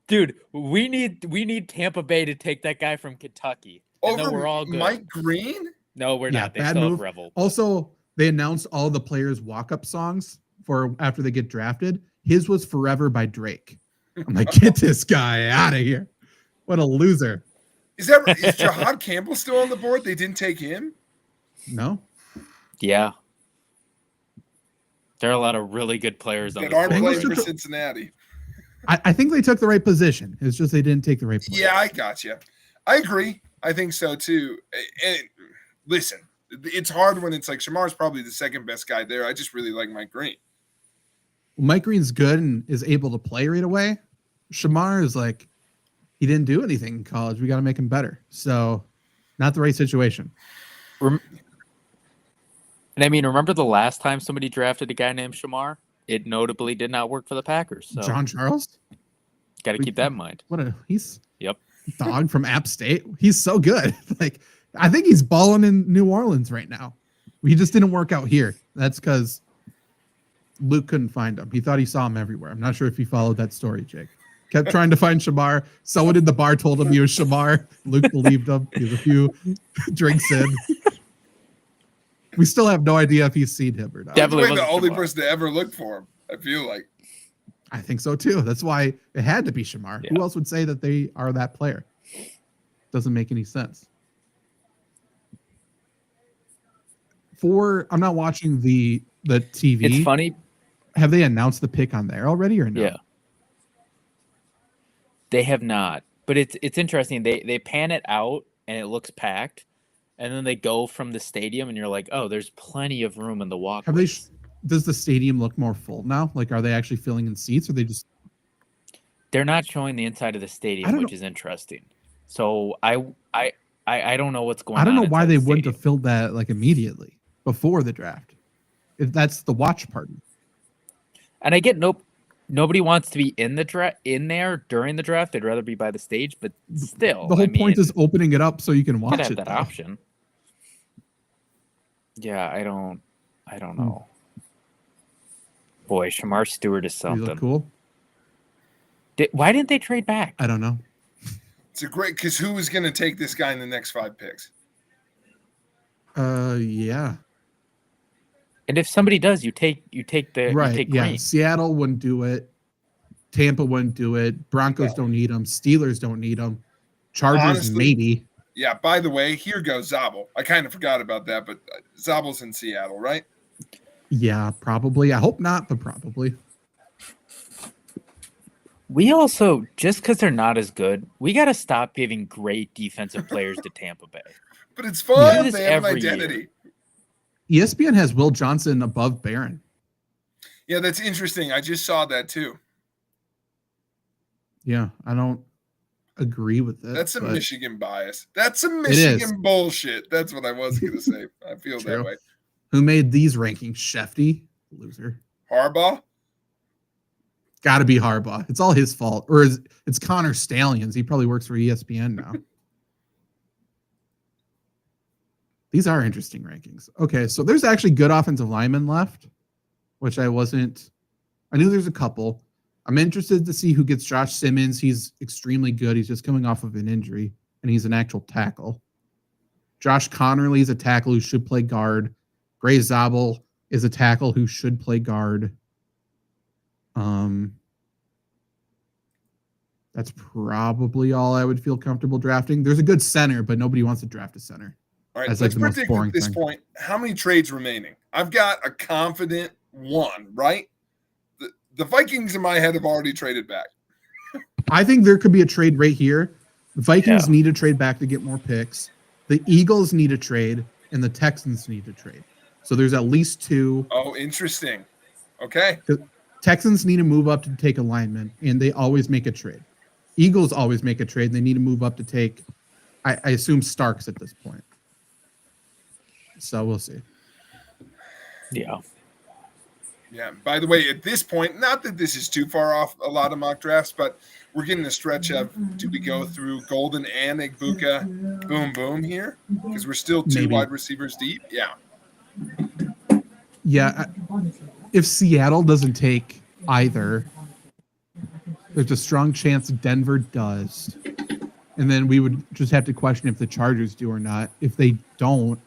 Dude, we need Tampa Bay to take that guy from Kentucky. And then we're all good. Mike Green? No, we're not. They bad still move. have Revel. Also, they announced all the players' walk-up songs for after they get drafted. His was Forever by Drake. I'm like, get this guy out of here. What a loser. Is Jahad Campbell still on the board? They didn't take him? No. Yeah. There are a lot of really good players on that the aren't board. playing for Cincinnati. I think they took the right position. It's just they didn't take the right player. Yeah, I got you. I agree. I think so too. And listen, it's hard when it's like Shamar's probably the second best guy there. I just really like Mike Green. Mike Green's good and is able to play right away. Shamar is like, he didn't do anything in college. We got to make him better. So, not the right situation. And I mean, remember the last time somebody drafted a guy named Shamar? It notably did not work for the Packers. So John Charles? Got to keep that in mind. He's Yep. Dog from App State. He's so good. I think he's balling in New Orleans right now. He just didn't work out here. That's because Luke couldn't find him. He thought he saw him everywhere. I'm not sure if you followed that story, Jake. Kept trying to find Shamar. Someone in the bar told him he was Shamar. Luke believed him. He was a few drinks in. We still have no idea if he's seen him or not. Definitely the only person to ever look for him, I feel like. I think so too. That's why it had to be Shamar. Yeah. Who else would say that they are that player? Doesn't make any sense. I'm not watching the TV. It's funny. Have they announced the pick on there already or no? Yeah. They have not. But it's interesting. They pan it out and it looks packed. And then they go from the stadium and you're like, oh, there's plenty of room in the walkway. Does the stadium look more full now? Like, are they actually filling in seats or they just... They're not showing the inside of the stadium, which is interesting. So I I don't know what's going on. I don't know why inside they the wouldn't stadium. have filled that like immediately before the draft. If that's the watch party. And I get nobody wants to be in there during the draft. They'd rather be by the stage, but still, The whole point is opening it up so you can you could watch have it. that Though. option. Yeah, I don't know. Boy, Shamar Stewart is You something. look cool. Why didn't they trade back? I don't know. It's a great because who is going to take this guy in the next 5 picks? Yeah. And if somebody does, you take Right. Yeah. Green. Seattle wouldn't do it. Tampa wouldn't do it. Broncos don't need them. Steelers don't need them. Chargers Honestly, maybe. Yeah. By the way, here goes Zabel. I kind of forgot about that, but Zabel's in Seattle, right? Yeah, probably. I hope not, but probably. We also, just because they're not as good, we got to stop giving great defensive players to Tampa Bay. But it's fun. Do this They have an every identity. year. ESPN has Will Johnson above Barron. Yeah, that's interesting. I just saw that too. Yeah, I don't agree with it. That's some but Michigan bias. That's some Michigan bullshit. That's what I was going to say. I feel True. that way. Who made these rankings? Shefty? Loser. Harbaugh? Got to be Harbaugh. It's all his fault. Or it's Connor Stallions. He probably works for ESPN now. These are interesting rankings. Okay, so there's actually good offensive linemen left, which I knew there's a couple. I'm interested to see who gets Josh Simmons. He's extremely good. He's just coming off of an injury, and he's an actual tackle. Josh Connerly is a tackle who should play guard. Gray Zabel is a tackle who should play guard. That's probably all I would feel comfortable drafting. There's a good center, but nobody wants to draft a center. All right, That's let's like the most predict boring at this thing. point how many trades remaining. I've got a confident 1, right? The Vikings in my head have already traded back. I think there could be a trade right here. The Vikings need to trade back to get more picks. The Eagles need a trade, and the Texans need to trade. So there's at least 2. Oh, interesting. Okay. The Texans need to move up to take a lineman, and they always make a trade. Eagles always make a trade, and they need to move up to take, I assume, Starks at this point. So we'll see. Yeah. Yeah. By the way, at this point, not that this is too far off a lot of mock drafts, but we're getting a stretch of do we go through Golden and Igbuka boom boom here? Because we're still 2 Maybe. wide receivers deep. Yeah. Yeah. If Seattle doesn't take either, there's a strong chance Denver does. And then we would just have to question if the Chargers do or not. If they don't,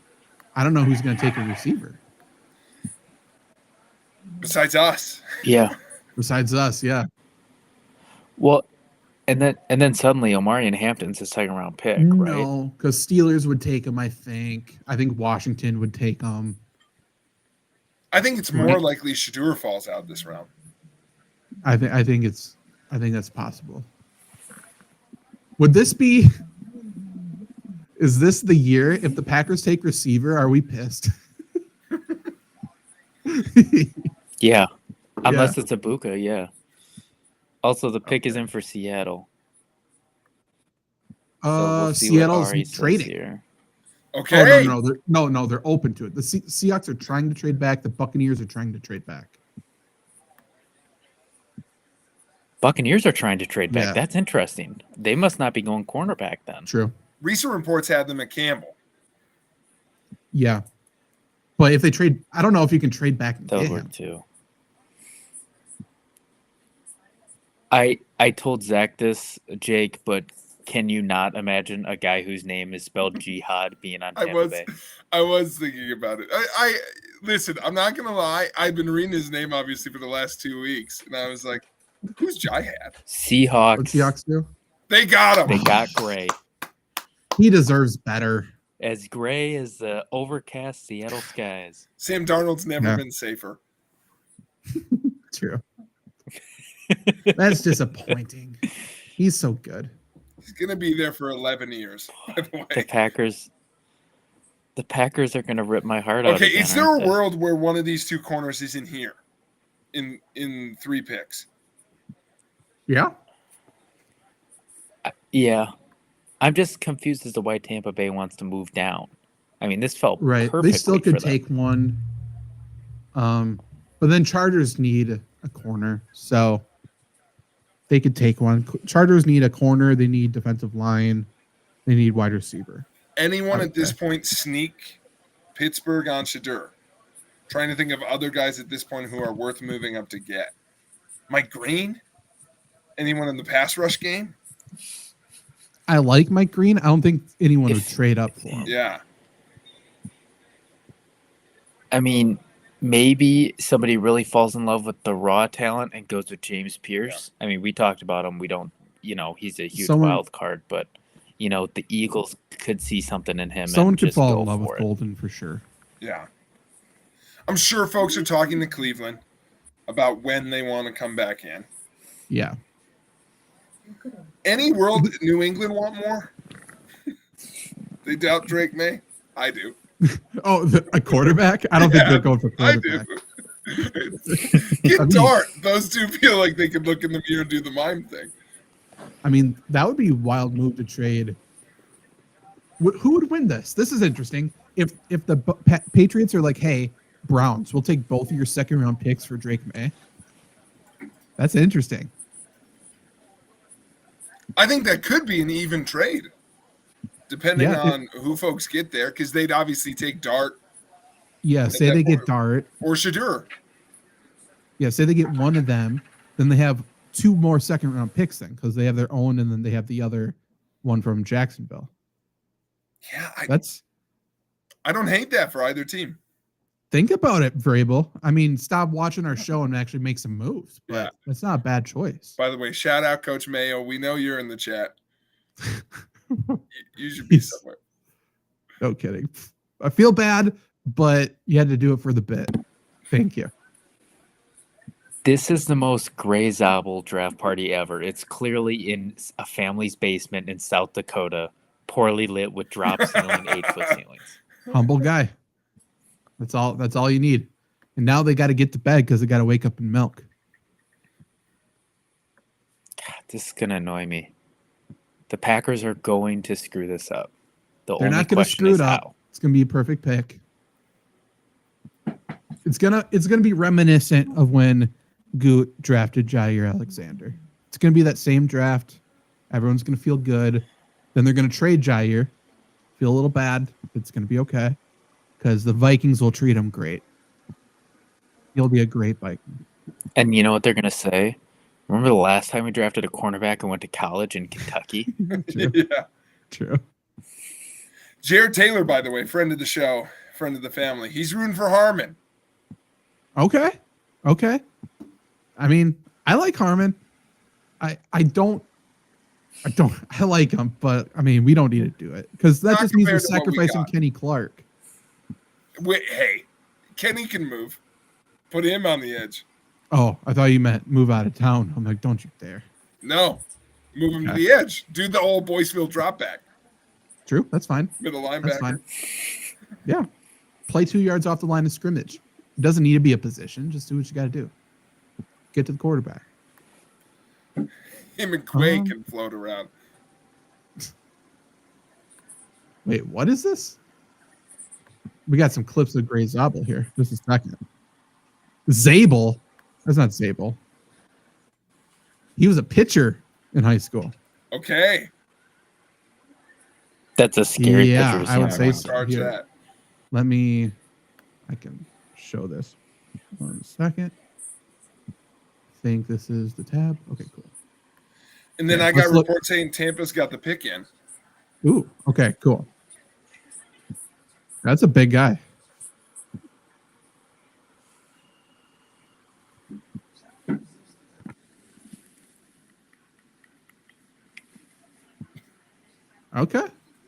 I don't know who's going to take a receiver. Besides us. Yeah. Besides us, yeah. Well, and then suddenly Omarion Hampton's a 2nd-round pick, right? No, because Steelers would take him, I think. I think Washington would take him. I think it's more likely Shadur falls out this round. I think that's possible. Would this be? Is this the year? If the Packers take receiver, are we pissed? Yeah. Unless it's Ibuka, yeah. Also, the pick is in for Seattle. So we'll see what Seattle's Ari says trading. here. Okay. Oh, no, they're open to it. The Seahawks are trying to trade back. The Buccaneers are trying to trade back. Buccaneers are trying to trade back. Yeah. That's interesting. They must not be going cornerback then. True. Recent reports had them at Campbell. Yeah. But if they trade, I don't know if you can trade back. That would work too. I told Zach this, Jake, but can you not imagine a guy whose name is spelled Jihad being on Tampa Bay? I was thinking about it. I listen, I'm not gonna lie, I've been reading his name obviously for the last 2 weeks, and I was like, who's Jihad? Seahawks. What Seahawks do? They got him. They got Gray. He deserves better. As gray as the overcast Seattle skies. Sam Darnold's never been safer. True. That's disappointing. He's so good. He's gonna be there for 11 years, by the way. The Packers are gonna rip my heart out. Okay, again, is there aren't a they? world where one of these 2 corners is in here? In 3 picks? Yeah. Yeah. I'm just confused as to why Tampa Bay wants to move down. I mean, this felt Right. perfectly They still could for them. take one. But then Chargers need a corner, so they could take one. Chargers need a corner. They need defensive line. They need wide receiver. Anyone at this point sneak Pittsburgh on Shadur? Trying to think of other guys at this point who are worth moving up to get. Mike Green? Anyone in the pass rush game? I like Mike Green. I don't think anyone would trade up for him. Yeah. I mean, maybe somebody really falls in love with the raw talent and goes with James Pierce. Yeah. I mean, we talked about him. We don't, he's a huge wild card, but, the Eagles could see something in him. Someone could fall in love with Golden for sure. Yeah. I'm sure folks are talking to Cleveland about when they want to come back in. Yeah. Any world that New England want more? They doubt Drake May? I do. Oh, a quarterback? I don't think they're going for quarterback. I do. Get Dart. Those two feel like they could look in the mirror and do the mime thing. I mean, that would be a wild move to trade. Who would win this? This is interesting. If the Patriots are like, hey, Browns, we'll take both of your second-round picks for Drake May. That's interesting. I think that could be an even trade, depending on who folks get there, because they'd obviously take Dart. Yeah, say they get Dart. Or Shadur. Yeah, say they get one of them, then they have 2 more second-round picks then, because they have their own, and then they have the other one from Jacksonville. Yeah, I don't hate that for either team. Think about it, Vrabel. I mean, stop watching our show and actually make some moves. But it's not a bad choice. By the way, shout out Coach Mayo. We know you're in the chat. You should be somewhere. No kidding. I feel bad, but you had to do it for the bit. Thank you. This is the most Grey Zabel draft party ever. It's clearly in a family's basement in South Dakota, poorly lit with drop ceiling, 8-foot ceilings. Humble guy. That's all you need. And now they got to get to bed because they got to wake up and milk. God, this is going to annoy me. The Packers are going to screw this up. They're not going to screw it up. How. It's going to be a perfect pick. It's gonna be reminiscent of when Goot drafted Jair Alexander. It's going to be that same draft. Everyone's going to feel good. Then they're going to trade Jair. Feel a little bad. It's going to be okay. Because the Vikings will treat him great. He'll be a great Viking. And you know what they're going to say? Remember the last time we drafted a cornerback and went to college in Kentucky? True. Yeah. True. Jared Taylor, by the way, friend of the show, friend of the family. He's rooting for Harmon. Okay. I mean, I like Harmon. I like him, but I mean, we don't need to do it because that just means we're sacrificing Kenny Clark. Wait, hey, Kenny can move. Put him on the edge. Oh, I thought you meant move out of town. I'm like, don't you dare. No, move him to the edge. Do the old Boyceville drop back. True, that's fine. Middle linebacker. That's fine. Yeah, play 2 yards off the line of scrimmage. It doesn't need to be a position. Just do what you got to do. Get to the quarterback. Him and Quay can float around. Wait, what is this? We got some clips of Grey Zabel here. Just a second. Zabel? That's not Zabel. He was a pitcher in high school. Okay. That's a scary pitcher. Yeah, I would say so. That. I can show this. 1 second. I think this is the tab. Okay, cool. And then I got reports saying Tampa's got the pick in. Ooh, okay, cool. That's a big guy. Okay,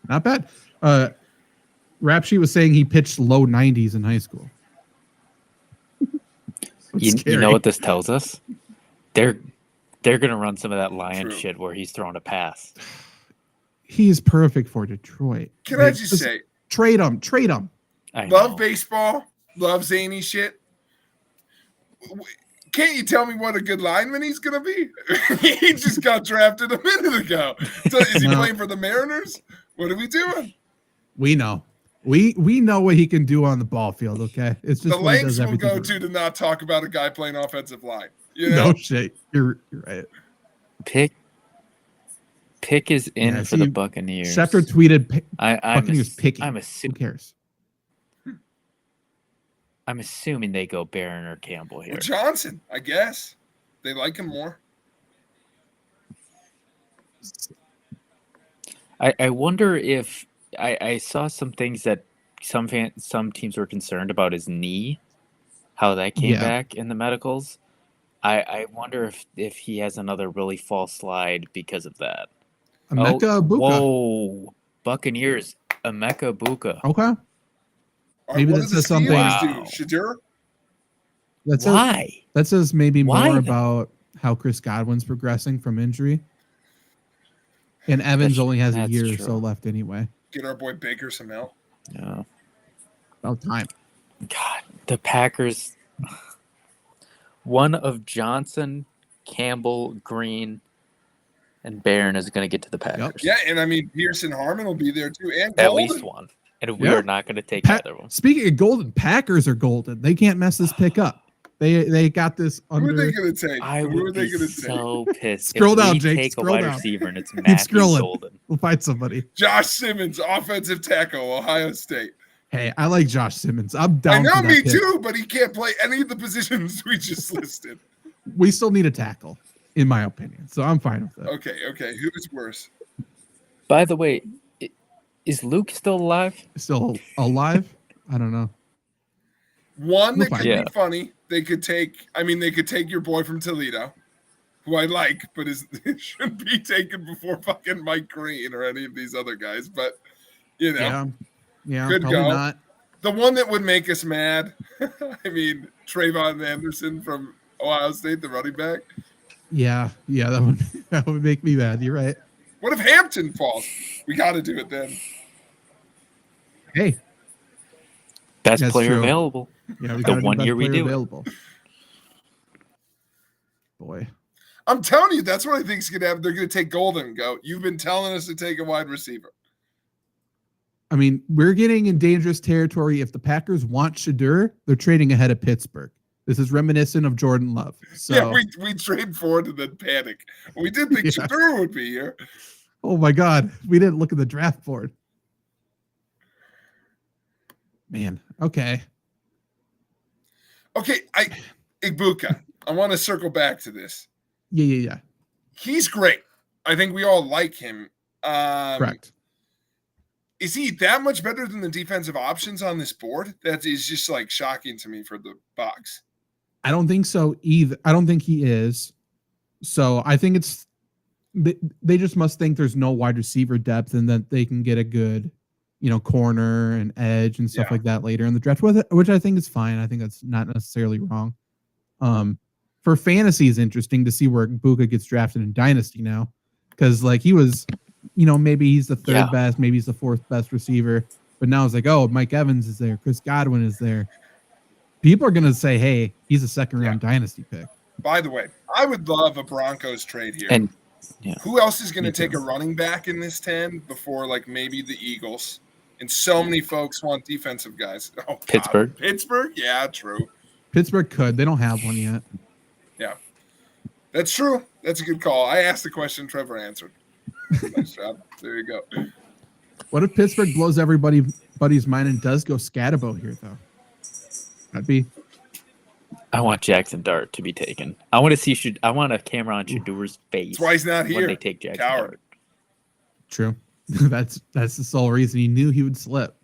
not bad. Rap Sheet was saying he pitched low 90s in high school. You know what this tells us? They're going to run some of that Lion shit where he's throwing a pass. He's perfect for Detroit. Can I just say, trade him. Love baseball, love zany shit. Can't you tell me what a good lineman he's going to be? He just got drafted a minute ago. So is he playing for the Mariners? What are we doing? We know. We know what he can do on the ball field, okay? It's just the lengths we'll go to not talk about a guy playing offensive line. You know? No shit. You're right. Pick is in for the Buccaneers. Schefter tweeted Buccaneers picking. Who cares? I'm assuming they go Barron or Campbell here. Well, Johnson, I guess. They like him more. I wonder if I saw some things that some teams were concerned about his knee, how that came back in the medicals. I wonder if he has another really false slide because of that. Emeka Egbuka. Whoa, Buccaneers, Emeka Egbuka. Okay. Maybe that says something. Wow. Shadur? Why? That says maybe Why more about how Chris Godwin's progressing from injury. And Evans only has a year or so left anyway. Get our boy Baker some help. Yeah. About time. God, the Packers. One of Johnson, Campbell, Green, and Barron is going to get to the Packers. Yep. Yeah, and I mean Pearson Harmon will be there too, and At Golden. least one. And we are not going to take either of them. Speaking of golden, Packers are golden. They can't mess this pick up. They got this under. Who are they going to take? I would be so pissed. Scroll if down, we Jake. Take Scroll a wide down. receiver and it's Keep Matthew scrolling. Golden. We'll find somebody. Josh Simmons, offensive tackle, Ohio State. Hey, I like Josh Simmons. I'm down. I know, for that me pick. too, but he can't play any of the positions we just listed. We still need a tackle, in my opinion. So I'm fine with it. Okay. Who is worse? By the way, is Luke still alive? Still alive? I don't know. One that We'll could find be funny. They could take your boy from Toledo, who I like, but shouldn't be taken before fucking Mike Green or any of these other guys. But you know, yeah, could probably go. not. The one that would make us mad, I mean, Trayvon Anderson from Ohio State, the running back. Yeah, that would make me mad. You're right. What if Hampton falls? We got to do it then. Hey, best that's player true. available. Yeah, we The got 1 year we do available. Boy, I'm telling you, that's what I think is going to happen. They're going to take Golden and go, you've been telling us to take a wide receiver. I mean, we're getting in dangerous territory. If the Packers want Shadur, they're trading ahead of Pittsburgh. This is reminiscent of Jordan Love. So, yeah, we trade forward and then panic. We did think Shadur would be here. Oh my God, we didn't look at the draft board. Man, okay. Okay, Egbuka. I want to circle back to this. Yeah. He's great. I think we all like him. Correct. Is he that much better than the defensive options on this board? That is just like shocking to me for the Bucs. I don't think so either. I don't think he is. So I think they just must think there's no wide receiver depth and that they can get a good, corner and edge and stuff like that later in the draft, which I think is fine. I think that's not necessarily wrong. For fantasy is interesting to see where Egbuka gets drafted in Dynasty now, because like he was, maybe he's the third best, maybe he's the fourth best receiver, but now it's like, oh, Mike Evans is there, Chris Godwin is there. People are gonna say, hey, he's a second round Dynasty pick. By the way, I would love a Broncos trade here. And who else is going to take a running back in this 10 before like maybe the Eagles? And so many folks want defensive guys. Oh, Pittsburgh. God. Pittsburgh? Yeah, true. Pittsburgh could. They don't have one yet. Yeah. That's true. That's a good call. I asked the question, Trevor answered. Nice job. There you go. What if Pittsburgh blows everybody's mind and does go Scatabo here, though? That'd be. I want Jackson Dart to be taken. I want a camera on Shadur's face. That's why he's not here. When they take Jackson Dart. True. That's the sole reason he knew he would slip.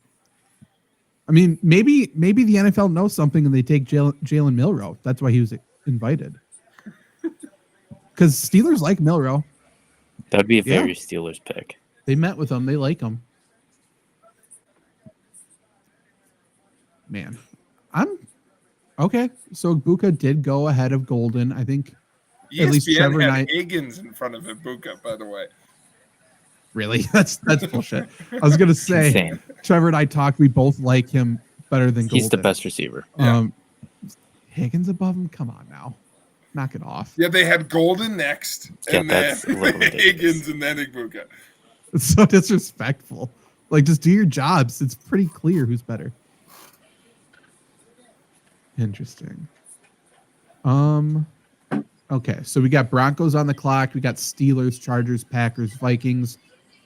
I mean, maybe the NFL knows something and they take Jalen Milroe. That's why he was invited. Because Steelers like Milroe. That'd be a very Steelers pick. They met with him. They like him. Man, I'm okay. So Egbuka did go ahead of Golden. I think ESPN at least Trevor had Knight. Higgins in front of Egbuka, by the way. Really? That's bullshit. I was gonna say Insane. Trevor and I talked. We both like him better than Golden. He's the best receiver. Higgins above him? Come on now. Knock it off. Yeah, they had Golden next, Yeah, and then that's a little ridiculous. Higgins, and then Igbuka. It's so disrespectful. Like, just do your jobs. It's pretty clear who's better. Interesting. Okay, so we got Broncos on the clock. We got Steelers, Chargers, Packers, Vikings.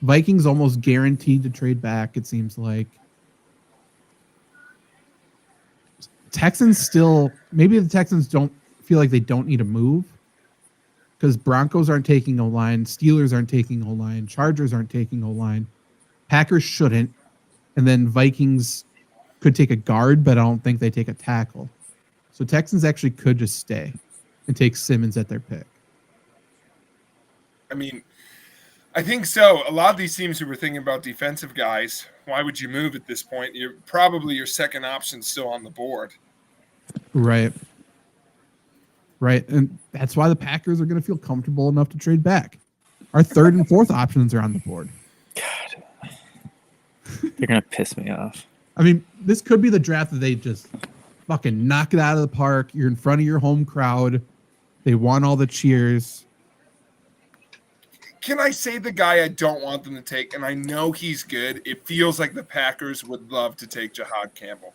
Vikings almost guaranteed to trade back, it seems like. Texans still, maybe the Texans don't feel like they don't need to move because Broncos aren't taking O-line, Steelers aren't taking O-line, Chargers aren't taking O-line, Packers shouldn't, and then Vikings could take a guard, but I don't think they take a tackle. So Texans actually could just stay and take Simmons at their pick. I mean, I think so. A lot of these teams who were thinking about defensive guys, why would you move at this point? You're probably your second option still on the board. Right. Right. And that's why the Packers are going to feel comfortable enough to trade back. Our third and fourth options are on the board. God. They're going to piss me off. I mean, this could be the draft that they just fucking knock it out of the park. You're in front of your home crowd. They want all the cheers. Can I say the guy I don't want them to take, and I know he's good? It feels like the Packers would love to take Jahad Campbell.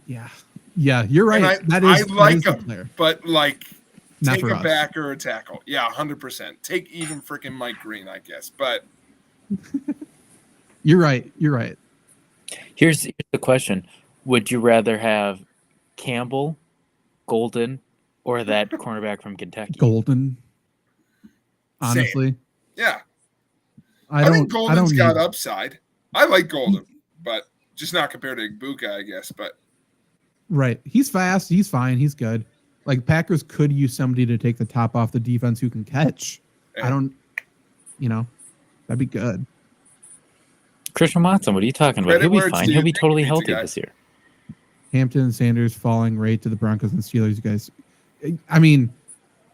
Yeah. Yeah, you're right. I like the him, player. but like Not take for a us. back or a tackle. Yeah, 100%. Take even freaking Mike Green, I guess. But You're right. You're right. Here's the question. Would you rather have Campbell, Golden, or that cornerback from Kentucky? Golden. Honestly. yeah, I think Golden's got need- upside. I like Golden, but just not compared to Igbuka, I guess. But Right. He's fast. He's fine. He's good. Like, Packers could use somebody to take the top off the defense who can catch. Yeah. I don't, that'd be good. Christian Watson, what are you talking about? Credit He'll where be it's fine. due. He'll be Take totally pizza healthy guy. this year. Hampton and Sanders falling right to the Broncos and Steelers, you guys. I mean,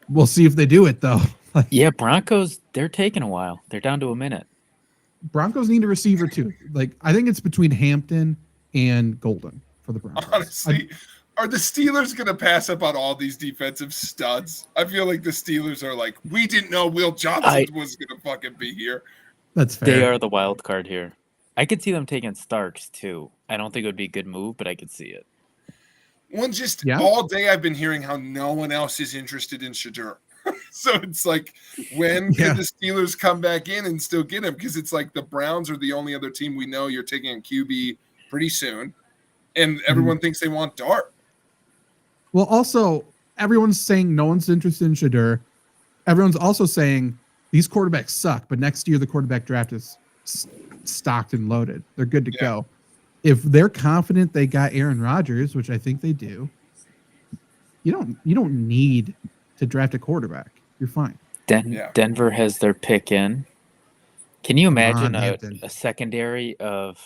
we'll see if they do it, though. Like, Yeah, Broncos, they're taking a while. They're down to a minute. Broncos need a receiver, too. Like, I think it's between Hampton and Golden for the Broncos. honestly, are the Steelers going to pass up on all these defensive studs? I feel like the Steelers are like, we didn't know Will Johnson was going to fucking be here. That's fair. They are the wild card here. I could see them taking Starks, too. I don't think it would be a good move, but I could see it. All day I've been hearing how no one else is interested in Shadur. So it's like, when can the Steelers come back in and still get him? Because it's like the Browns are the only other team we know you're taking a QB pretty soon, and everyone thinks they want Dart. Well, also, everyone's saying no one's interested in Shadur. Everyone's also saying these quarterbacks suck, but next year the quarterback draft is stocked and loaded. They're good to go. If they're confident they got Aaron Rodgers, which I think they do, you don't need to draft a quarterback. You're fine. Denver has their pick in. Can you imagine Hampton. a secondary of?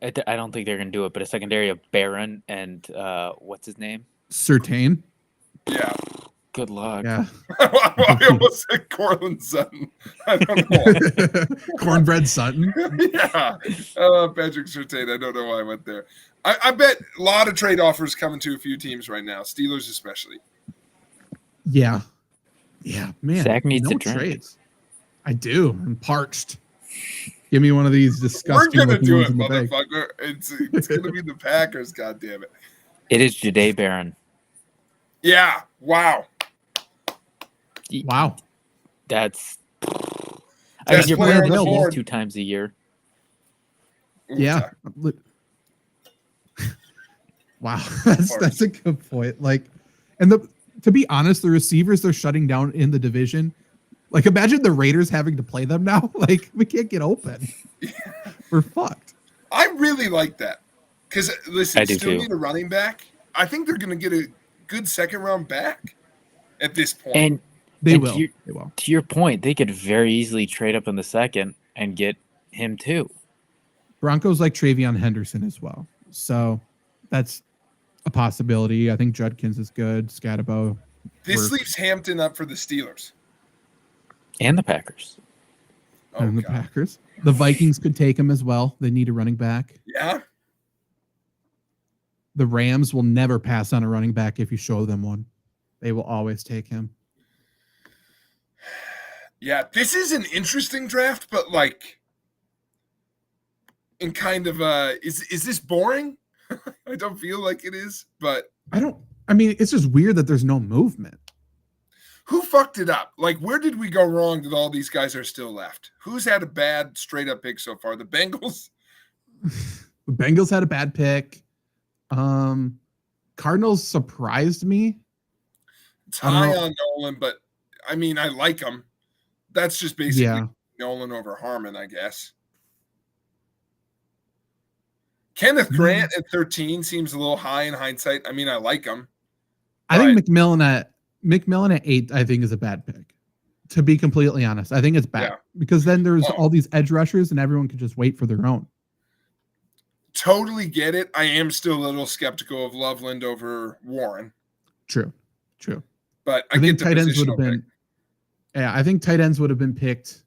I don't think they're going to do it, but a secondary of Barron and what's his name? Surtain. Yeah. Good luck. Yeah. I almost said Cortland Sutton. I don't know. Cornbread Sutton. Yeah. Patrick Surtain. I don't know why I went there. I bet a lot of trade offers coming to a few teams right now, Steelers especially. Yeah. Yeah, man. Zach needs no a drink. trades. I do. I'm parched. Give me one of these We're disgusting gonna looking do ones it, in the bag. motherfucker. It's gonna be the Packers, goddammit. It is Jahdae Barron. Yeah. Wow. Wow. That's. Best you're player playing on the the board. Chiefs 2 times a year. Ooh, Yeah. Wow. That's a good point. Like, and to be honest, the receivers they're shutting down in the division. Like, imagine the Raiders having to play them now. Like, we can't get open. We're fucked. I really like that. Because, listen, I do still too. need a running back. I think they're going to get a good second round back at this point. And They And will. to your- They will. to your point, they could very easily trade up in the second and get him too. Broncos like Travion Henderson as well. So that's a possibility. I think Judkins is good. Scatabo. This leaves Hampton up for the Steelers. And the Packers. Oh, and the God. Packers. The Vikings could take him as well. They need a running back. Yeah. The Rams will never pass on a running back if you show them one. They will always take him. Yeah, this is an interesting draft, but like, in kind of is this boring? I don't feel like it is, but I mean, it's just weird that there's no movement. who fucked it up? Like, where did we go wrong that all these guys are still left? Who's had a bad straight up pick so far? The Bengals? The Bengals had a bad pick. Cardinals surprised me. It's high on Nolan, but I mean, I like him. That's just basically Nolan over Harmon, I guess. Kenneth Grant at 13 seems a little high in hindsight. I mean, I like him. I think McMillan at 8, I think, is a bad pick. To be completely honest, I think it's bad because then there's all these edge rushers and everyone could just wait for their own. Totally get it. I am still a little skeptical of Loveland over Warren. True. But I think tight ends would have been. Yeah, I think tight ends would have been picked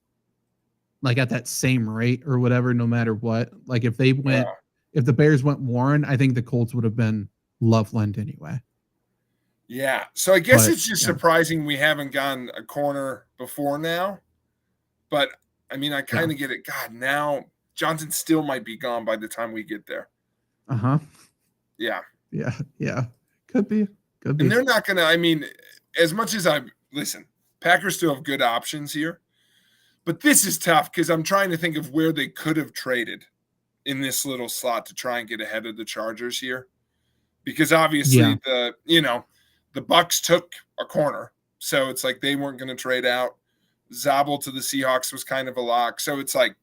like at that same rate or whatever, no matter what. Like if they went, if the Bears went Warren, I think the Colts would have been Loveland anyway. Yeah. So I guess it's just surprising we haven't gotten a corner before now. But I mean, I kind of get it. God, now Johnson still might be gone by the time we get there. Yeah. Could be. And they're not going to, I mean, as much as listen, Packers still have good options here. But this is tough because I'm trying to think of where they could have traded in this little slot to try and get ahead of the Chargers here. Because obviously the Bucks took a corner. So it's like they weren't going to trade out. Zabel to the Seahawks was kind of a lock. So it's like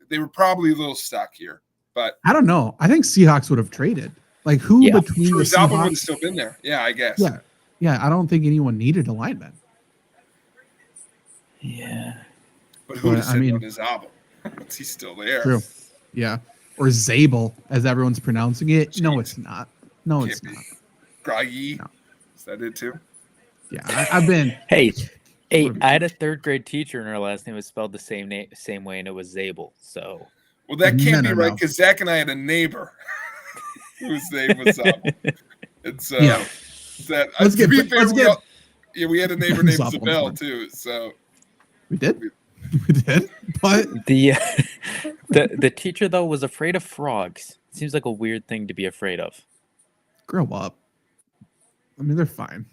they were probably a little stuck here. But I don't know. I think Seahawks would have traded. Like who between the Zabel Seahawks would have still been there. Yeah, I guess. Yeah. I don't think anyone needed a lineman. Yeah. But who would have said no to Zabel? Is he still there? True. Yeah. Or Zabel, as everyone's pronouncing it. Jeez. No, it's not. No, it's not. Groggy. No. Is that it too? Yeah, I've been. Hey, I had a 3rd grade teacher, and her last name was spelled the same way, and it was Zabel. So. Well, that can't be right because Zach and I had a neighbor whose name was Zabel. It's that. Let's get. We had a neighbor named Zabel too. So. We did. We did. But the teacher though was afraid of frogs. Seems like a weird thing to be afraid of. Grow up. I mean, they're fine.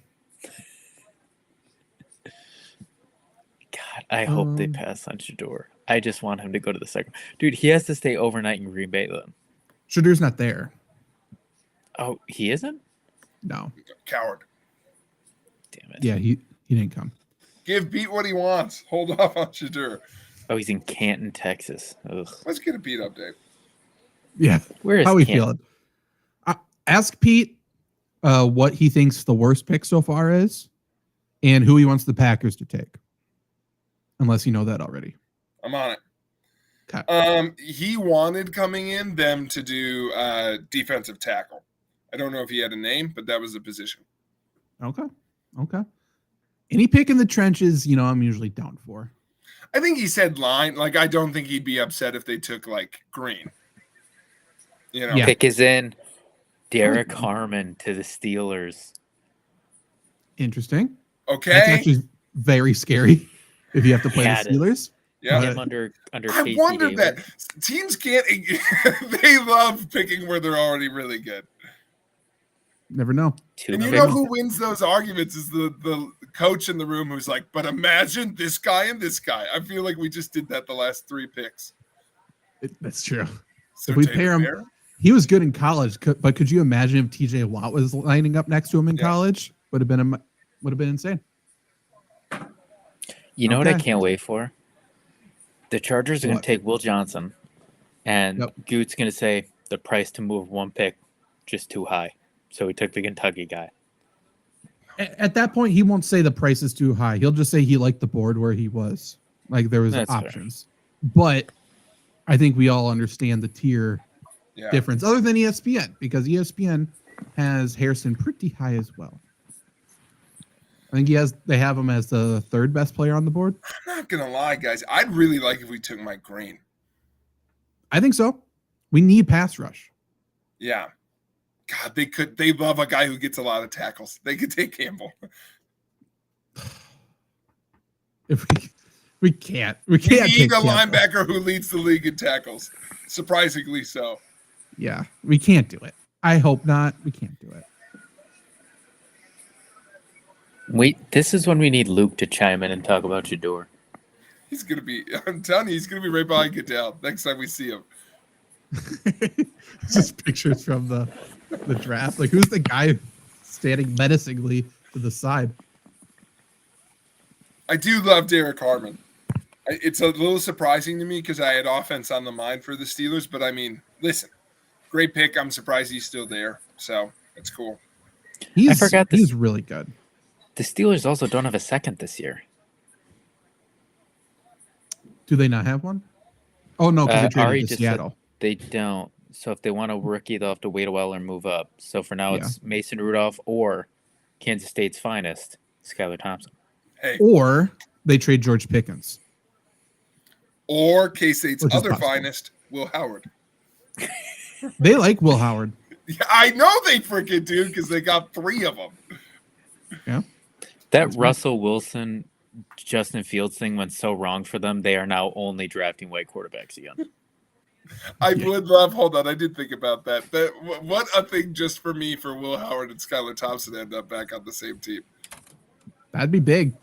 God, I hope they pass on Shador. I just want him to go to the second. Dude, he has to stay overnight in Green Bay then. Shador's not there. Oh, he isn't? No. Coward. Damn it. Yeah, he didn't come. Give Beat what he wants. Hold off on Shador. Oh, he's in Canton, Texas. Ugh. Let's get a Beat update. Yeah. Where is how we Canton? feeling? Ask Pete what he thinks the worst pick so far is and who he wants the Packers to take. Unless you know that already. I'm on it. Okay. He wanted coming in them to do defensive tackle. I don't know if he had a name, but that was the position. Okay. Any pick in the trenches, I'm usually down for. I think he said line. Like, I don't think he'd be upset if they took, like, Green. Pick is in Derek Harmon to the Steelers. Interesting. Okay. That's actually very scary if you have to play the Steelers. Yeah. Him under I wondered that. Teams can't – they love picking where they're already really good. Never know. And you know who wins those arguments is the coach in the room who's like, but imagine this guy and this guy. I feel like we just did that the last 3 picks. That's true. So if we pair him, he was good in college, but could you imagine if TJ Watt was lining up next to him in college? Would have been insane. You know what I can't wait for? The Chargers are going to take Will Johnson, and Goot's going to say the price to move 1 pick just too high. So he took the Kentucky guy. At that point, he won't say the price is too high. He'll just say he liked the board where he was. Like there was options. Fair. But I think we all understand the tier difference, other than ESPN, because ESPN has Harrison pretty high as well. I think they have him as the 3rd best player on the board. I'm not gonna lie, guys. I'd really like if we took Mike Green. I think so. We need pass rush. Yeah. God, they love a guy who gets a lot of tackles. They could take Campbell. If we can't We take need a Tampa. linebacker who leads the league in tackles. Surprisingly so. Yeah, we can't do it. I hope not. We can't do it. Wait, this is when we need Luke to chime in and talk about Jador. He's gonna be. I'm telling you, he's gonna be right behind Goodell next time we see him. Just pictures from the draft. Like, who's the guy standing menacingly to the side? I do love Derek Harmon. It's a little surprising to me because I had offense on the mind for the Steelers. But I mean, listen, great pick. I'm surprised he's still there. So that's cool. He's this. really good. The Steelers also don't have a second this year. Do they not have one? Oh no, because they traded Ari to just Seattle. said they don't. So if they want a rookie, they'll have to wait a while or move up. So for now, it's Mason Rudolph or Kansas State's finest, Skylar Thompson. Hey. Or they trade George Pickens. Or K-State's other finest, Will Howard. They like Will Howard. Yeah, I know they freaking do because they got 3 of them. Yeah. That Russell Wilson, Justin Fields thing went so wrong for them. They are now only drafting white quarterbacks again. I would love. Hold on, I did think about that. What a thing just for me for Will Howard and Skylar Thompson to end up back on the same team. That'd be big.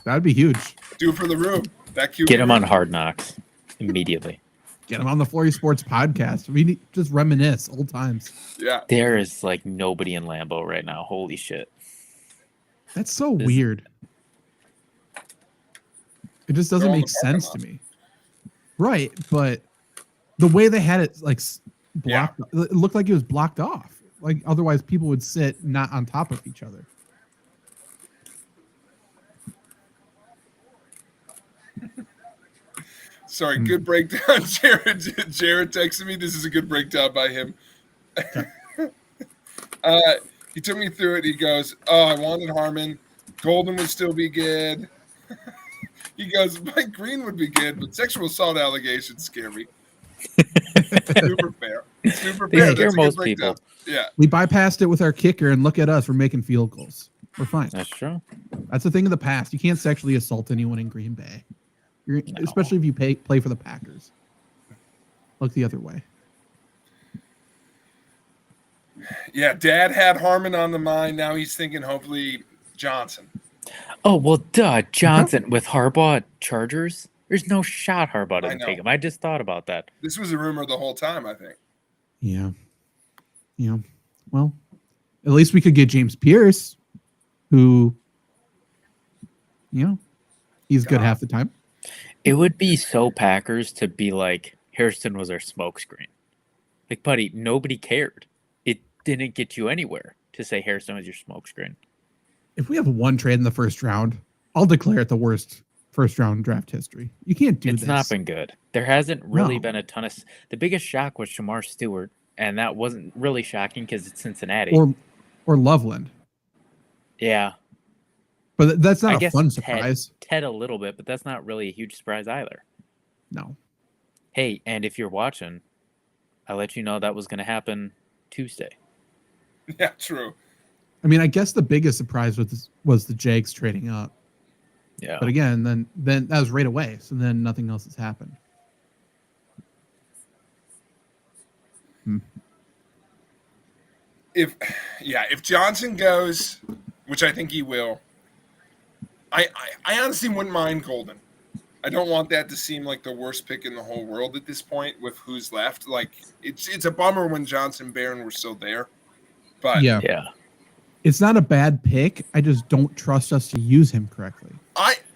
That'd be huge. Do for the room. That QB Get him on Hard Knocks immediately. Get him on the FlurrySports podcast. We need just reminisce old times. Yeah. There is like nobody in Lambeau right now. Holy shit. That's so weird. It just doesn't make sense to me. Right, but the way they had it like blocked, it looked like it was blocked off. Like otherwise people would sit not on top of each other. Sorry, good breakdown. Jared texted me. This is a good breakdown by him. He took me through it. He goes, "Oh, I wanted Harmon. Golden would still be good." He goes, "Mike Green would be good, but sexual assault allegations scare me." Super fair. Super fair. Scare most people. Yeah. We bypassed it with our kicker, and look at us. We're making field goals. We're fine. That's true. That's a thing of the past. You can't sexually assault anyone in Green Bay, especially if you play for the Packers. Look the other way. Yeah, Dad had Harmon on the mind. Now he's thinking hopefully Johnson. Oh, well, Johnson with Harbaugh Chargers. There's no shot Harbaugh doesn't take him. I just thought about that. This was a rumor the whole time, I think. Yeah. Yeah. Well, at least we could get James Pierce, who, he's good half the time. It would be so Packers to be like, Hairston was our smokescreen. Like, buddy, nobody cared. It didn't get you anywhere to say Hairston was your smokescreen. If we have one trade in the first round, I'll declare it the worst first round draft history. You can't do this. It's not been good. There hasn't really been a ton of... The biggest shock was Shamar Stewart, and that wasn't really shocking because it's Cincinnati. Or Loveland. Yeah. But that's not a fun surprise. Ted a little bit, but that's not really a huge surprise either. No. Hey, and if you're watching, I'll let you know that was going to happen Tuesday. Yeah, true. I mean, I guess the biggest surprise was the Jags trading up. Yeah. But again, then that was right away. So then nothing else has happened. If Johnson goes, which I think he will, I honestly wouldn't mind Golden. I don't want that to seem like the worst pick in the whole world at this point with who's left. Like it's a bummer when Johnson Barron were still there. But yeah. It's not a bad pick. I just don't trust us to use him correctly.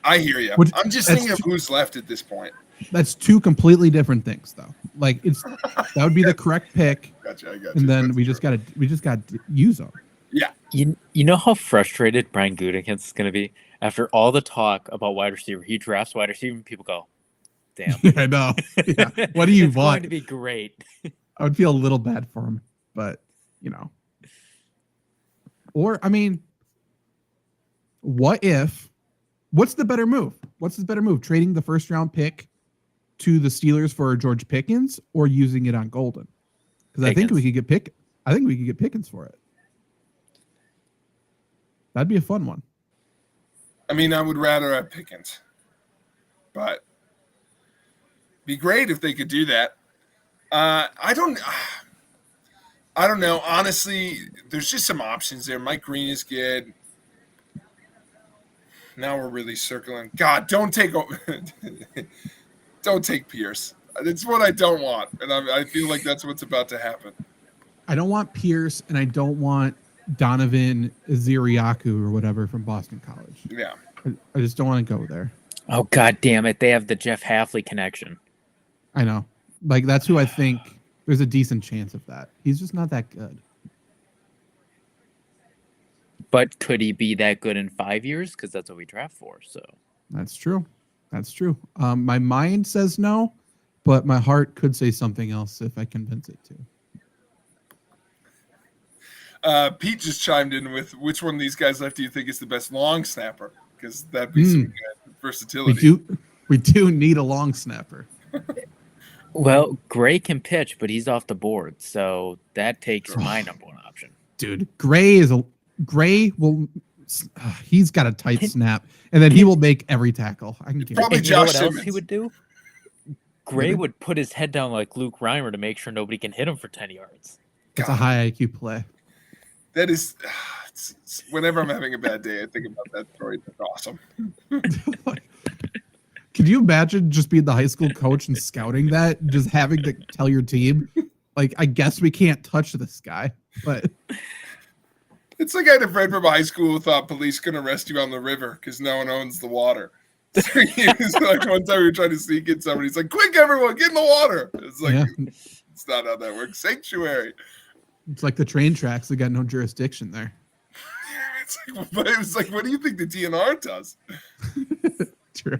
I hear you. I'm just thinking of who's left at this point. That's two completely different things, though. Like that would be the correct pick. Gotcha, I got you. And then we just gotta use them. Yeah. You know how frustrated Brian Gutekunst is going to be after all the talk about wide receiver. He drafts wide receiver, and people go, "Damn, I know. Yeah. What do you it's want?" Going to be great. I would feel a little bad for him, but Or I mean, what's the better move? What's the better move? Trading the first round pick to the Steelers for George Pickens, or using it on Golden? Because I think we could get Pickens for it. That'd be a fun one. I mean, I would rather have Pickens, but be great if they could do that. I don't know. Honestly, there's just some options there. Mike Green is good. Now we're really circling. God, don't take Pierce. It's what I don't want, and I feel like that's what's about to happen. I don't want Pierce, and I don't want Donovan Ziriaku or whatever from Boston College. Yeah. I just don't want to go there. Oh, God damn it. They have the Jeff Halfley connection. I know. Like, that's who I think there's a decent chance of that. He's just not that good. But could he be that good in 5 years? Because that's what we draft for. So That's true. That's true. My mind says no, but my heart could say something else if I convince it to. Pete just chimed in with which one of these guys left do you think is the best long snapper? Because that'd be some good versatility. We do need a long snapper. Well, Gray can pitch, but he's off the board, so that takes my number one option. Dude, Gray will. He's got a tight snap, and then he will make every tackle. I can Probably And you know Josh what else Simmons. he would do? Gray would put his head down like Luke Reimer to make sure nobody can hit him for 10 yards. That's a high IQ play. That is, whenever I'm having a bad day, I think about that story. That's awesome. Could you imagine just being the high school coach and scouting that, just having to tell your team, like, I guess we can't touch this guy, but It's like I had a friend from high school who thought police could arrest you on the river because no one owns the water. So he was like, one time we were trying to sneak in somebody. He's like, "Quick, everyone, get in the water!" It's like, It's not how that works. Sanctuary. It's like the train tracks. They got no jurisdiction there. But it was like, what do you think the DNR does? True.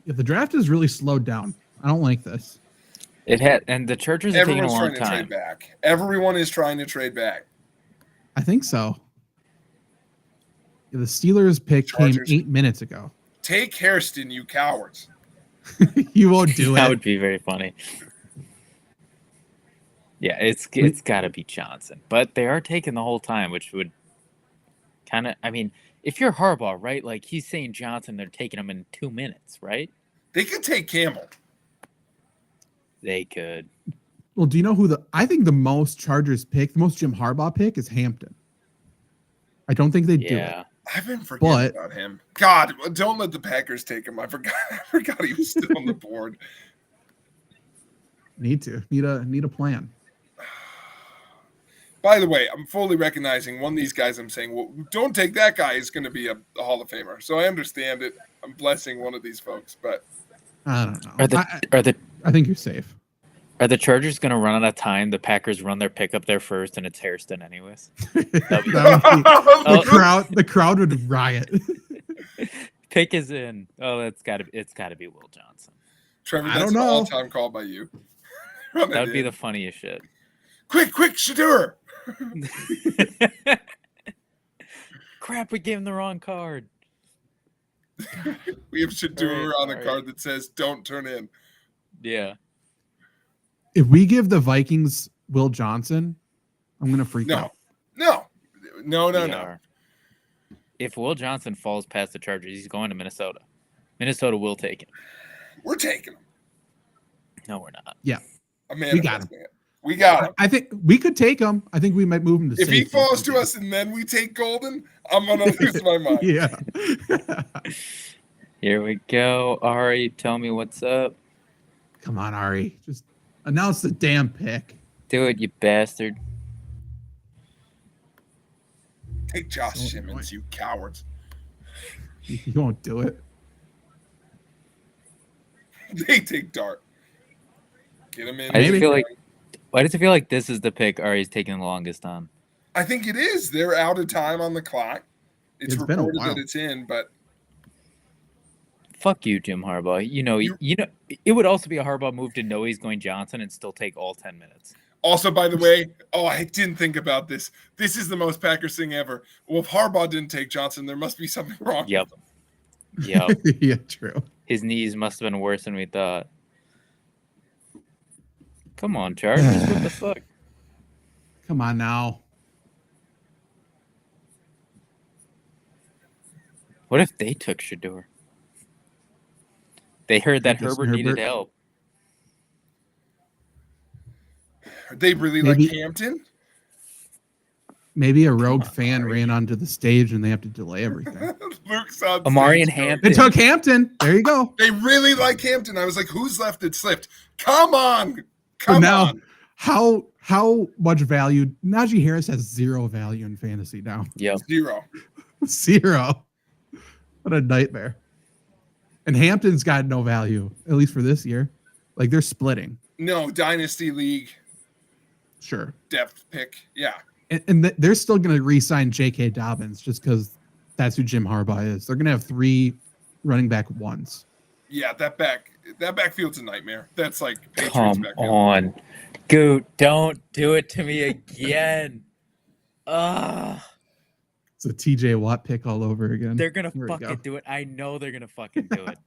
Yeah, the draft is really slowed down. I don't like this. It had, and the Chargers are taking a Everyone's long trying to time. trade back. Everyone is trying to trade back. I think so. Yeah, the Steelers pick Chargers. came 8 minutes ago. Take Hairston, you cowards. You won't do That it. would be very funny. Yeah, it's got to be Johnson, but they are taking the whole time, which would kind of. I mean, if you're Harbaugh, right? Like he's saying Johnson, they're taking him in 2 minutes, right? They could take Campbell. They could. Well, do you know who I think the most Chargers pick, the most Jim Harbaugh pick is Hampton. I don't think they do it. Yeah. I've been forgetting about him. God, don't let the Packers take him. I forgot he was still on the board. Need a plan. By the way, I'm fully recognizing one of these guys I'm saying, well, don't take that guy is going to be a Hall of Famer. So I understand it. I'm blessing one of these folks, but I don't know. I think you're safe. Are the Chargers going to run out of time? The Packers run their pickup there first, and it's Hairston anyways. The crowd would riot. Pick is in. Oh, it's got to be Will Johnson. Trevor, I that's don't an know. all-time call by you. That would be the funniest shit. Quick, Shadur! Crap, we gave him the wrong card. We have Shadur on the All card that says "Don't turn in." Yeah. If we give the Vikings Will Johnson, I'm gonna freak out. No. If Will Johnson falls past the Chargers, he's going to Minnesota. Minnesota will take him. We're taking him. No, we're not. Yeah, We got him. We got him. I think we could take him. I think we might move him to If he safety. falls to us and then we take Golden, I'm gonna lose my mind. Yeah. Here we go. Ari, tell me what's up. Come on, Ari. Just announce the damn pick. Do it, you bastard. Take Josh Simmons, you cowards. You won't do it. They take Dart. Get him in. Why does it feel like this is the pick Ari's taking the longest on? I think it is. They're out of time on the clock. It's been a reported while. that it's in, but Fuck you, Jim Harbaugh. You know, it would also be a Harbaugh move to know he's going Johnson and still take all 10 minutes. also, by the way, I didn't think about this. This is the most Packers thing ever. Well, if Harbaugh didn't take Johnson, there must be something wrong. Yep. Yeah, true. His knees must have been worse than we thought. Come on, Chargers. What the fuck? Come on now. What if they took Shador? They heard that Justin Herbert needed Herbert. help. They really Maybe- like Hampton. Maybe a rogue on, fan Amari. ran onto the stage and they have to delay everything. Luke's on Amari stage and going, Hampton. They took Hampton. There you go. They really like Hampton. I was like, who's left that slipped? Come on. But Come now, on. how much value? Najee Harris has zero value in fantasy now. Yep. 0. Zero. What a nightmare. And Hampton's got no value, at least for this year. Like they're splitting. No, Dynasty League Sure. depth pick. Yeah. And they're still going to re-sign J.K. Dobbins just because that's who Jim Harbaugh is. They're going to have 3 running back ones. Yeah, that backfield's a nightmare. That's like Patriots Come backfield. on. Goot, don't do it to me again. It's a T.J. Watt pick all over again. They're going to Here we go. fucking do it. I know they're going to fucking do it.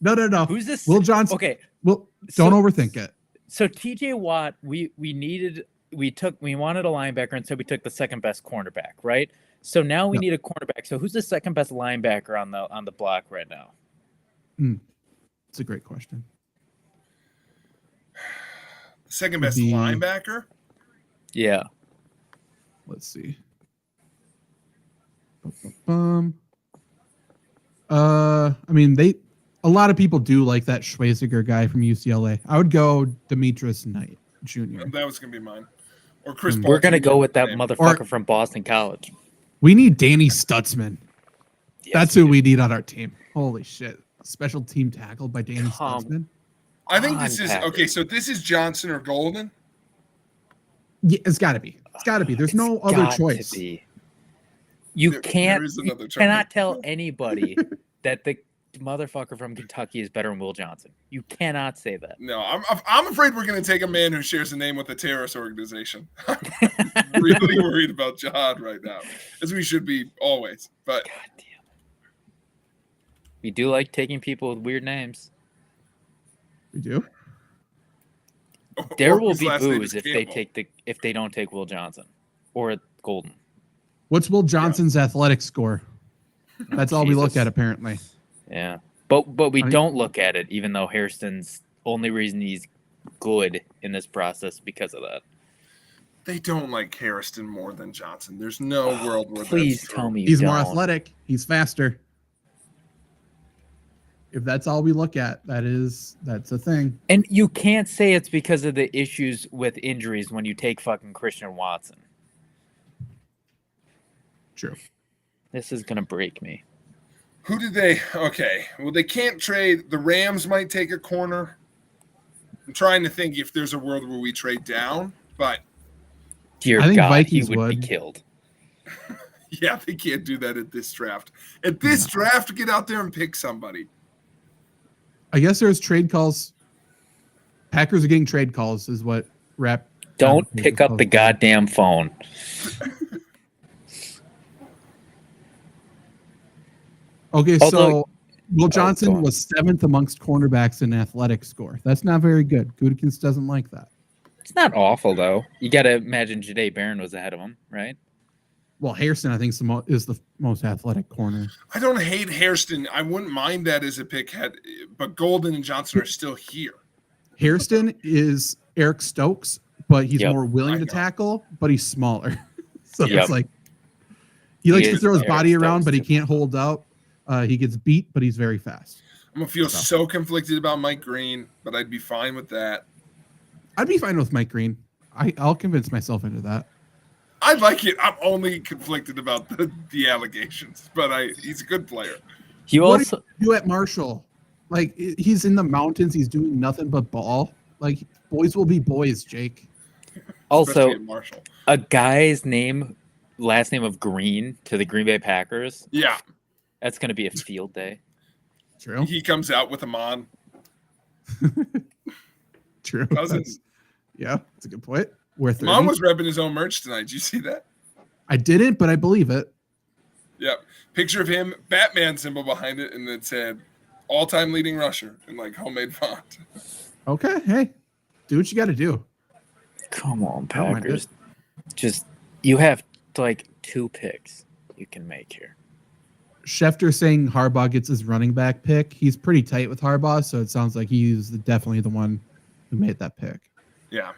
No. Who's this? Will Johnson. Okay. Well, don't overthink it. So TJ Watt, we wanted a linebacker, and so we took the second best cornerback, right? So now we need a cornerback. So who's the second best linebacker on the block right now? It's a great question. Second best The- linebacker? Yeah. Let's see. I mean, a lot of people do like that Schweiziger guy from UCLA. I would go Demetrius Knight Jr. That was going to be mine. Or Chris We're going to Paul, go with that name. motherfucker from Boston College. We need Danny Stutzman. Yes, That's who we need on our team. Holy shit. Special team tackled by Danny Come Stutzman. I think this is Packers. okay. So this is Johnson or Golden. Yeah, it's got to be. It's got to be. There's no other Got to choice. be. You There can't. is You another choice. cannot tell anybody that the motherfucker from Kentucky is better than Will Johnson. You cannot say that. No, I'm afraid we're going to take a man who shares a name with a terrorist organization. I'm really worried about Jihad right now, as we should be always. But God damn. We do like taking people with weird names. We do. There or will his be last name boos is if they don't take Will Johnson or Golden. What's Will Johnson's athletic score? That's all we look Jesus. at, apparently. Yeah, but we I mean- don't look at it, even though Hairston's only reason he's good in this process because of that. They don't like Harrison more than Johnson. There's no world where Please that's tell true. me you He's don't. more athletic. He's faster. If that's all we look at, that's a thing. And you can't say it's because of the issues with injuries when you take fucking Christian Watson. True. This is gonna break me. Who did they? Okay. Well, they can't trade. The Rams might take a corner. I'm trying to think if there's a world where we trade down, but Dear I think God, Vikings he would be would. killed. yeah, they can't do that at this draft. At this draft, get out there and pick somebody. I guess there's trade calls. Packers are getting trade calls, is what rap. Don't pick up the goddamn phone. Okay, Although- so Will go Johnson on. was 7th amongst cornerbacks in athletic score. That's not very good. Gutekunst doesn't like that. It's not awful though. You got to imagine Jahdae Barron was ahead of him, right? Well, Hairston, I think, is the most athletic corner. I don't hate Hairston. I wouldn't mind that as a pick, but Golden and Johnson are still here. Hairston is Eric Stokes, but he's Yep. more willing I to know. tackle, but he's smaller. So Yep. it's like he likes to is throw his Eric body around, Stokes but he too. can't hold out. He gets beat, but he's very fast. I'm going to feel so conflicted about Mike Green, but I'd be fine with that. I'd be fine with Mike Green. I'll convince myself into that. I like it. I'm only conflicted about the allegations, but he's a good player. You What also do you at Marshall? Like he's in the mountains. He's doing nothing but ball. Like boys will be boys, Jake. also Especially at Marshall. a guy's last name of Green to the Green Bay Packers. Yeah, That's going to be a field day. True. he comes out with him on. True. Cousins. Yeah, that's a good point. Worth 30. Mom was repping his own merch tonight. Did you see that? I didn't, but I believe it. Yeah. Picture of him, Batman symbol behind it, and it said all-time leading rusher in like homemade font. Okay, hey, do what you got to do. Come on, I don't mind Packers. Just you have like 2 picks you can make here. Schefter saying Harbaugh gets his running back pick. He's pretty tight with Harbaugh, so it sounds like he's definitely the one who made that pick. Yeah.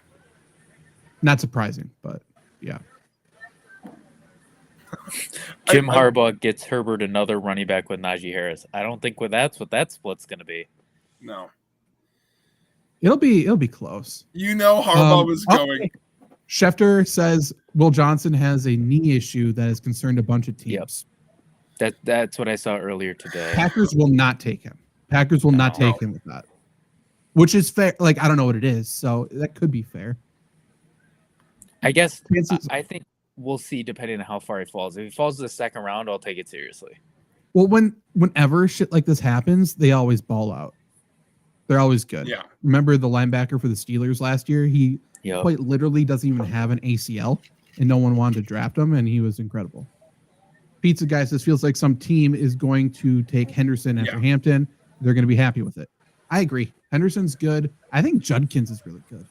Not surprising, but yeah. Jim Harbaugh gets Herbert another running back with Najee Harris. I don't think that's what that split's going to be. No. It'll be close. You know Harbaugh was going. Okay. Schefter says Will Johnson has a knee issue that has concerned a bunch of teams. Yep. That's what I saw earlier today. Packers will not take him. Packers will not take him with that. Which is fair. Like, I don't know what it is, so that could be fair. I guess I think we'll see depending on how far he falls. If he falls to the second round, I'll take it seriously. Well, whenever shit like this happens, they always ball out. They're always good. Yeah. Remember the linebacker for the Steelers last year? He Yep. quite literally doesn't even have an ACL, and no one wanted to draft him, and he was incredible. Pizza Guy says, feels like some team is going to take Henderson after Hampton. They're going to be happy with it. I agree. Henderson's good. I think Judkins is really good.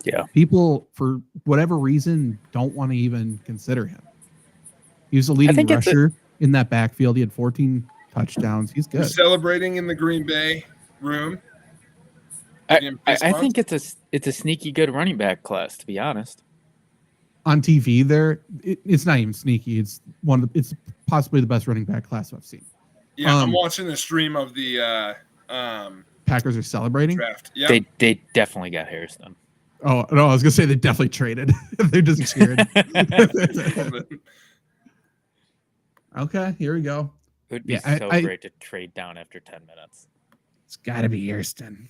Yeah. People, for whatever reason, don't want to even consider him. He was the leading rusher in that backfield. He had 14 touchdowns. He's good. We're celebrating in the Green Bay room. I think it's a sneaky good running back class, to be honest. On TV, it's not even sneaky. It's it's possibly the best running back class I've seen. Yeah, I'm watching the stream of the Packers are celebrating draft. Yeah, they definitely got Harrison. Oh no, I was gonna say they definitely traded. They're just cheering. Okay, here we go. It would be great to trade down after 10 minutes. It's got to be Hairston.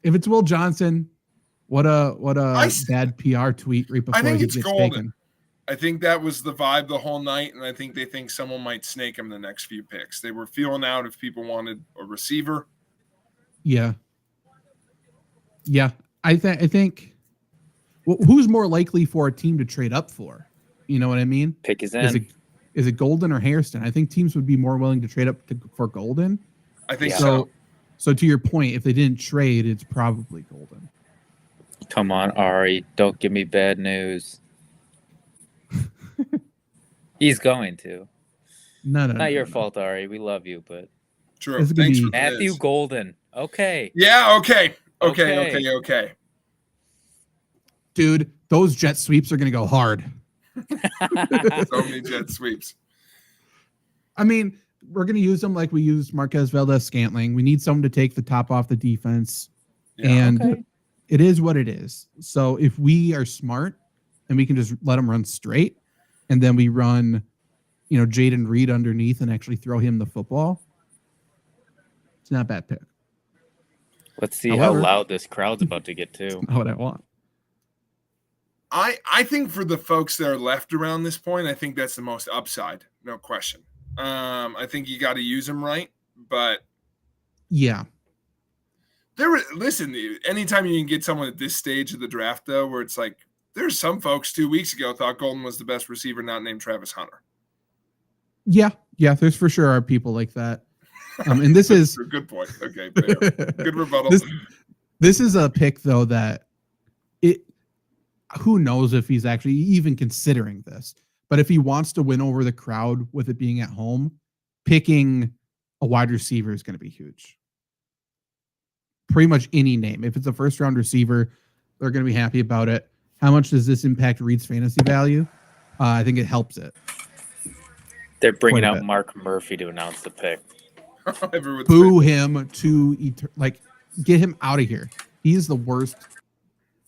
If it's Will Johnson, what a bad PR tweet right before I think he it's gets golden. taken. I think that was the vibe the whole night, and I think they think someone might snake him the next few picks. They were feeling out if people wanted a receiver. Yeah. I think. Well, who's more likely for a team to trade up for? You know what I mean? Pick his end. Is it Golden or Hairston? I think teams would be more willing to trade up for Golden. I think so. So to your point, if they didn't trade, it's probably Golden. Come on, Ari. Don't give me bad news. He's going to. No. Not your fault, Ari. We love you, but. True. Thanks for Matthew this. Golden. Okay. Yeah, okay. Dude, those jet sweeps are going to go hard. So many jet sweeps. I mean, we're going to use them like we used Marquez Valdez-Scantling. We need someone to take the top off the defense. Yeah, and it is what it is. So if we are smart and we can just let them run straight, and then we run, Jaden Reed underneath and actually throw him the football, it's not a bad pick. Let's see how loud this crowd's about to get too. Not what I want. I think for the folks that are left around this point, I think that's the most upside, no question. I think you got to use them right, but yeah, listen. Anytime you can get someone at this stage of the draft, though, where it's like there's some folks 2 weeks ago thought Golden was the best receiver, not named Travis Hunter. Yeah, there's for sure are people like that. And this is a good point. Okay, good rebuttal. This is a pick though that who knows if he's actually even considering this. But if he wants to win over the crowd with it being at home, picking a wide receiver is going to be huge. Pretty much any name. If it's a first-round receiver, they're going to be happy about it. How much does this impact Reed's fantasy value? I think it helps it. They're bringing out Mark Murphy to announce the pick. Boo him to get him out of here. He is the worst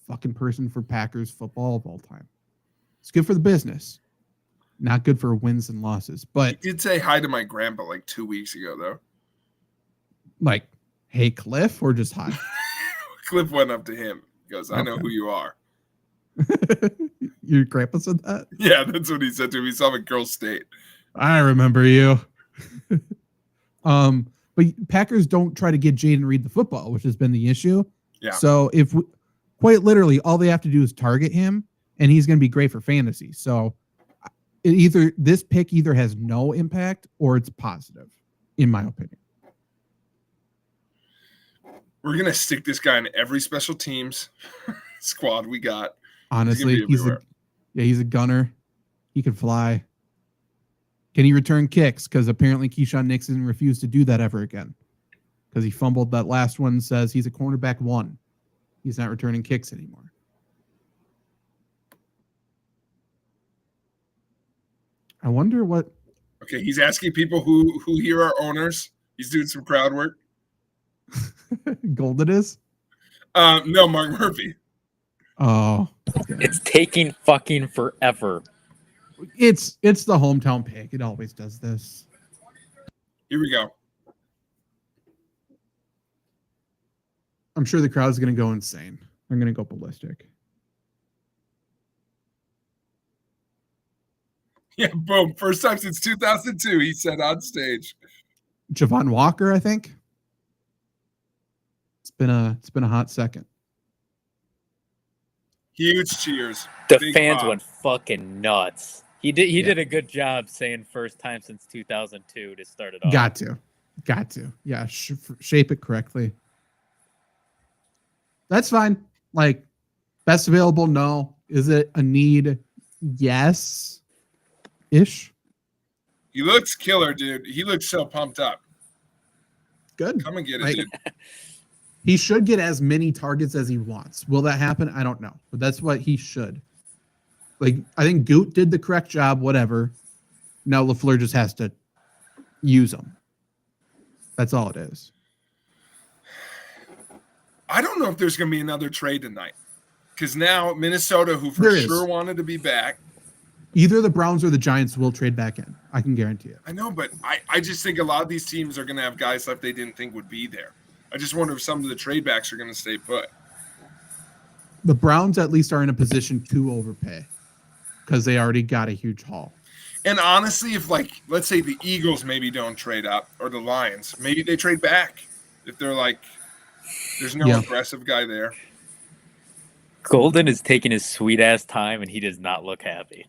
fucking person for Packers football of all time. It's good for the business. Not good for wins and losses. But he did say hi to my grandpa like 2 weeks ago, though. Like, hey, Cliff, or just hi? Cliff went up to him. He goes, I know who you are. Your grandpa said that? Yeah, that's what he said to me. He saw him at Girl State. I remember you. But Packers don't try to get Jaden Reed the football, which has been the issue. Yeah. So quite literally, all they have to do is target him, and he's going to be great for fantasy. So this pick either has no impact or it's positive, in my opinion. We're going to stick this guy in every special teams squad we got. Honestly, he's a gunner. He can fly. Can he return kicks? Because apparently Keyshawn Nixon refused to do that ever again. Because he fumbled that last one, says he's a cornerback 1. He's not returning kicks anymore. I wonder what... Okay, he's asking people who here are owners. He's doing some crowd work. Golden is? No, Mark Murphy. Oh. It's taking fucking forever. It's the hometown pick. It always does this. Here we go. I'm sure the crowd's going to go insane. They're going to go ballistic. Yeah, boom. First time since 2002, he said on stage. Javon Walker, I think. It's been a hot second. Huge cheers. The Big fans pop. went fucking nuts. He did a good job saying first time since 2002 to start it off. Got to. Yeah, shape it correctly. That's fine. Like, best available, no. Is it a need? Yes. Ish. He looks killer, dude. He looks so pumped up. Good. Come and get it, Like, dude. he should get as many targets as he wants. Will that happen? I don't know. But that's what he should. Like, I think Goot did the correct job, whatever. Now LaFleur just has to use them. That's all it is. I don't know if there's going to be another trade tonight. Because now Minnesota, who for There is. sure wanted to be back. Either the Browns or the Giants will trade back in. I can guarantee it. I know, but I just think a lot of these teams are going to have guys left they didn't think would be there. I just wonder if some of the trade backs are going to stay put. The Browns at least are in a position to overpay because they already got a huge haul. And honestly, if, like, let's say the Eagles maybe don't trade up or the Lions, maybe they trade back. If they're like, there's no aggressive guy there. Golden is taking his sweet ass time and he does not look happy.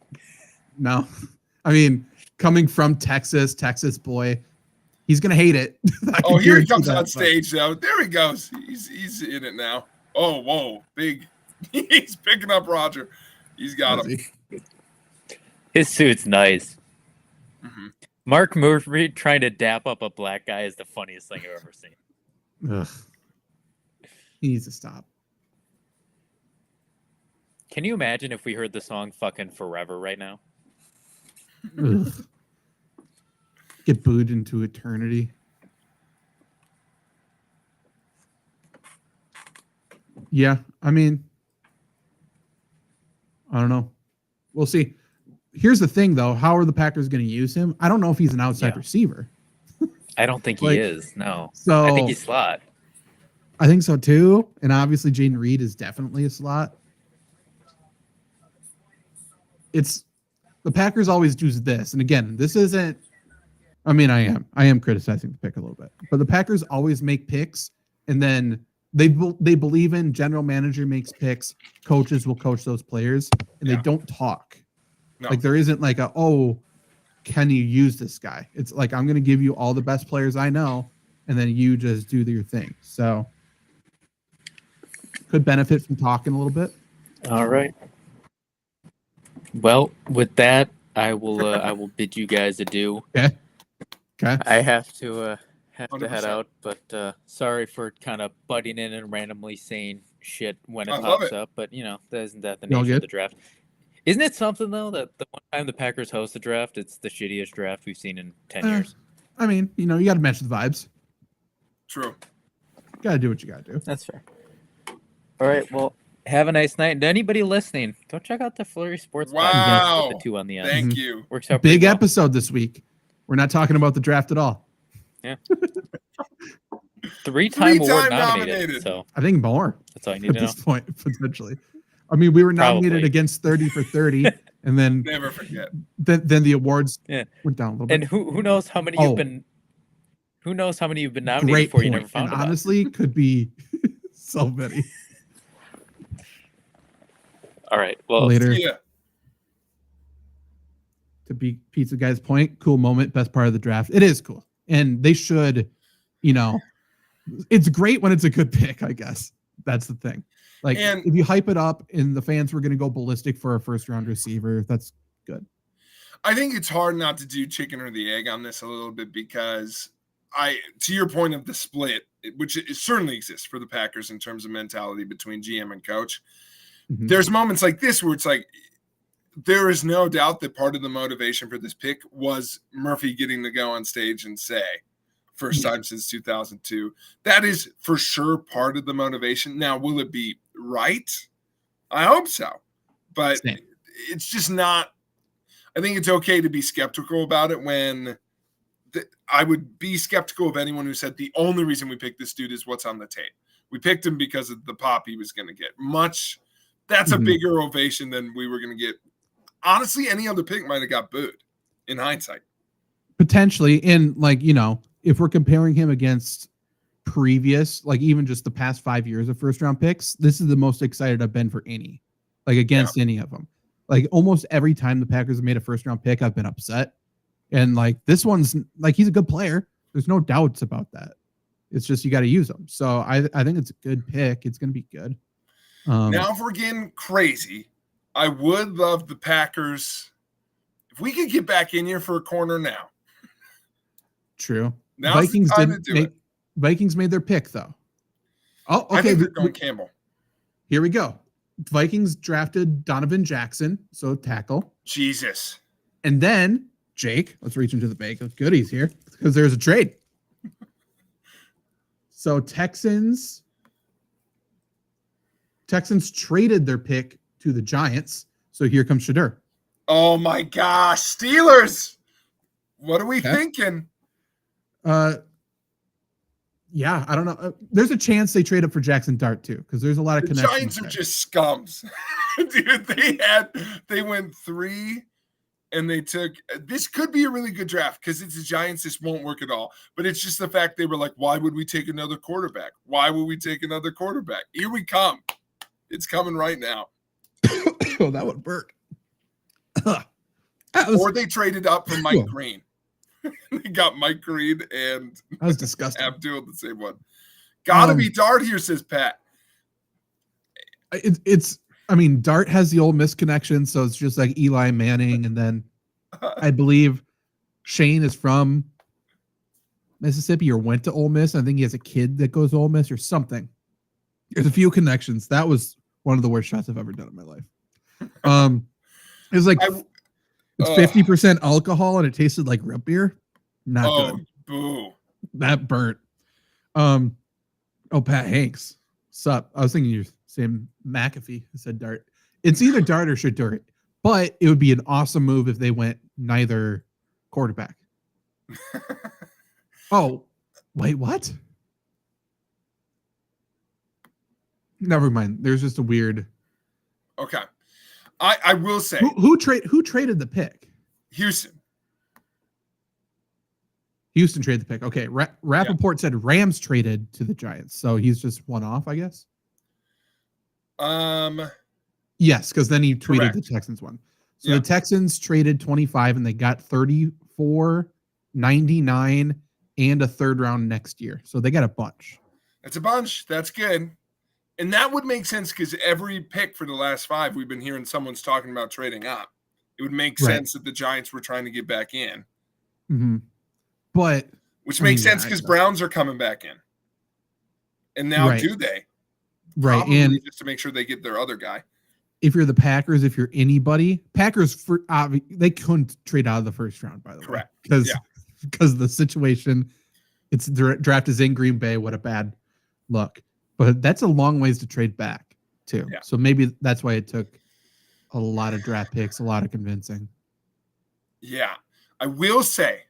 No. I mean, coming from Texas boy, he's going to hate it. Oh, here he comes on stage, though. There he goes. He's in it now. Oh, whoa. Big. He's picking up Roger. He's got him. His suit's nice. Mm-hmm. Mark Murphy trying to dap up a black guy is the funniest thing I've ever seen. Ugh. He needs to stop. Can you imagine if we heard the song fucking Forever right now? Ugh. Get booed into eternity. Yeah, I mean, I don't know. We'll see. Here's the thing, though. How are the Packers going to use him? I don't know if he's an outside receiver. I don't think he is. No. So I think he's slot. I think so, too. And obviously, Jaden Reed is definitely a slot. It's the Packers always do this. And again, this isn't, I mean, I am criticizing the pick a little bit, but the Packers always make picks and then they believe in general manager makes picks. Coaches will coach those players and they don't talk. No. Like there isn't like can you use this guy? It's like, I'm going to give you all the best players I know. And then you just do your thing. So could benefit from talking a little bit. All right. Well, with that, I will bid you guys adieu. Okay. I have to head 100%. out, but sorry for kind of butting in and randomly saying shit when it pops up. But isn't that the nature of the draft? Isn't it something though that the one time the Packers host a draft, it's the shittiest draft we've seen in 10 years? I mean, you got to match the vibes. True. Got to do what you got to do. That's fair. All right. Well, have a nice night. And anybody listening, go check out the FlurrySports podcast with the 2 on the end. Thank you. Works out big well. episode this week. We're not talking about the draft at all. Yeah. Three-time award nominated. So I think more. That's all I need to know. At this point, potentially. I mean, we were nominated against 30 for 30, and then never forget. Then the awards went down a little bit. And who knows how many you've been? Who knows how many you've been nominated for? You never found. And honestly, could be so many. All right. Well, later. To be Pizza Guy's point, cool moment, best part of the draft. It is cool, and they should, it's great when it's a good pick. I guess that's the thing. Like if you hype it up, and the fans were going to go ballistic for a first round receiver, that's good. I think it's hard not to do chicken or the egg on this a little bit because to your point of the split, which it certainly exists for the Packers in terms of mentality between GM and coach. Mhm. There's moments like this where it's like, there is no doubt that part of the motivation for this pick was Murphy getting to go on stage and say, first time since 2002. That is for sure part of the motivation. Now, will it be right? I hope so. But Same. it's just not. I think it's okay to be skeptical about it when I would be skeptical of anyone who said the only reason we picked this dude is what's on the tape. We picked him because of the pop he was going to get. That's a bigger ovation than we were going to get. Honestly, any other pick might have got booed in hindsight. Potentially. And like, if we're comparing him against previous, like even just the past 5 years of first round picks, this is the most excited I've been for any, like against any of them. Like almost every time the Packers have made a first round pick, I've been upset. And like this one's like, he's a good player. There's no doubts about that. It's just, you got to use him. So I think it's a good pick. It's going to be good. Now, if we're getting crazy, I would love the Packers. If we could get back in here for a corner now. True. Now Vikings Vikings made their pick though. Oh, okay. I think they're going Campbell. Here we go. Vikings drafted Donovan Jackson, so tackle. Jesus. And then Jake, let's reach into the bag of goodies here because there's a trade. So Texans traded their pick to the Giants. So here comes Shedeur. Oh my gosh, Steelers! What are we thinking? Yeah, I don't know. There's a chance they trade up for Jackson Dart too, because there's a lot of The connections. Giants are just scums, dude. They went 3, and they took. This could be a really good draft because it's the Giants. This won't work at all. But it's just the fact they were like, why would we take another quarterback? Why would we take another quarterback? Here we come. It's coming right now. Oh, that would work. Or they traded up for Mike Green. They got Mike Green and That was disgusting. Abdul the same one. Gotta be Dart here, says Pat. I mean, Dart has the Ole Miss connection, so it's just like Eli Manning, and then I believe Shane is from Mississippi or went to Ole Miss. I think he has a kid that goes to Ole Miss or something. There's a few connections. That was one of the worst shots I've ever done in my life. It was like it's 50% alcohol and it tasted like root beer. Not good. Boo. That burnt. Pat Hanks. Sup? I was thinking you're saying McAfee. I said Dart. It's either Dart or Shedeur, but it would be an awesome move if they went neither quarterback. Oh, wait, what? Never mind. There's just a weird. Okay. I will say who traded the pick? Houston. Houston traded the pick. Okay. Rappaport said Rams traded to the Giants. So he's just one off, I guess. Yes, because then he tweeted correct. The Texans one. So the Texans traded 25 and they got 34, 99, and a third round next year. So they got a bunch. That's a bunch. That's good. And that would make sense because every pick for the last 5, we've been hearing someone's talking about trading up. It would make sense that the Giants were trying to get back in. Mm-hmm. But which makes sense because Browns are coming back in. And now do they? Right. Probably and just to make sure they get their other guy. If you're the Packers, if you're anybody, Packers they couldn't trade out of the first round, by the way. Because the situation, it's the draft is in Green Bay. What a bad look. But that's a long ways to trade back too. Yeah. So maybe that's why it took a lot of draft picks, a lot of convincing. Yeah. I will say,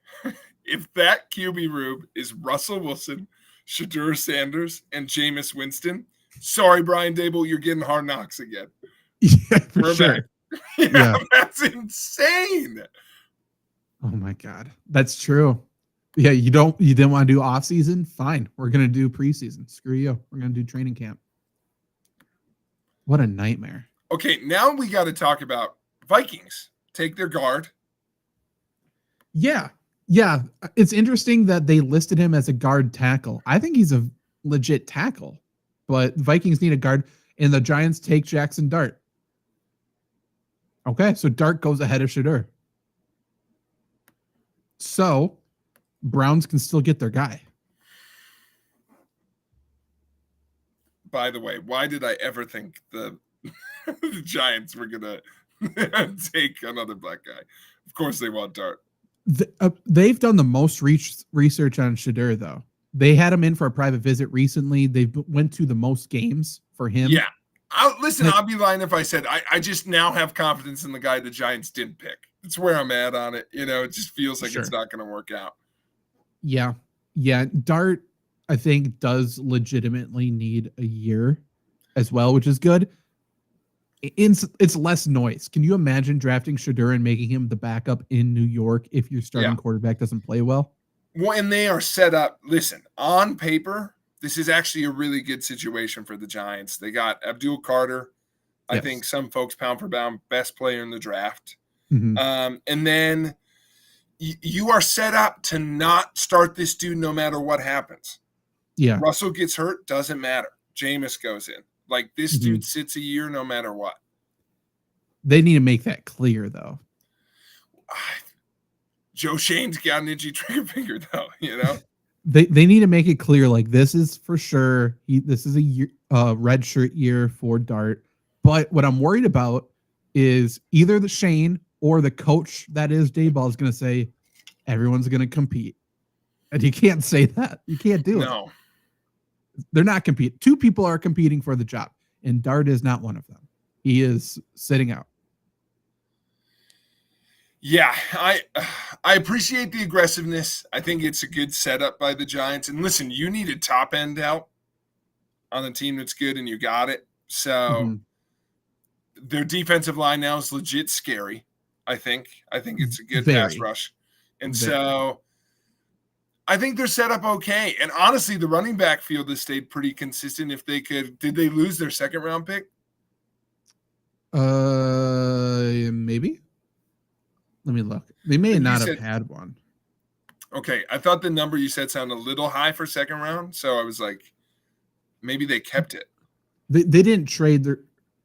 if that QB room is Russell Wilson, Shedeur Sanders, and Jameis Winston, sorry, Brian Dable, you're getting Hard Knocks again. Yeah, for sure. Yeah, that's insane. Oh my God. That's true. Yeah, you didn't want to do off season? Fine. We're gonna do preseason. Screw you. We're gonna do training camp. What a nightmare. Okay, now we got to talk about Vikings. Take their guard. Yeah. Yeah. It's interesting that they listed him as a guard tackle. I think he's a legit tackle, but Vikings need a guard, and the Giants take Jackson Dart. Okay, so Dart goes ahead of Shedeur. So Browns can still get their guy. By the way, why did I ever think the Giants were gonna take another black guy? Of course, they want Dart. They've done the most research on Shadur, though. They had him in for a private visit recently. They went to the most games for him. Yeah. I'll be lying if I said I just now have confidence in the guy the Giants didn't pick. That's where I'm at on it. It just feels like it's not going to work out. Yeah. Yeah. Dart, I think, does legitimately need a year as well, which is good. It's less noise. Can you imagine drafting Shadur and making him the backup in New York if your starting quarterback doesn't play well? When they are set up, listen, on paper, this is actually a really good situation for the Giants. They got Abdul Carter, I think some folks pound for pound, best player in the draft. Mm-hmm. And then you are set up to not start this dude no matter what happens. Yeah. Russell gets hurt, doesn't matter. Jameis goes in. Like, this dude sits a year no matter what. They need to make that clear, though. Joe Shane's got an itchy trigger finger, though, They need to make it clear, like, this is for sure. This is a year, red shirt year for Dart. But what I'm worried about is either the Shane or the coach that is Dayball is going to say, everyone's going to compete. And you can't say that. You can't do it. They're not competing. Two people are competing for the job, and Dart is not one of them. He is sitting out. Yeah, I appreciate the aggressiveness. I think it's a good setup by the Giants. And listen, you need a top end out on a team that's good, and you got it. So their defensive line now is legit scary. I think it's a good pass rush, and so I think they're set up okay. And honestly, the running back field has stayed pretty consistent. If they could, did they lose their second round pick? Maybe. Let me look. They may not have had one. Okay, I thought the number you said sounded a little high for second round, so I was like, maybe they kept it. They didn't trade their,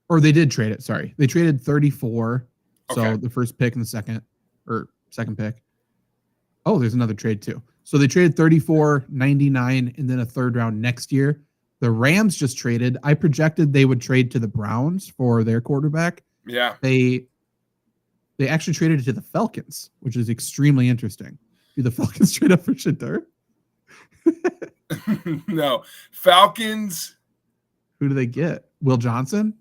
or they did trade it. Sorry, they traded 34. So the first pick and the second pick. Oh, there's another trade too. So they traded 34, 99, and then a third round next year. The Rams just traded. I projected they would trade to the Browns for their quarterback. Yeah. They actually traded it to the Falcons, which is extremely interesting. Do the Falcons trade up for Shadur? No. Falcons. Who do they get? Will Johnson?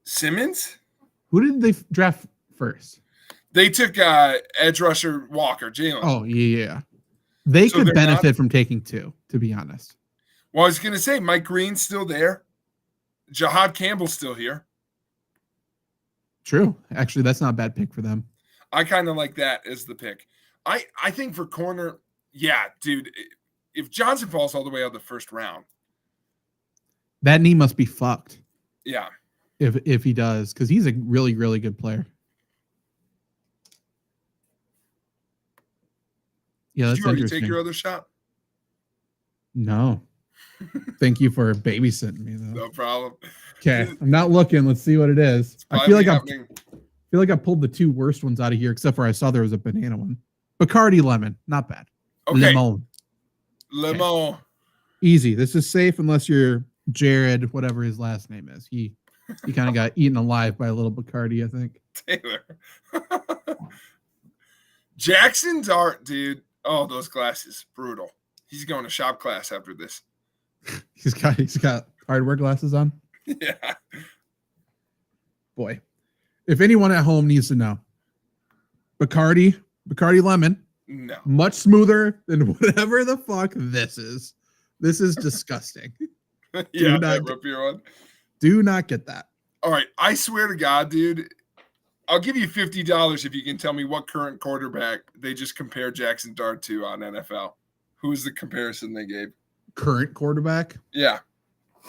Simmons? Who did they draft first? They took edge rusher Walker, Jalen. Oh, yeah. They could benefit from taking two, to be honest. Well, I was going to say, Mike Green's still there. Jahad Campbell's still here. True. Actually, that's not a bad pick for them. I kind of like that as the pick. I think for corner, yeah, dude, if Johnson falls all the way out of the first round. That knee must be fucked. Yeah. If he does, because he's a really, really good player. Yeah, that's Did you already interesting. take your other shot? No. Thank you for babysitting me, though. No problem. Okay, I'm not looking. Let's see what it is. I feel like I pulled the two worst ones out of here, except for I saw there was a banana one. Bacardi lemon, not bad. Okay. Lemon. Okay. Easy. This is safe unless you're Jared, whatever his last name is. He kind of got eaten alive by a little Bacardi, I think. Taylor. Jackson's art, dude. Oh, those glasses, brutal. He's going to shop class after this. He's got hardware glasses on. Yeah. Boy, if anyone at home needs to know, Bacardi lemon, no, much smoother than whatever the fuck this is. This is disgusting. Yeah, that root beer one. Do not get that. All right, I swear to God, dude, I'll give you $50 if you can tell me what current quarterback they just compared Jackson Dart to on NFL. Who is the comparison they gave? Current quarterback? Yeah.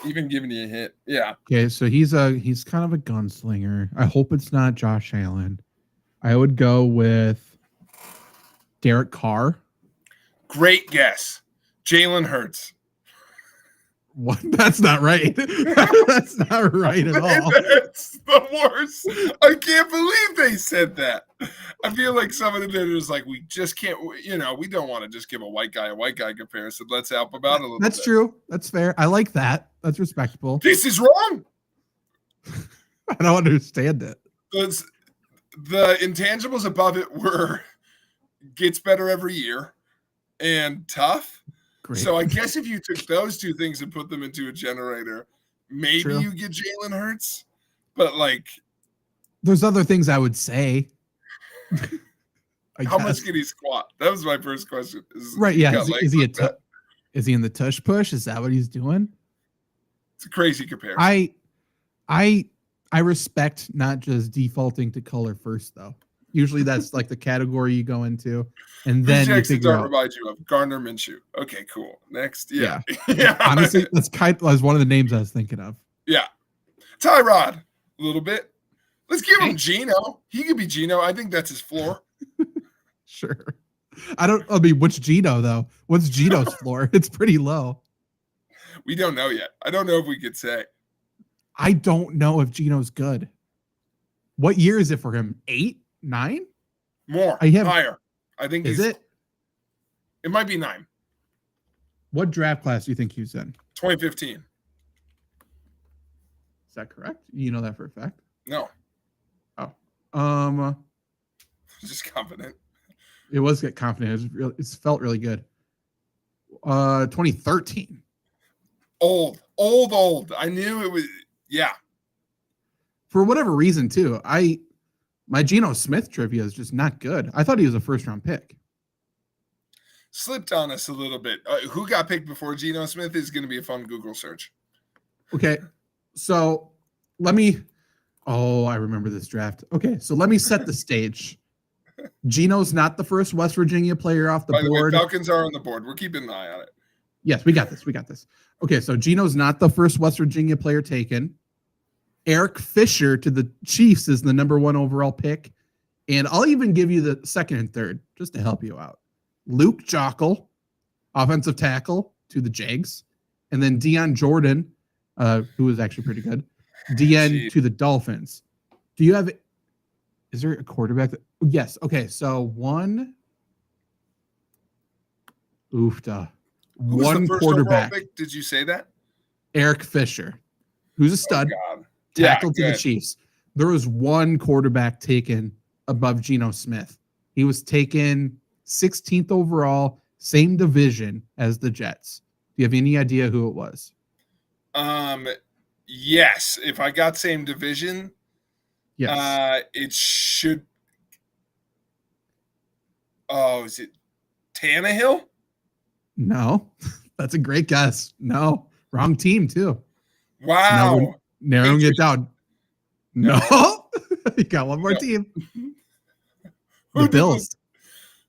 Even giving you a hint. Yeah. Okay, so he's kind of a gunslinger. I hope it's not Josh Allen. I would go with Derek Carr. Great guess. Jalen Hurts. What? That's not right. That's not right at all. That's the worst. I can't believe they said that. I feel like some of them is like, we just can't, we don't want to just give a white guy comparison. Let's help him out a little bit. That's true. That's fair. I like that. That's respectable. This is wrong. I don't understand it. The intangibles above it were gets better every year and tough. Great. So I guess if you took those two things and put them into a generator, maybe True. you get Jalen Hurts. But like, there's other things I would say. How much can he squat? That was my first question. Right? Yeah. Is he in the tush push? Is that what he's doing? It's a crazy comparison. I respect not just defaulting to color first, though. Usually that's like the category you go into, and then you figure out. Remind you of Gardner Minshew. Okay, cool. Next, yeah. Honestly, that's one of the names I was thinking of. Yeah, Tyrod, a little bit. Let's give him Geno. He could be Geno. I think that's his floor. Sure. I mean, which Geno though? What's Geno's floor? It's pretty low. We don't know yet. I don't know if we could say. I don't know if Geno's good. What year is it for him? 8, 9? More. Higher. I think. Is it? It might be 9. What draft class do you think he was in? 2015. Is that correct? You know that for a fact? No. Oh. Just confident. It was get confident. It felt really good. 2013. Old. I knew it was. Yeah. For whatever reason, too. My Geno Smith trivia is just not good. I thought he was a first-round pick. Slipped on us a little bit. Who got picked before Geno Smith is going to be a fun Google search. Okay, so I remember this draft. Okay, so let me set the stage. Geno's not the first West Virginia player off the board. Way, Falcons are on the board. We're keeping an eye on it. Yes, we got this. Okay, so Geno's not the first West Virginia player taken. Eric Fisher to the Chiefs is the number 1 overall pick. And I'll even give you the second and third just to help you out. Luke Joeckel, offensive tackle to the Jags. And then Deion Jordan, who was actually pretty good. DN to the Dolphins. Is there a quarterback? Yes. Okay, so one quarterback. Pick? Did you say that? Eric Fisher, who's a stud. Oh, Tackle to the Chiefs. There was one quarterback taken above Geno Smith. He was taken 16th overall, same division as the Jets. Do you have any idea who it was? Yes. If I got same division, yes. It should. Oh, is it Tannehill? No, that's a great guess. No, wrong team too. Wow. Narrowing it down. No, you got one more team. The Bills.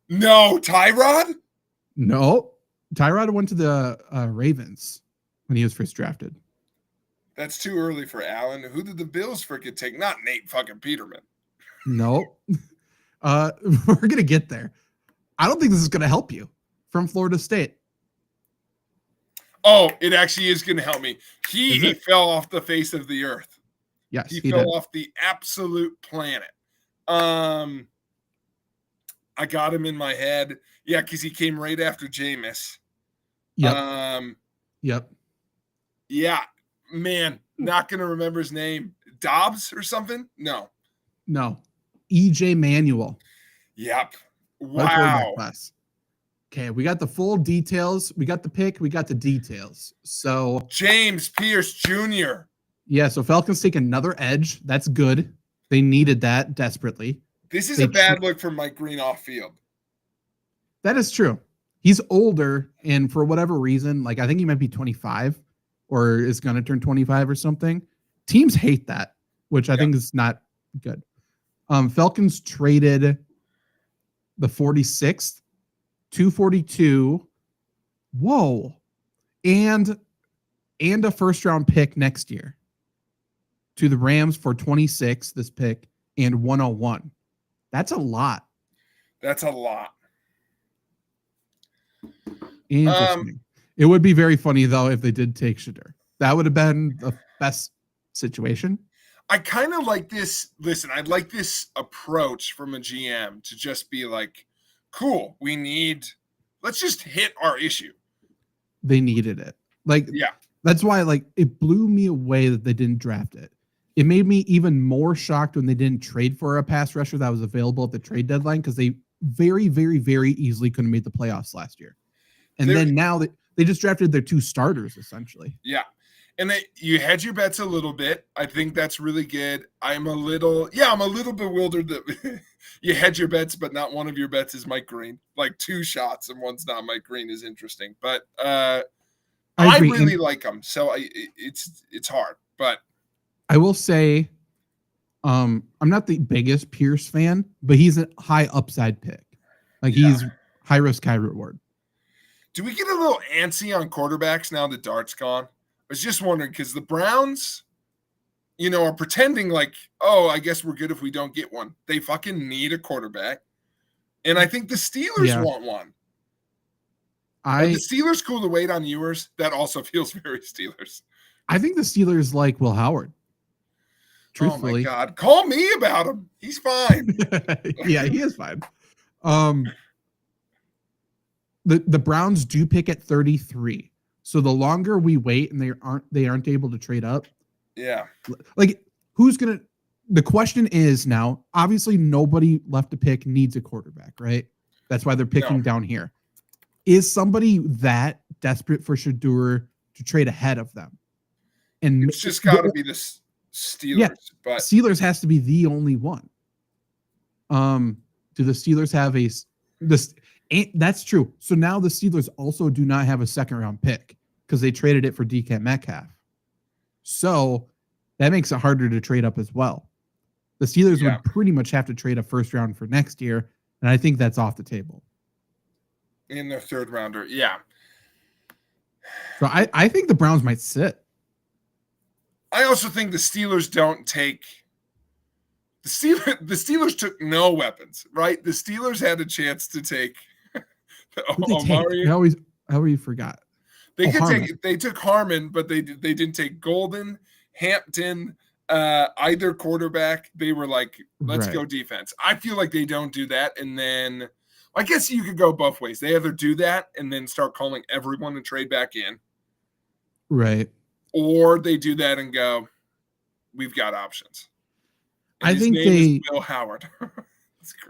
No, Tyrod? No, Tyrod went to the Ravens when he was first drafted. That's too early for Allen. Who did the Bills freaking take? Not Nate fucking Peterman. No. We're going to get there. I don't think this is going to help you. From Florida State. Oh, it actually is going to help me. He fell off the face of the earth. Yes, he fell off the absolute planet. I got him in my head. Yeah, because he came right after Jameis. Yep. Yep. Yeah, man, not going to remember his name. Dobbs or something? No. EJ Manuel. Yep. Wow. Okay, we got the full details. We got the pick. We got the details. So James Pierce Jr. Yeah, so Falcons take another edge. That's good. They needed that desperately. This is a bad look for Mike Green off field. That is true. He's older, and for whatever reason, like I think he might be 25 or is going to turn 25 or something. Teams hate that, which I think is not good. Falcons traded the 46th, 242. Whoa. And a first round pick next year to the Rams for 26, this pick, and 101. That's a lot. That's a lot. Interesting. It would be very funny though if they did take Shedeur. That would have been the best situation. I kind of like this. Listen, I like this approach from a GM to just be like, cool, let's just hit our issue. They needed it. Like, yeah, that's why like it blew me away that they didn't draft it. It made me even more shocked when they didn't trade for a pass rusher that was available at the trade deadline, because they very, very, very easily couldn't make the playoffs last year. And then now they just drafted their 2 starters essentially. Yeah. And you hedge your bets a little bit. I think that's really good. I'm a little bewildered that you hedge your bets, but not one of your bets is Mike Green. Like 2 shots and one's not Mike Green is interesting. But I really like him. So it's hard. But I will say, I'm not the biggest Pierce fan, but he's a high upside pick. Like he's high risk, high reward. Do we get a little antsy on quarterbacks now that Dart's gone? I was just wondering, because the Browns, are pretending like, oh, I guess we're good if we don't get one. They fucking need a quarterback. And I think the Steelers want one. Are the Steelers cool to wait on Ewers? That also feels very Steelers. I think the Steelers like Will Howard. Truthfully. Oh my God. Call me about him. He's fine. Yeah, he is fine. The Browns do pick at 33. So the longer we wait and they aren't able to trade up. Yeah. Like the question is now, obviously nobody left to pick needs a quarterback, right? That's why they're picking down here. Is somebody that desperate for Shedeur to trade ahead of them? And it's just got to be the Steelers. Yeah, but Steelers has to be the only one. Do the Steelers have that's true. So now the Steelers also do not have a 2nd round pick because they traded it for DK Metcalf. So that makes it harder to trade up as well. The Steelers would pretty much have to trade a 1st round for next year. And I think that's off the table. In their 3rd rounder. Yeah. So I think the Browns might sit. I also think the Steelers don't take the Steelers took no weapons, right? The Steelers had a chance to take Omari. I always forgot. They took Harmon, but they didn't take Golden, Hampton, either quarterback. They were like, let's go defense. I feel like they don't do that. And then I guess you could go both ways. They either do that and then start calling everyone to trade back in. Right. Or they do that and go, we've got options. And I think they Will Howard.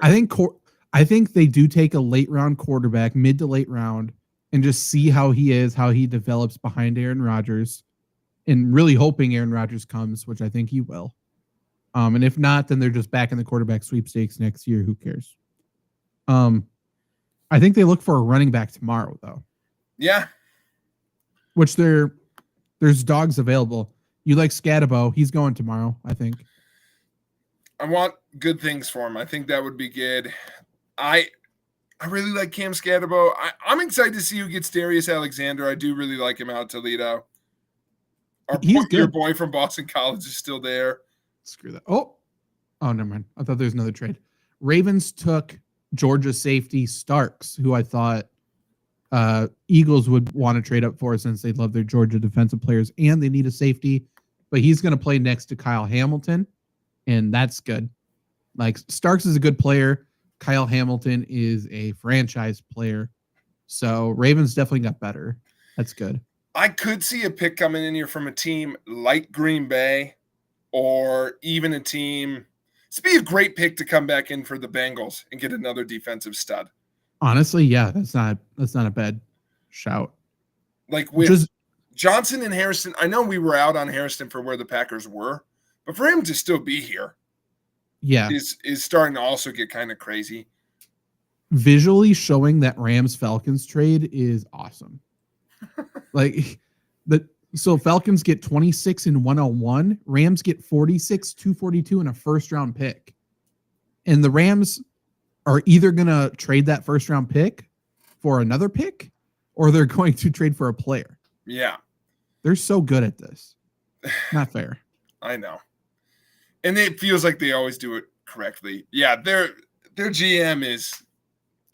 I think they do take a late round quarterback, mid to late round, and just see how he develops behind Aaron Rodgers, and really hoping Aaron Rodgers comes, which I think he will. And if not, then they're just back in the quarterback sweepstakes next year. Who cares? I think they look for a running back tomorrow, though. Yeah. Which there's dogs available. You like Scatabo. He's going tomorrow, I think. I want good things for him. I think that would be good. I really like Cam Scatabo. I'm excited to see who gets Darius Alexander. I do really like him out of Toledo. Your boy from Boston College is still there. Screw that. Oh, never mind. I thought there was another trade. Ravens took Georgia safety Starks, who I thought Eagles would want to trade up for since they love their Georgia defensive players and they need a safety. But he's going to play next to Kyle Hamilton, and that's good. Like, Starks is a good player. Kyle Hamilton is a franchise player. So Ravens definitely got better. That's good. I could see a pick coming in here from a team like Green Bay or even a team. This would be a great pick to come back in for the Bengals and get another defensive stud. Honestly, yeah, that's not a bad shout. Like with Johnson and Harrison, I know we were out on Harrison for where the Packers were, but for him to still be here, is starting to also get kind of crazy. Visually showing that Rams-Falcons trade is awesome. So Falcons get 26 and 101. Rams get 46, 242 and a 1st round pick. And the Rams are either going to trade that 1st round pick for another pick, or they're going to trade for a player. Yeah. They're so good at this. Not fair. I know. And it feels like they always do it correctly. Yeah, their GM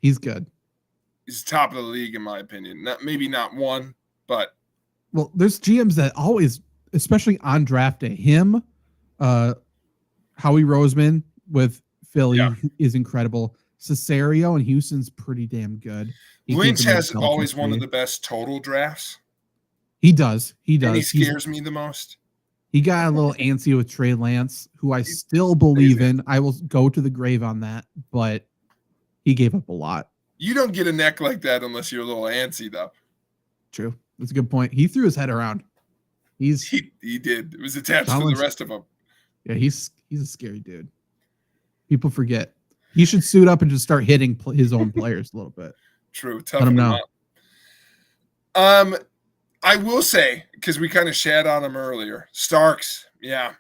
he's good. He's top of the league in my opinion. Maybe not one, But well, there's GMs that always, especially on draft day, him, Howie Roseman with Philly is incredible. Cesario in Houston's pretty damn good. He Lynch has always one of the best total drafts. He does. And he scares me the most. He got a little antsy with Trey Lance, who I still believe in. I will go to the grave on that, but he gave up a lot. You don't get a neck like that unless you're a little antsy, though. True. That's a good point. He threw his head around. He did. It was attached to the rest of them. Yeah, he's a scary dude. People forget. He should suit up and just start hitting his own players a little bit. True. Toughen him up. I will say, because we kind of shat on him earlier, Starks, yeah.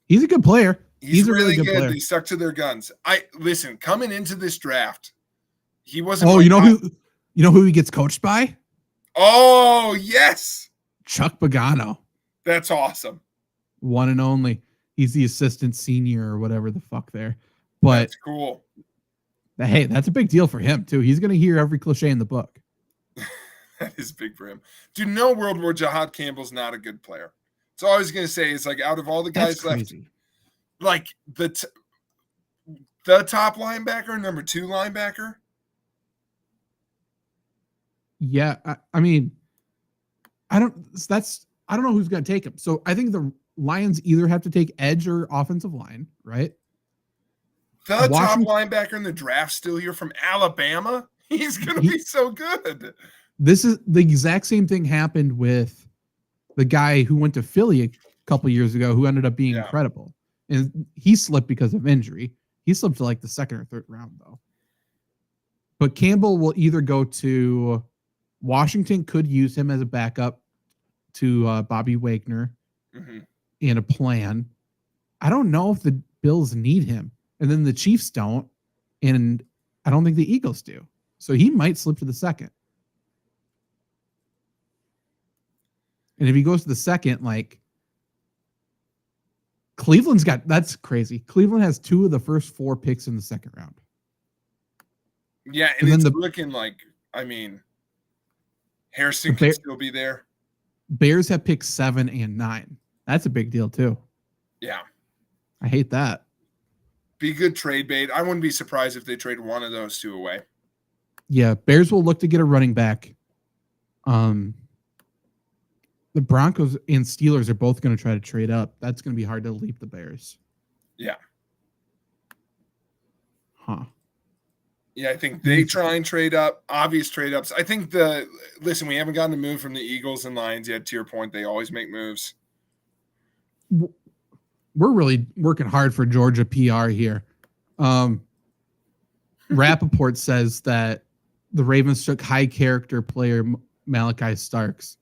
He's a good player. He's a really good player. They stuck to their guns. Listen, coming into this draft, he wasn't. Oh, you know who he gets coached by? Oh, yes. Chuck Pagano. That's awesome. One and only. He's the assistant senior or whatever the fuck there. But that's cool. Hey, that's a big deal for him, too. He's going to hear every cliche in the book. That is big for him. Do no World War Jahad Campbell's not a good player. That's all I was going to say is, like, out of all the guys left, like the top linebacker, number 2 linebacker. Yeah, I mean, I don't know who's going to take him. So I think the Lions either have to take edge or offensive line, right? The top linebacker in the draft still here from Alabama. He's going to be so good. This is the exact same thing happened with the guy who went to Philly a couple years ago who ended up being incredible. And he slipped because of injury. He slipped to like the 2nd or 3rd round, though. But Campbell will either go to Washington, could use him as a backup to Bobby Wagner in a plan. I don't know if the Bills need him. And then the Chiefs don't. And I don't think the Eagles do. So he might slip to the 2nd. And if he goes to the 2nd, like that's crazy. Cleveland has 2 of the first 4 picks in the 2nd round. Yeah, and it's looking like, I mean, Harrison can still be there. Bears have picked 7 and 9. That's a big deal too. Yeah. I hate that. Be good trade bait. I wouldn't be surprised if they trade one of those 2 away. Yeah, Bears will look to get a running back. The Broncos and Steelers are both going to try to trade up. That's going to be hard to leap the Bears. Yeah. Huh. Yeah, I think they try and trade up. Obvious trade ups. I think listen, we haven't gotten a move from the Eagles and Lions yet. To your point, they always make moves. We're really working hard for Georgia PR here. Rappaport says that the Ravens took high character player Malachi Starks.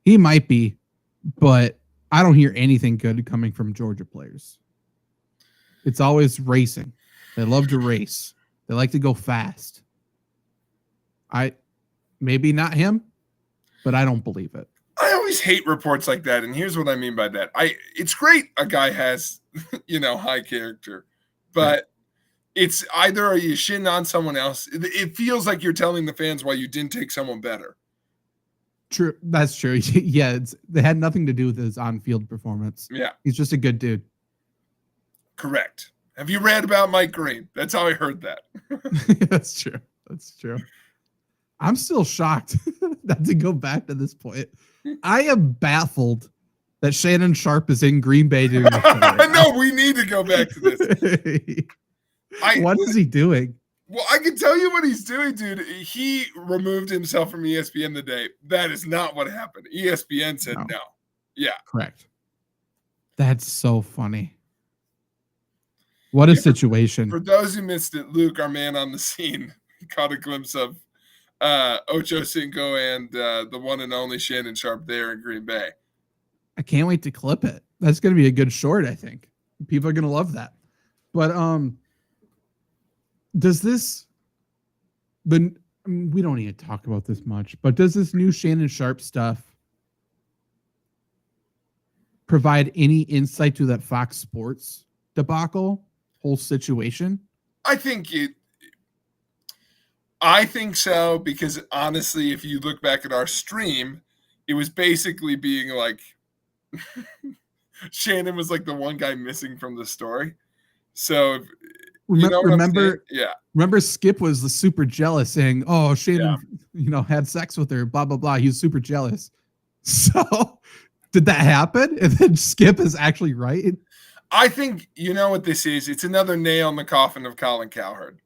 He might be, but I don't hear anything good coming from Georgia players. It's always racing. They love to race. They like to go fast. Maybe not him, but I don't believe it. I always hate reports like that, and here's what I mean by that. It's great a guy has, high character, but it's either are you shitting on someone else. It feels like you're telling the fans why you didn't take someone better. True. That's true. Yeah, they had nothing to do with his on-field performance. Yeah. He's just a good dude. Correct. Have you read about Mike Green? That's how I heard that. That's true. That's true. I'm still shocked not to go back to this point. I am baffled that Shannon Sharp is in Green Bay doing this. No, we need to go back to this. What is he doing? Well, I can tell you what he's doing, dude. He removed himself from ESPN today. That is not what happened. ESPN said no. Yeah. Correct. That's so funny. What a situation. For those who missed it, Luke, our man on the scene, caught a glimpse of Ocho Cinco and the one and only Shannon Sharp there in Green Bay. I can't wait to clip it. That's going to be a good short, I think. People are going to love that. But does this we don't need to talk about this much, but does this new Shannon Sharp stuff provide any insight to that Fox Sports debacle whole situation? I think I think so, because honestly, if you look back at our stream, it was basically being like Shannon was like the one guy missing from the story. So you know what I'm saying? Yeah. Remember Skip was the super jealous saying, "Oh, Shannon, had sex with her, blah blah blah." He was super jealous. So did that happen? And then Skip is actually right. I think you know what this is. It's another nail in the coffin of Colin Cowherd.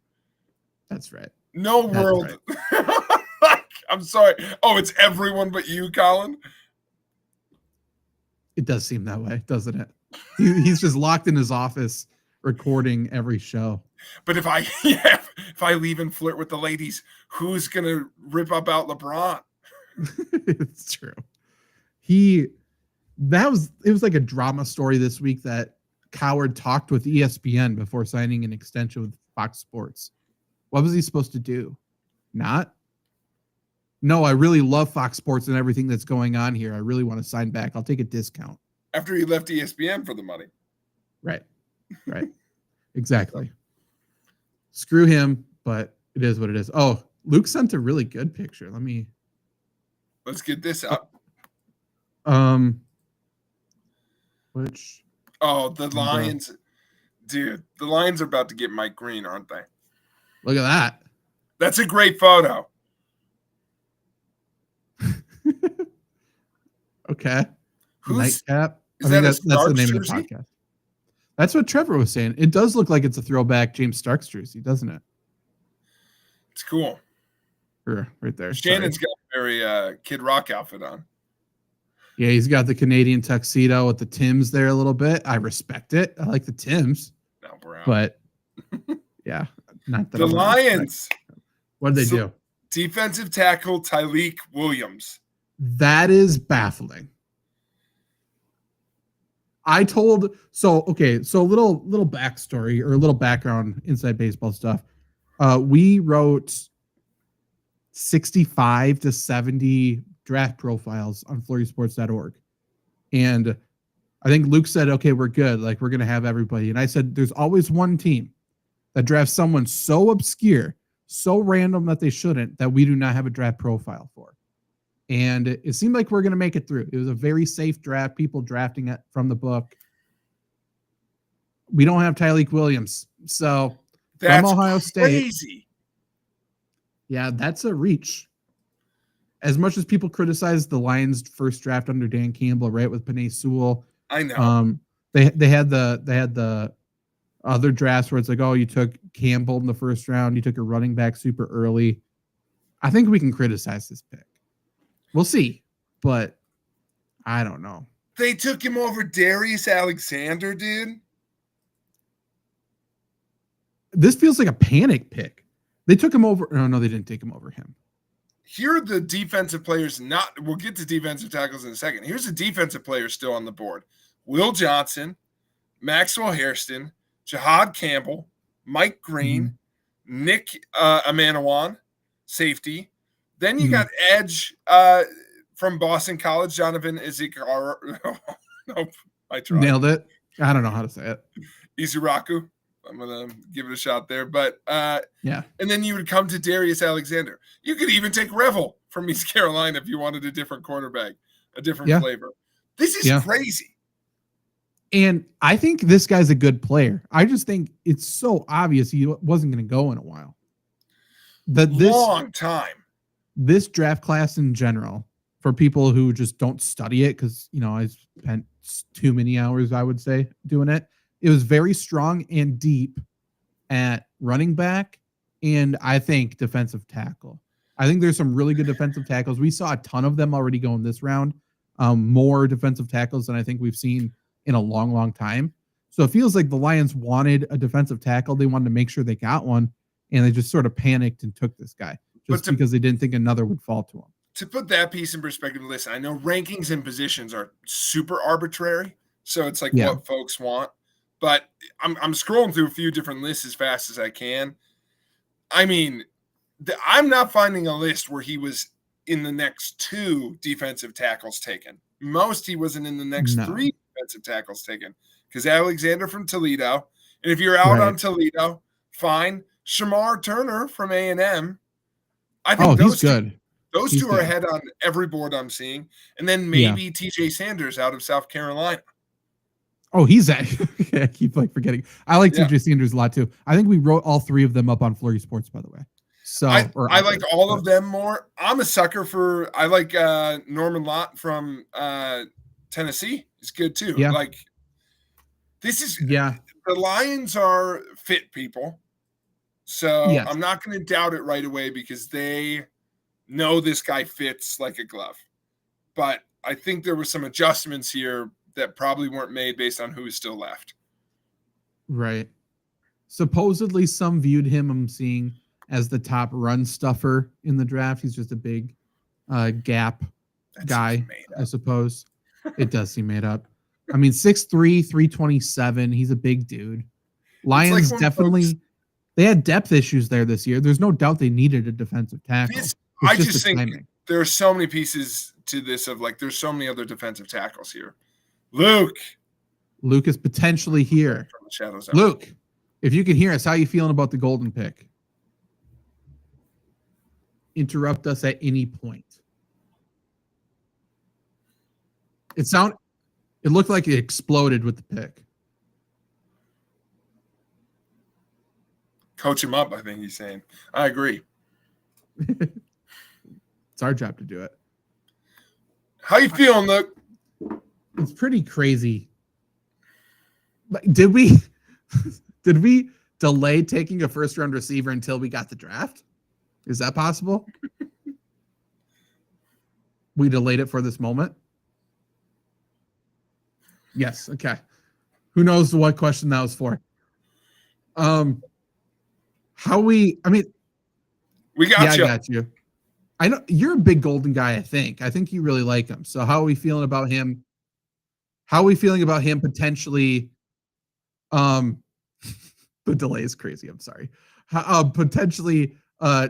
That's right. No world. Right. I'm sorry. Oh, it's everyone but you, Colin? It does seem that way, doesn't it? He's just locked in his office recording every show. But if I leave and flirt with the ladies, who's gonna rip up out LeBron? It's true. It was like a drama story this week that Cowherd talked with ESPN before signing an extension with Fox Sports. What was he supposed to do? Not? No, I really love Fox Sports and everything that's going on here. I really want to sign back. I'll take a discount. After he left ESPN for the money. Right. Exactly. Screw him, but it is what it is. Oh, Luke sent a really good picture. Let's get this up. Which? Oh, the Lions. Dude, the Lions are about to get Mike Green, aren't they? Look at that. That's a great photo. Okay. Nightcap. That's the name of the podcast. That's what Trevor was saying. It does look like it's a throwback James Starks jersey, doesn't it? It's cool. Right there. Shannon's got a very Kid Rock outfit on. Yeah, he's got the Canadian tuxedo with the Tims there a little bit. I respect it. I like the Tims. No, bro. But yeah, not that the Lions. What did they do? Defensive tackle Tyleik Williams. That is baffling. So a little backstory or a little background inside baseball stuff. We wrote 65 to 70 draft profiles on FlurrySports.org. And I think Luke said, okay, we're good. Like, we're going to have everybody. And I said, there's always one team that drafts someone so obscure, so random that they shouldn't, that we do not have a draft profile for. And it seemed like we're going to make it through. It was a very safe draft, people drafting it from the book. We don't have Tyleik Williams. So that's from Ohio State. Crazy. Yeah, that's a reach. As much as people criticize the Lions' first draft under Dan Campbell, right, with Penei Sewell, I know. They had the other drafts where it's like, oh, you took Campbell in the first round, you took a running back super early. I think we can criticize this pick. We'll see, but I don't know. They took him over Darius Alexander, dude. This feels like a panic pick. They took him over. No, they didn't take him over him. Here are the defensive players. We'll get to defensive tackles in a second. Here's the defensive players still on the board: Will Johnson, Maxwell Hairston, Jahad Campbell, Mike Green, Nick Amanawan, safety. Then you got edge from Boston College, Jonathan Izikar. Nope, I tried. Nailed it. I don't know how to say it. Izuraku. I'm going to give it a shot there. But yeah. And then you would come to Darius Alexander. You could even take Revel from East Carolina if you wanted a different quarterback, a different flavor. This is crazy. And I think this guy's a good player. I just think it's so obvious he wasn't going to go in a while. Long time. This draft class in general, for people who just don't study it, because, I spent too many hours, I would say, doing it. It was very strong and deep at running back, and I think defensive tackle. I think there's some really good defensive tackles. We saw a ton of them already go in this round. More defensive tackles than I think we've seen in a long, long time. So it feels like the Lions wanted a defensive tackle. They wanted to make sure they got one, and they just sort of panicked and took this guy because they didn't think another would fall to him. To put that piece in perspective, listen, I know rankings and positions are super arbitrary, so it's like what folks want. But I'm scrolling through a few different lists as fast as I can. I mean, I'm not finding a list where he was in the next 2 defensive tackles taken. Most he wasn't in the next 3 defensive tackles taken, because Alexander from Toledo. And if you're out on Toledo, fine. Shamar Turner from A&M. I think he's those two, good. those He's two are good. ahead on every board I'm seeing, and then Yeah. maybe TJ Sanders out of South Carolina. Oh, he's at. I keep like forgetting. I like Yeah. TJ Sanders a lot too. I think we wrote all three of them up on FlurrySports, by the way. So I like all of them more. I'm a sucker for. I like Norman Lott from Tennessee. He's good too. Yeah. Like this is Yeah. the Lions are fit people, so Yes. I'm not going to doubt it right away because they know this guy fits like a glove. But I think there were some adjustments here that probably weren't made based on who is still left. Right. Supposedly, some viewed him, I'm seeing, as the top run stuffer in the draft. He's just a big gap guy, I suppose. It does seem made up. I mean, 6'3", 327. He's a big dude. Lions definitely, they had depth issues there this year. There's no doubt they needed a defensive tackle. I just think there are so many pieces to this of like, there's so many other defensive tackles here. Luke is potentially here. From the shadows. Luke, if you can hear us, how are you feeling about the golden pick? Interrupt us at any point. It looked like it exploded with the pick. Coach him up, I think he's saying. I agree. It's our job to do it. How you feeling, Luke? It's pretty crazy. Did we delay taking a first round receiver until we got the draft? Is that possible? We delayed it for this moment. Yes. Okay. Who knows what question that was for? We got you. I got you. I know you're a big golden guy. I think you really like him. So how are we feeling about him? How are we feeling about him potentially? The delay is crazy. I'm sorry. Potentially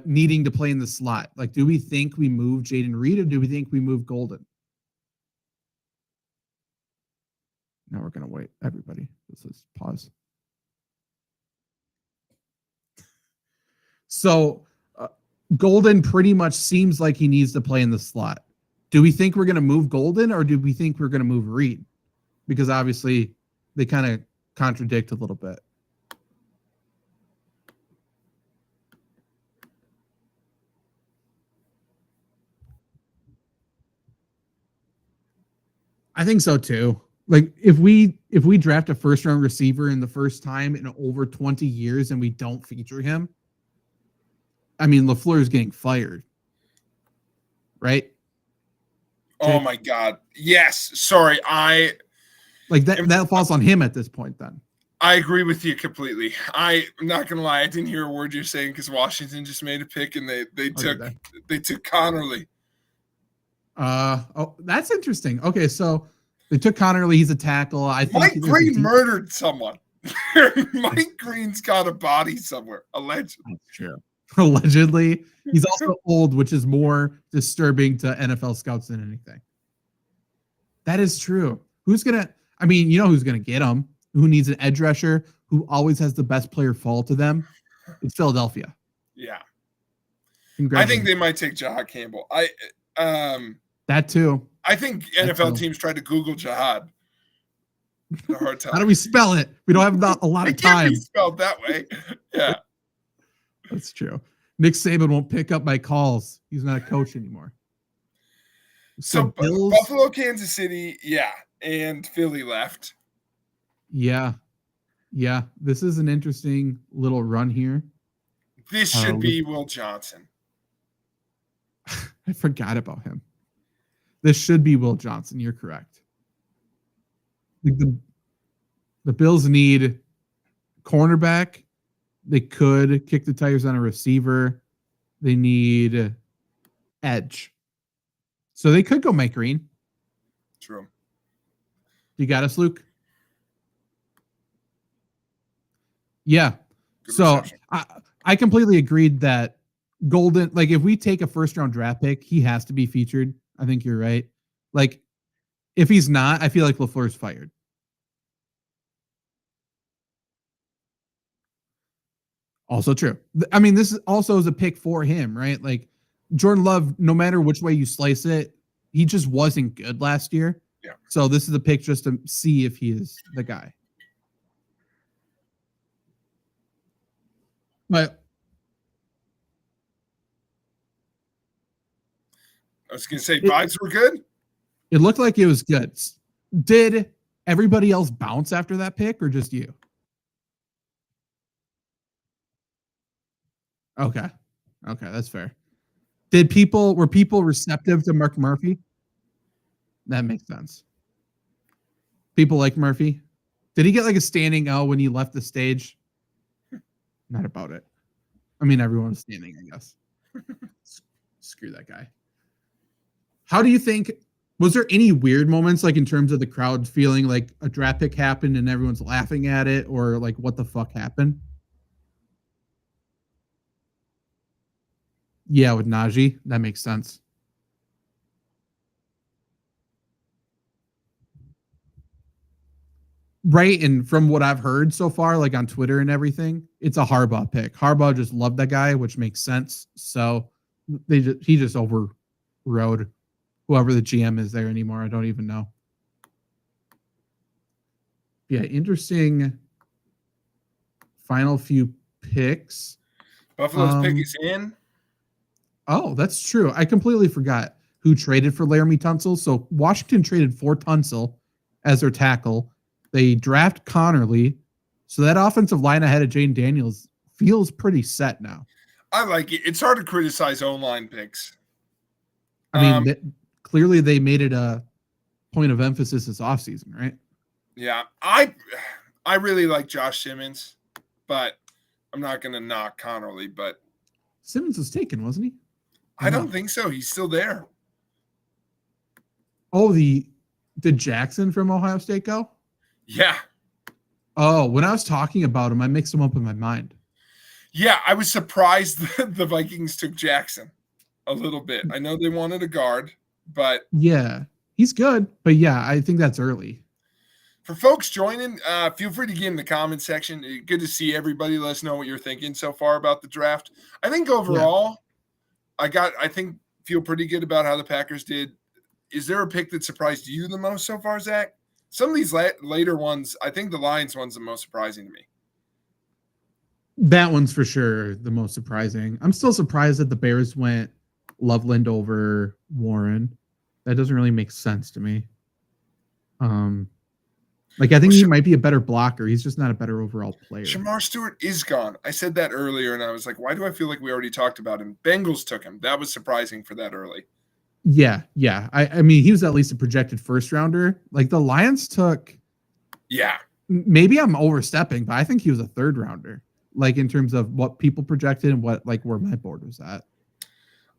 needing to play in the slot. Like, do we think we move Jaden Reed or do we think we move Golden? Now we're gonna wait. Everybody, this is pause. So Golden pretty much seems like he needs to play in the slot. Do we think we're going to move Golden or do we think we're going to move Reed? Because obviously they kind of contradict a little bit. I think so too. Like if we draft a first round receiver in the first time in over 20 years and we don't feature him, I mean, LaFleur is getting fired, right? Oh my God! Yes. Sorry, that falls on him at this point. Then I agree with you completely. I'm not gonna lie, I didn't hear a word you're saying because Washington just made a pick and they took Connerly. Oh, that's interesting. Okay, so they took Connerly. He's a tackle. I think Mike Green murdered someone. Mike Green's got a body somewhere, allegedly. That's true. Allegedly. He's also old, which is more disturbing to NFL scouts than anything. That is true. Who's going to get him? Who needs an edge rusher? Who always has the best player fall to them? It's Philadelphia. Yeah. I think they might take Jahad Campbell. That too. I think NFL teams tried to Google Jahad. A hard time. How do we spell it? We don't have a lot of time. It can't be spelled that way. Yeah. That's true. Nick Saban won't pick up my calls. He's not a coach anymore. So Buffalo, Kansas City, yeah, and Philly left. Yeah. This is an interesting little run here. This should be Will Johnson. I forgot about him. This should be Will Johnson. You're correct. The Bills need cornerback. They could kick the tires on a receiver. They need edge. So they could go Mike Green. True. You got us, Luke? Yeah. Good so I completely agreed that Golden, like if we take a first round draft pick, he has to be featured. I think you're right. Like if he's not, I feel like LaFleur's fired. Also true. I mean, this is also is a pick for him, right? Like Jordan Love, no matter which way you slice it, he just wasn't good last year. Yeah. So this is a pick just to see if he is the guy. But I was going to say vibes were good. It looked like it was good. Did everybody else bounce after that pick or just you? Okay. Okay, that's fair. Were people receptive to Mark Murphy? That makes sense. People like Murphy. Did he get like a standing O when he left the stage? Not about it. I mean, everyone was standing, I guess. Screw that guy. How do you think, was there any weird moments like in terms of the crowd feeling like a draft pick happened and everyone's laughing at it, or like what the fuck happened? Yeah, with Najee, that makes sense. Right, and from what I've heard so far, like on Twitter and everything, it's a Harbaugh pick. Harbaugh just loved that guy, which makes sense. So he just overrode whoever the GM is there anymore. I don't even know. Yeah, interesting. Final few picks. Buffalo's pick is in. Oh, that's true. I completely forgot who traded for Laramie Tunsil. So Washington traded for Tunsil as their tackle. They draft Connerly. So that offensive line ahead of Jane Daniels feels pretty set now. I like it. It's hard to criticize O-line picks. I mean, clearly they made it a point of emphasis this offseason, right? Yeah. I really like Josh Simmons, but I'm not going to knock Connerly, but Simmons was taken, wasn't he? I don't think so. He's still there. Oh, did Jackson from Ohio State go? Yeah. Oh, when I was talking about him, I mixed him up in my mind. Yeah, I was surprised that the Vikings took Jackson a little bit. I know they wanted a guard, but yeah, he's good. But yeah, I think that's early. For folks joining, feel free to get in the comment section. Good to see everybody. Let us know what you're thinking so far about the draft. I think overall, I think feel pretty good about how the Packers did. Is there a pick that surprised you the most so far, Zach? Some of these later ones, I think the Lions one's the most surprising to me. That one's for sure the most surprising. I'm still surprised that the Bears went Loveland over Warren. That doesn't really make sense to me. Like, I think he might be a better blocker. He's just not a better overall player. Shamar Stewart is gone. I said that earlier, and I was like, why do I feel like we already talked about him? Bengals took him. That was surprising for that early. Yeah. I mean, he was at least a projected first rounder. Like, the Lions took... Yeah. Maybe I'm overstepping, but I think he was a third rounder. Like, in terms of what people projected and what, like, where my board was at.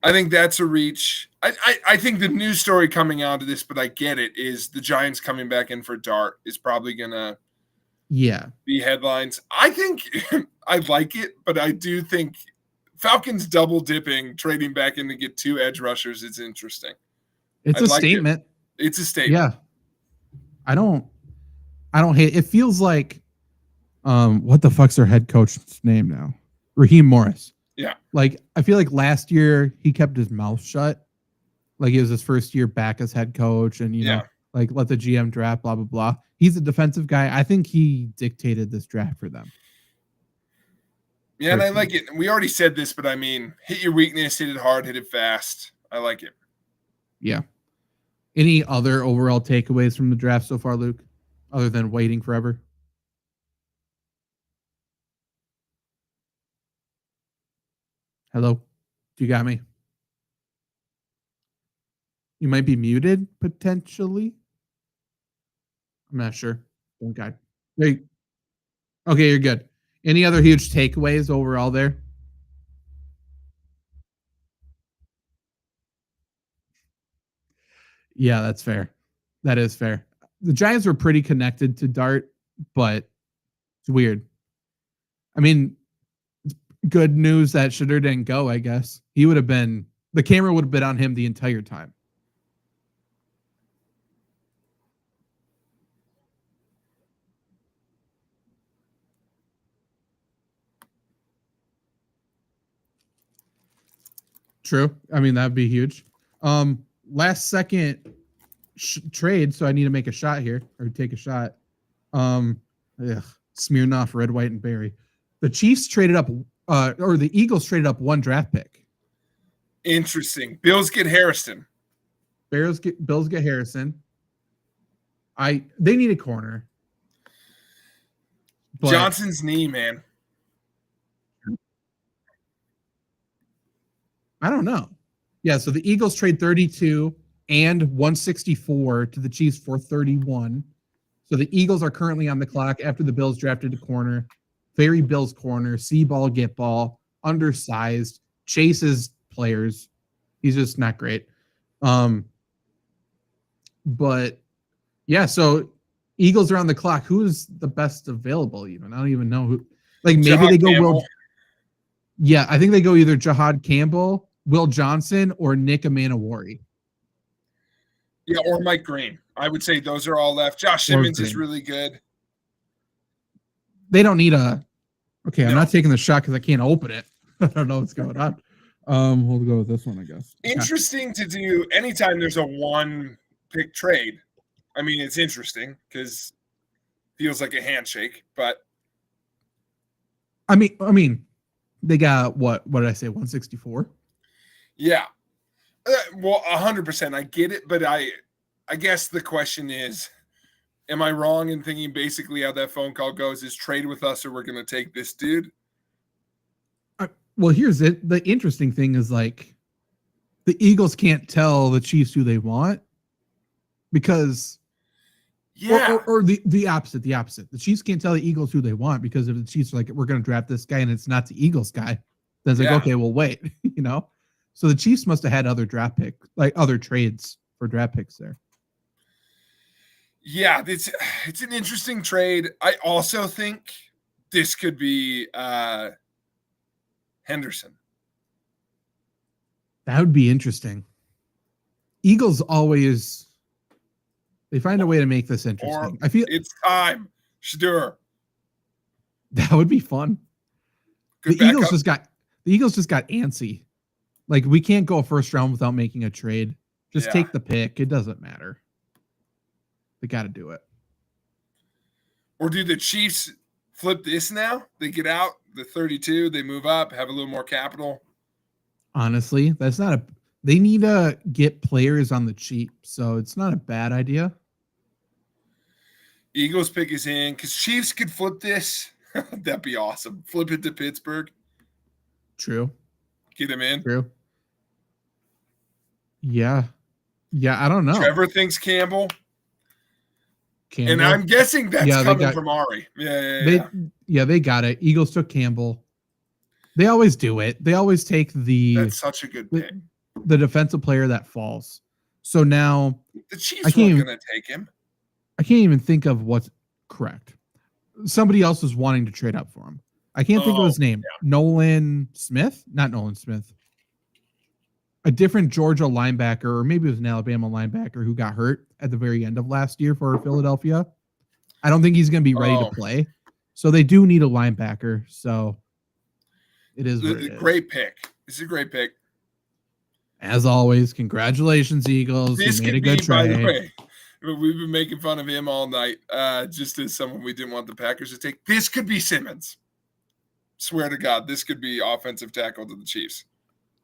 I think that's a reach. I think the news story coming out of this, but I get it, is the Giants coming back in for Dart is probably going to be headlines. I think I like it, but I do think Falcons double dipping, trading back in to get two edge rushers is interesting. It's a statement. It's a statement. Yeah. I don't hate it. It feels like what the fuck's their head coach's name now? Raheem Morris. Yeah. Like, I feel like last year he kept his mouth shut. Like, it was his first year back as head coach and, you know, like, let the GM draft, blah, blah, blah. He's a defensive guy. I think he dictated this draft for them. Yeah, and I like it. We already said this, but I mean, hit your weakness, hit it hard, hit it fast. I like it. Yeah. Any other overall takeaways from the draft so far, Luke, other than waiting forever? Hello? Do you got me? You might be muted, potentially. I'm not sure. Okay. Okay, you're good. Any other huge takeaways overall there? Yeah, that's fair. That is fair. The Giants were pretty connected to Dart, but it's weird. I mean, good news that Shedeur didn't go, I guess. The camera would have been on him the entire time. True. I mean, that'd be huge. Last second trade, so I need to make a shot here or take a shot. Smirnoff, Red, White, and Berry. The Chiefs traded up, or the Eagles traded up 1 draft pick. Interesting. Bills get Harrison. Bills get Harrison. They need a corner. But Johnson's knee, man. I don't know. Yeah, so the Eagles trade 32 and 164 to the Chiefs for 31. So the Eagles are currently on the clock after the Bills drafted a corner. Very Bills corner, see ball, get ball, undersized, chases players. He's just not great. But yeah, so Eagles are on the clock. Who's the best available even? I don't even know who. Like maybe Jahad they go Campbell. Yeah, I think they go either Jahad Campbell, Will Johnson, or Nick Amanawari. Yeah, or Mike Green. I would say those are all left. Josh Simmons is really good. They don't need a. Okay, I'm No. not taking the shot because I can't open it. I don't know what's going on. We'll go with this one, I guess. Interesting to do anytime there's a 1-pick trade. I mean, it's interesting because it feels like a handshake, but I mean, they got what did I say? 164. yeah. Well, 100%. I get it, but I guess the question is, am I wrong in thinking basically how that phone call goes is trade with us or we're going to take this dude? Well, here's it. The interesting thing is like the Eagles can't tell the Chiefs who they want because or the opposite. The Chiefs can't tell the Eagles who they want because if the Chiefs are like, we're going to draft this guy and it's not the Eagles guy, then it's like, okay, well, wait, you know? So the Chiefs must have had other draft picks, like other trades for draft picks there. Yeah, it's an interesting trade. I also think this could be Henderson. That would be interesting. Eagles always they find a way to make this interesting. I feel it's time. Shador. That would be fun. Good The Eagles just got antsy. Like we can't go first round without making a trade. Just take the pick. It doesn't matter. They got to do it. Or do the Chiefs flip this now? They get out the 32, they move up, have a little more capital. Honestly, that's not a. They need to get players on the cheap, so it's not a bad idea. Eagles pick is in because Chiefs could flip this. That'd be awesome. Flip it to Pittsburgh. True. Get him in. True. Yeah. I don't know. Trevor thinks Campbell. And I'm guessing that's coming from Ari. Yeah. They got it. Eagles took Campbell. They always do it. They always take That's such a good pick. The defensive player that falls. So now the Chiefs weren't going to take him. I can't even think of what's correct. Somebody else was wanting to trade up for him. I can't think of his name. Yeah. Nolan Smith? Not Nolan Smith. A different Georgia linebacker, or maybe it was an Alabama linebacker who got hurt at the very end of last year for Philadelphia. I don't think he's going to be ready to play. So they do need a linebacker. So it is what it is. Great pick. This is a great pick. As always, congratulations, Eagles. You made a good trade. By the way, we've been making fun of him all night, just as someone we didn't want the Packers to take. This could be Simmons. Swear to God, this could be offensive tackle to the Chiefs.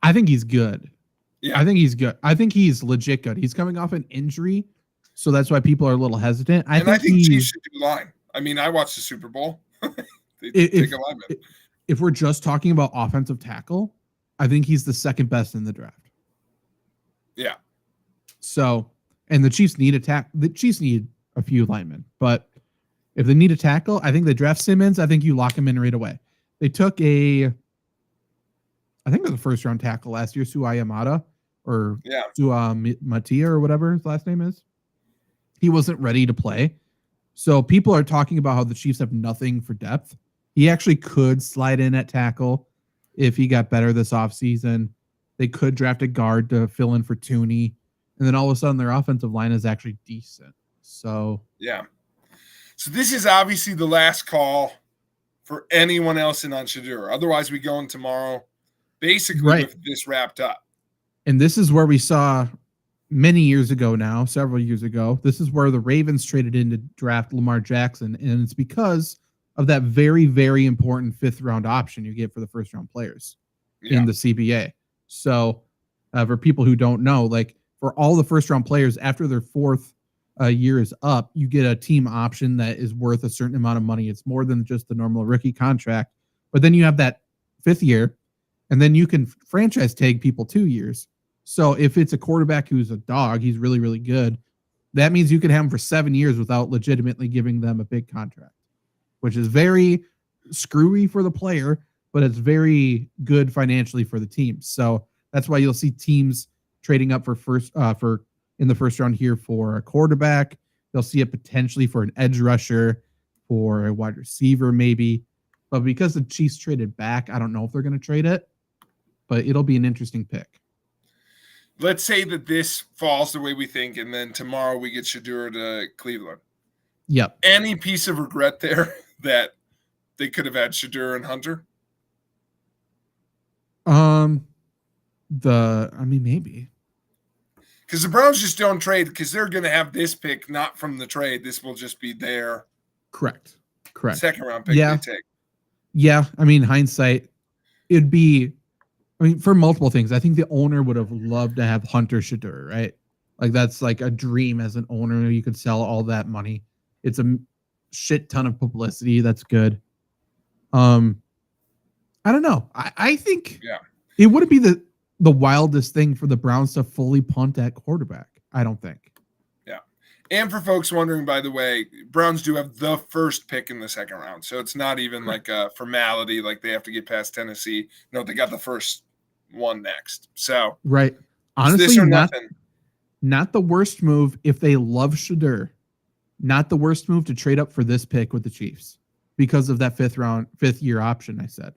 I think he's good. Yeah. I think he's good. I think he's legit good. He's coming off an injury, so that's why people are a little hesitant. I think Chiefs should do line. I mean, I watched the Super Bowl. They take a lineman. If we're just talking about offensive tackle, I think he's the second best in the draft. Yeah. So, and the Chiefs need the Chiefs need a few linemen, but if they need a tackle, I think they draft Simmons. I think you lock him in right away. They took I think it was a first-round tackle last year, Suai Yamada, or Matia, or whatever his last name is. He wasn't ready to play. So people are talking about how the Chiefs have nothing for depth. He actually could slide in at tackle if he got better this offseason. They could draft a guard to fill in for Tooney. And then all of a sudden their offensive line is actually decent. So yeah. So this is obviously the last call for anyone else in on Shador. Otherwise we go in tomorrow. Basically, with this wrapped up. And this is where we saw many years ago now, several years ago, this is where the Ravens traded in to draft Lamar Jackson. And it's because of that very, very important 5th round option you get for the 1st round players in the CBA. So for people who don't know, like for all the 1st round players after their 4th year is up, you get a team option that is worth a certain amount of money. It's more than just the normal rookie contract. But then you have that 5th year, and then you can franchise tag people 2 years. So if it's a quarterback who's a dog, he's really, really good. That means you can have him for 7 years without legitimately giving them a big contract, which is very screwy for the player, but it's very good financially for the team. So that's why you'll see teams trading up for in the 1st round here for a quarterback. They'll see it potentially for an edge rusher, for a wide receiver maybe. But because the Chiefs traded back, I don't know if they're going to trade it, but it'll be an interesting pick. Let's say that this falls the way we think, and then tomorrow we get Shedeur to Cleveland. Yep. Any piece of regret there that they could have had Shedeur and Hunter? Maybe. Because the Browns just don't trade because they're going to have this pick not from the trade. This will just be their correct 2nd round pick they take. Yeah, I mean, hindsight, it'd be, for multiple things. I think the owner would have loved to have Hunter Shedeur, right? Like that's like a dream as an owner. You could sell all that money. It's a shit ton of publicity. That's good. I don't know. I think it wouldn't be the wildest thing for the Browns to fully punt at quarterback. I don't think. Yeah. And for folks wondering, by the way, Browns do have the 1st pick in the 2nd round. So it's not even like a formality, like they have to get past Tennessee. No, they got the 1st one next. So right. Honestly, not the worst move if they love Shedeur. Not the worst move to trade up for this pick with the Chiefs because of that 5th year option I said.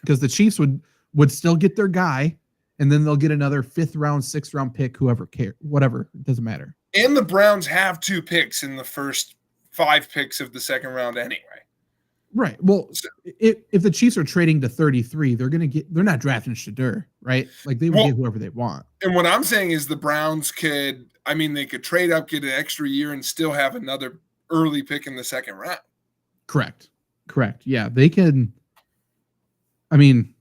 Because the Chiefs would still get their guy, and then they'll get another 5th round, 6th round pick, whoever cares, whatever, it doesn't matter. And the Browns have 2 picks in the first 5 picks of the 2nd round anyway. Right. Well, if the Chiefs are trading to 33, they're not drafting Shedeur, right? Like they would get whoever they want. And what I'm saying is the Browns they could trade up, get an extra year, and still have another early pick in the 2nd round. Correct. Yeah, they can. I mean,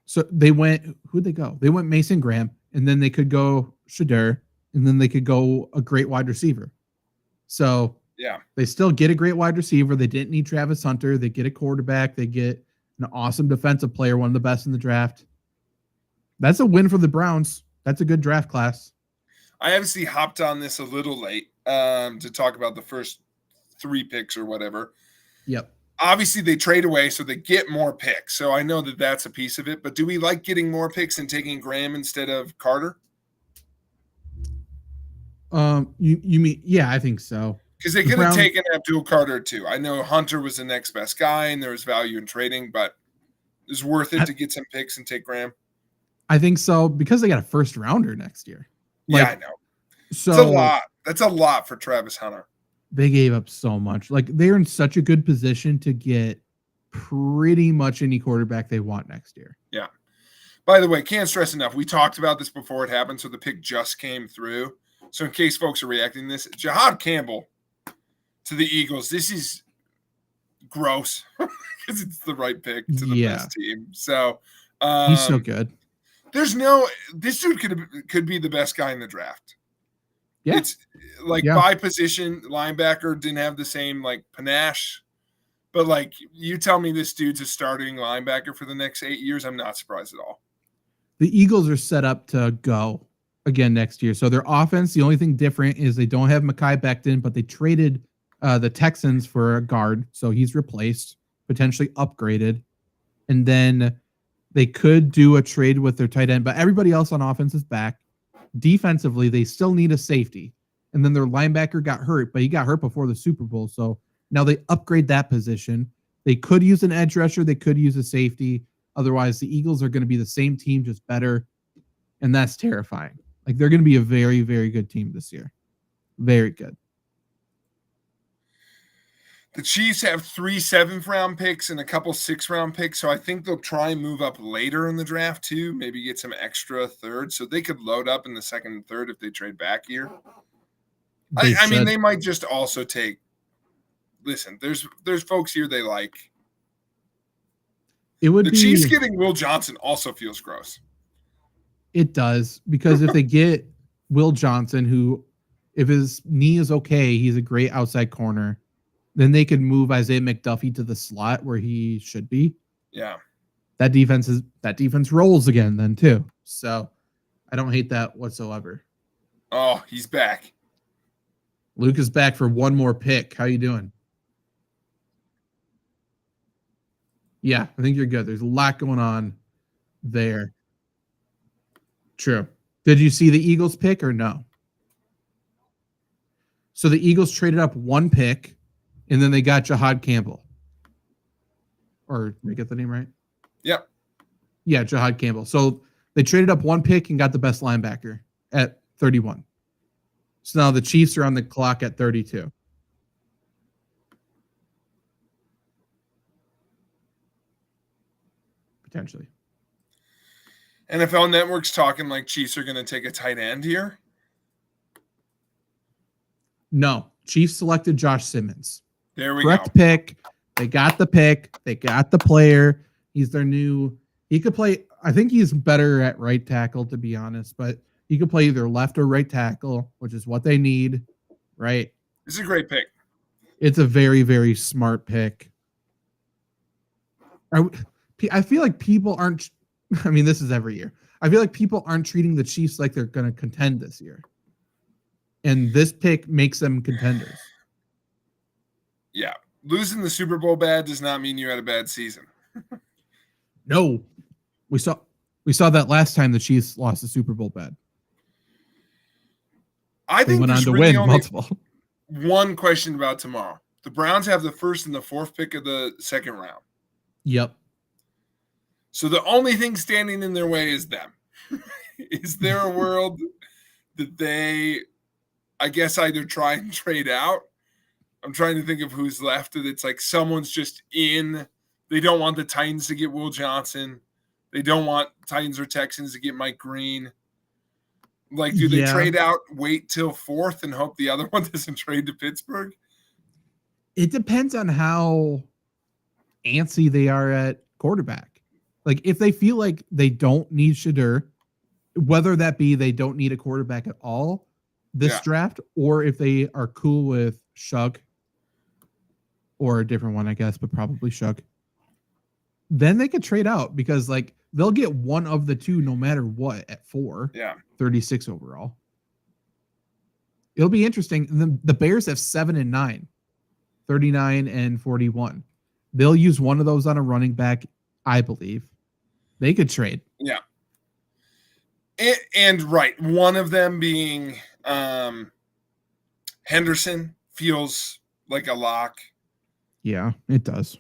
so they went. Who'd they go? They went Mason Graham, and then they could go Shedeur, and then they could go a great wide receiver. So they still get a great wide receiver. They didn't need Travis Hunter. They get a quarterback. They get an awesome defensive player, one of the best in the draft. That's a win for the Browns. That's a good draft class. I obviously hopped on this a little late to talk about the first 3 picks or whatever. Yep. Obviously, they trade away, so they get more picks. So I know that that's a piece of it. But do we like getting more picks and taking Graham instead of Carter? You mean, I think so. Because they could have taken Abdul Carter too. I know Hunter was the next best guy, and there was value in trading, but it's worth it to get some picks and take Graham. I think so because they got a 1st rounder next year. I know. So it's a lot. That's a lot for Travis Hunter. They gave up so much. Like they're in such a good position to get pretty much any quarterback they want next year. Yeah. By the way, can't stress enough. We talked about this before it happened, so the pick just came through. So in case folks are reacting to this, Jahad Campbell to the Eagles. This is gross because it's the right pick to the best team. So he's so good. This dude could be the best guy in the draft. Yeah. It's like by position, linebacker didn't have the same like panache, but like you tell me this dude's a starting linebacker for the next 8 years, I'm not surprised at all. The Eagles are set up to go again next year. So their offense, the only thing different is they don't have Mekhi Becton, but they traded the Texans for a guard. So he's replaced, potentially upgraded. And then they could do a trade with their tight end, but everybody else on offense is back. Defensively, they still need a safety. And then their linebacker got hurt, but he got hurt before the Super Bowl. So now they upgrade that position. They could use an edge rusher. They could use a safety. Otherwise, the Eagles are going to be the same team, just better. And that's terrifying. Like they're going to be a very, very good team this year. Very good. The Chiefs have 3 7th-round picks and a couple 6th-round picks, so I think they'll try and move up later in the draft too. Maybe get some extra third, so they could load up in the 2nd and 3rd if they trade back here. I mean, they might just also take. Listen, there's folks here they like. It would the Chiefs getting Will Johnson also feels gross. It does, because if they get Will Johnson, who, if his knee is okay, he's a great outside corner. Then they could move Isaiah McDuffie to the slot where he should be. Yeah. That defense rolls again then too. So I don't hate that whatsoever. Oh, he's back. Luke is back for one more pick. How you doing? Yeah, I think you're good. There's a lot going on there. True. Did you see the Eagles pick or no? So the Eagles traded up one pick, and then they got Jahad Campbell. Or did I get the name right? Yep. Yeah, Jahad Campbell. So they traded up one pick and got the best linebacker at 31. So now the Chiefs are on the clock at 32. Potentially. NFL Network's talking like Chiefs are going to take a tight end here. No, Chiefs selected Josh Simmons. There we Correct go. pick. They got the pick. They got the player. He's their new. He could play. I think he's better at right tackle, to be honest, but he could play either left or right tackle, which is what they need, right? This is a great pick. It's a very, very smart pick. I feel like people aren't. I mean, this is every year. I feel like people aren't treating the Chiefs like they're going to contend this year. And this pick makes them contenders. Yeah. Losing the Super Bowl bad does not mean you had a bad season. No. We saw that last time the Chiefs lost the Super Bowl bad. I They think went on there's to really win only multiple. one question about tomorrow. The Browns have the 1st and the 4th pick of the 2nd round. Yep. So the only thing standing in their way is them. Is there a world that they, I guess, either try and trade out? I'm trying to think of who's left. And it's like someone's just in. They don't want the Titans to get Will Johnson. They don't want Titans or Texans to get Mike Green. Like, do they trade out, wait till 4th, and hope the other one doesn't trade to Pittsburgh? It depends on how antsy they are at quarterback. Like, if they feel like they don't need Shadur, whether that be they don't need a quarterback at all this draft, or if they are cool with Shug or a different one, I guess, but probably Shug, then they could trade out because, like, they'll get one of the two no matter what at 4. Yeah. 36 overall. It'll be interesting. And the Bears have 7 and 9, 39 and 41. They'll use one of those on a running back, I believe. They could trade. Yeah. And right, one of them being Henderson feels like a lock. Yeah, it does.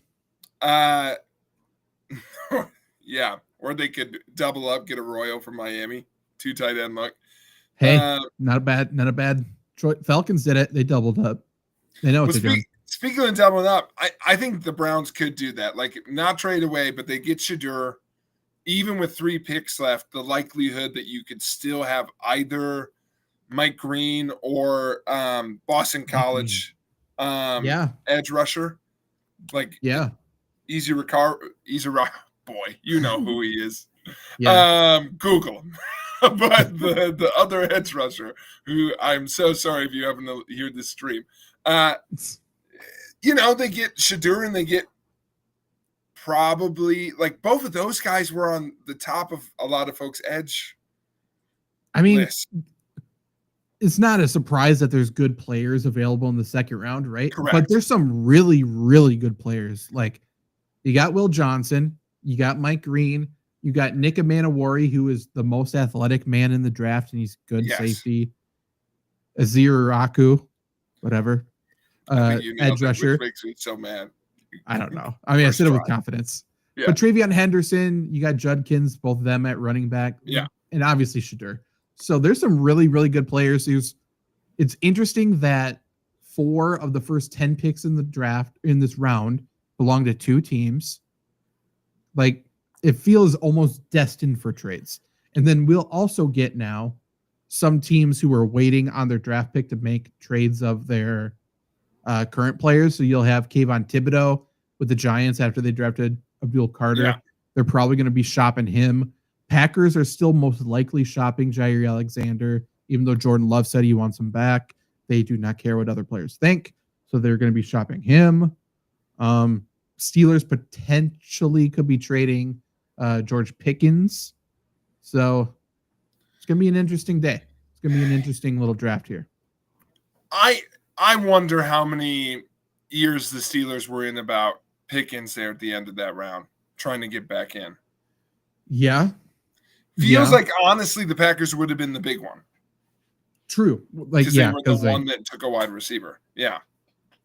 Yeah, or they could double up, get a Royal from Miami, 2 tight end look. Hey, not a bad choice. Falcons did it. They doubled up. They know what they're doing. Speaking of doubling up, I think the Browns could do that. Like, not trade away, but they get Shadur. Even with 3 picks left, the likelihood that you could still have either Mike Green or Boston College edge rusher. Like, easy boy, you know who he is. Google him. But the other edge rusher, who I'm so sorry if you happen to hear this stream, you know, they get Shadur and they get probably, like, both of those guys were on the top of a lot of folks' edge. I mean, list. It's not a surprise that there's good players available in the 2nd round, right? Correct. But there's some really, really good players. Like, you got Will Johnson, you got Mike Green, you got Nick Amanawari, who is the most athletic man in the draft, and he's good safety. Azir Raku, whatever. Edge rusher. Which makes me so mad. I don't know. I mean, I said it with confidence. Yeah. But Travion Henderson, you got Judkins, both of them at running back. Yeah. And obviously Shadur. So there's some really, really good players. It's interesting that 4 of the first 10 picks in the draft in this round belong to 2 teams. Like, it feels almost destined for trades. And then we'll also get now some teams who are waiting on their draft pick to make trades of their current players. So you'll have Kayvon Thibodeau with the Giants after they drafted Abdul Carter. Yeah. They're probably going to be shopping him. Packers are still most likely shopping Jair Alexander, even though Jordan Love said he wants him back. They do not care what other players think, so they're going to be shopping him. Steelers potentially could be trading George Pickens. So it's going to be an interesting day. It's going to be an interesting little draft here. I wonder how many years the Steelers were in about Pickens there at the end of that round, trying to get back in. Yeah. Feels like, honestly, the Packers would have been the big one. True. Like, Because they were the one that took a wide receiver. Yeah.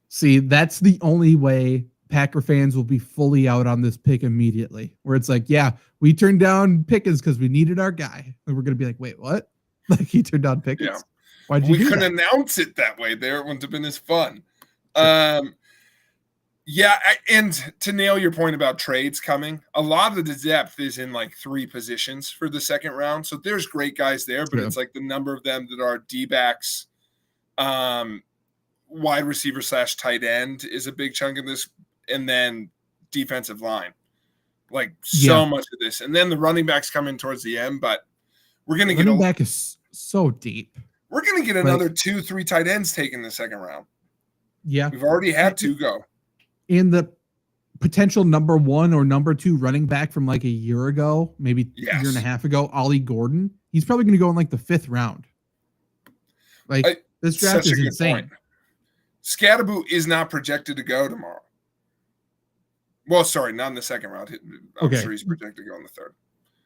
See, that's the only way Packer fans will be fully out on this pick immediately, where it's like, yeah, we turned down Pickens because we needed our guy. And we're going to be like, wait, what? Like, he turned down Pickens? Yeah. Why'd you We do couldn't that? announce it that way there. It wouldn't have been as fun. Sure. And to nail your point about trades coming, a lot of the depth is in like 3 positions for the second round. So there's great guys there, but it's like the number of them that are D-backs, wide receiver / tight end is a big chunk of this, and then defensive line. Like so much of this. And then the running backs come in towards the end, but we're going to get running back is so deep. We're going to get another 2-3 tight ends taken in the second round. Yeah. We've already had 2 go. In the potential number 1 or number 2 running back from like a year ago, maybe a year and a half ago, Ollie Gordon, he's probably going to go in like the 5th round. Like, this draft is insane. Scatterboo is not projected to go tomorrow. Well, sorry, not in the second round. I'm sure he's projected to go in the 3rd.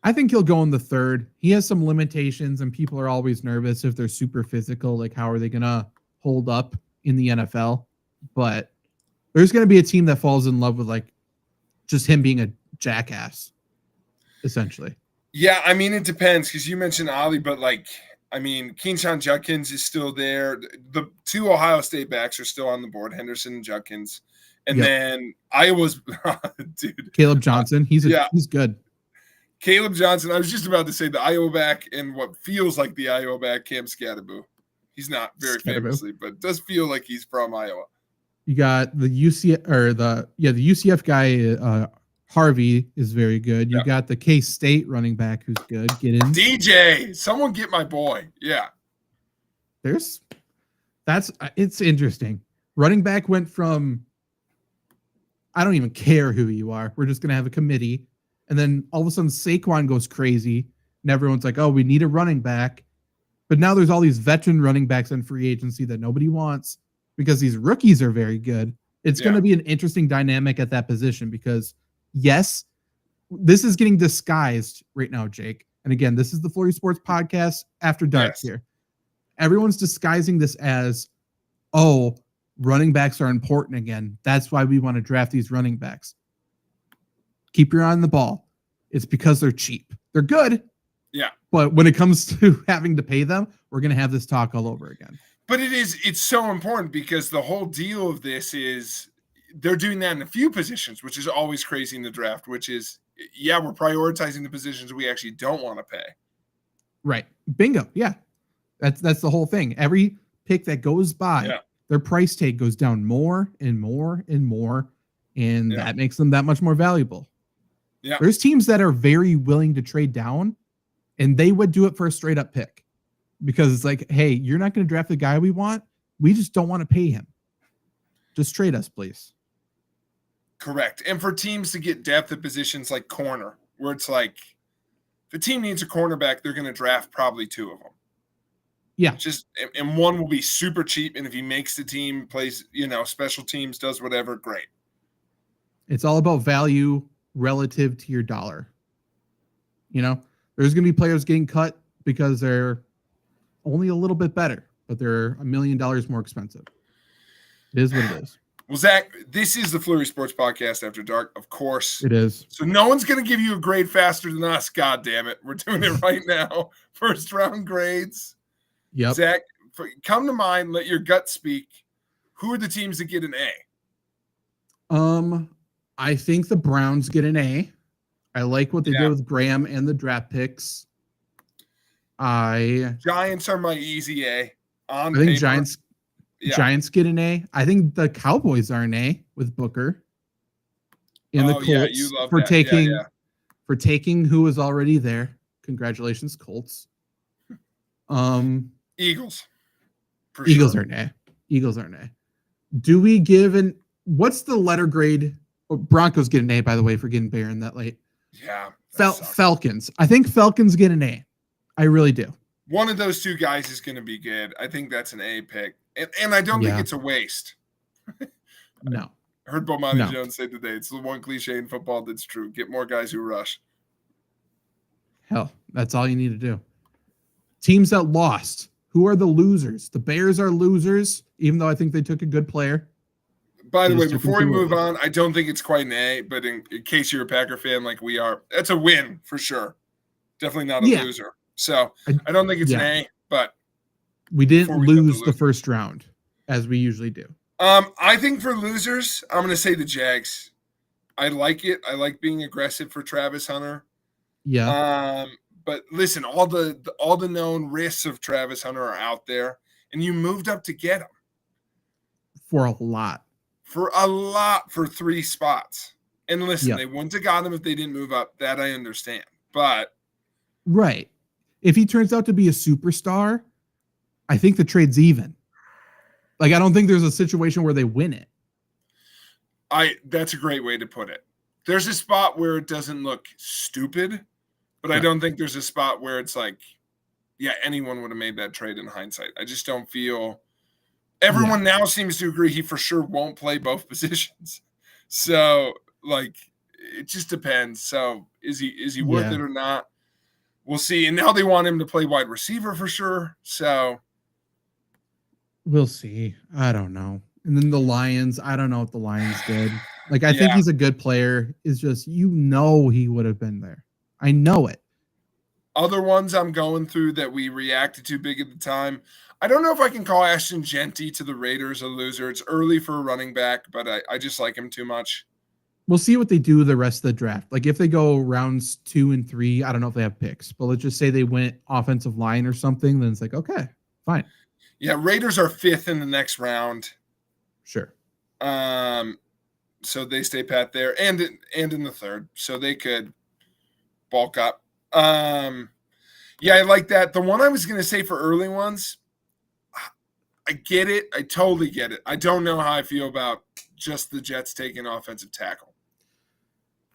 I think he'll go in the 3rd. He has some limitations, and people are always nervous if they're super physical. Like, how are they going to hold up in the NFL? But there's going to be a team that falls in love with, like, just him being a jackass, essentially. Yeah, I mean, it depends, because you mentioned Ollie, but, like, I mean, Keyshawn Judkins is still there. The 2 Ohio State backs are still on the board, Henderson and Judkins. And then Iowa's – dude. Caleb Johnson, he's good. Caleb Johnson, I was just about to say the Iowa back and what feels like the Iowa back, Cam Scatterboo. He's not very famously, but it does feel like he's from Iowa. You got the UCF guy, Harvey is very good. You got the K-State running back who's good. Get in. DJ, someone get my boy. Yeah. It's interesting. Running back went from, I don't even care who you are. We're just going to have a committee. And then all of a sudden Saquon goes crazy and everyone's like, oh, we need a running back. But now there's all these veteran running backs in free agency that nobody wants because these rookies are very good. It's going to be an interesting dynamic at that position because, yes, this is getting disguised right now, Jake. And again, this is the FlurrySports podcast after dark here. Everyone's disguising this as, oh, running backs are important again. That's why we want to draft these running backs. Keep your eye on the ball. It's because they're cheap. They're good. Yeah. But when it comes to having to pay them, we're going to have this talk all over again. But it's so important because the whole deal of this is they're doing that in a few positions, which is always crazy in the draft, which is, we're prioritizing the positions we actually don't want to pay. Right. Bingo. Yeah. That's the whole thing. Every pick that goes by, their price tag goes down more and more and more. And that makes them that much more valuable. Yeah. There's teams that are very willing to trade down and they would do it for a straight up pick because it's like, hey, you're not going to draft the guy we want. We just don't want to pay him. Just trade us, please. Correct. And for teams to get depth at positions like corner, where it's like, if the team needs a cornerback, they're going to draft probably 2 of them. Yeah. And one will be super cheap. And if he makes the team, plays, special teams, does whatever, great. It's all about value relative to your dollar. There's going to be players getting cut because they're only a little bit better, but they're $1 million more expensive. It is what it is. Well, Zach, this is the FlurrySports podcast after dark. Of course. It is. So no one's going to give you a grade faster than us. God damn it. We're doing it right now. First round grades. Yep. Zach, come to mind. Let your gut speak. Who are the teams that get an A? I think the Browns get an A. I like what they did with Graham and the draft picks. Giants are my easy A. On I think paper. Giants get an A. I think the Cowboys are an A with Booker. And the Colts you love for that. for taking who was already there. Congratulations, Colts. Eagles. Eagles are an A. Eagles are an A. Do we give what's the letter grade? Oh, Broncos get an A, by the way, for getting Barron that late. Yeah. Falcons. I think Falcons get an A. I really do. One of those two guys is going to be good. I think that's an A pick. And I don't think it's a waste. No. I heard Bomani Jones say today, it's the one cliche in football that's true. Get more guys who rush. Hell, that's all you need to do. Teams that lost. Who are the losers? The Bears are losers, even though I think they took a good player. By the way, before we move on, I don't think it's quite an A, but in case you're a Packer fan like we are, that's a win for sure. Definitely not a loser. So I don't think it's an A, but we didn't lose the first round as we usually do. I think for losers, I'm going to say the Jags. I like it. I like being aggressive for Travis Hunter. Yeah. But listen, all the known risks of Travis Hunter are out there, and you moved up to get him for a lot. For 3 spots. And listen, they wouldn't have got him if they didn't move up. That I understand. But right. If he turns out to be a superstar, I think the trade's even. Like, I don't think there's a situation where they win it. That's a great way to put it. There's a spot where it doesn't look stupid, but I don't think there's a spot where it's like, anyone would have made that trade in hindsight. I just don't feel everyone now seems to agree he for sure won't play both positions. So, like, it just depends. So, is he worth it or not? We'll see. And now they want him to play wide receiver for sure. So we'll see. I don't know. And then the Lions, I don't know what the Lions did. Like, I think he's a good player. It's just, he would have been there. I know it. Other ones I'm going through that we reacted to big at the time. I don't know if I can call Ashton Genty to the Raiders a loser. It's early for a running back, but I just like him too much. We'll see what they do the rest of the draft. Like, if they go rounds 2 and 3, I don't know if they have picks, but let's just say they went offensive line or something. Then it's like, okay, fine. Yeah, Raiders are 5th in the next round. Sure. So they stay pat there, and in the 3rd, so they could bulk up. I like that. The one I was going to say for early ones, I get it. I totally get it. I don't know how I feel about just the Jets taking offensive tackle.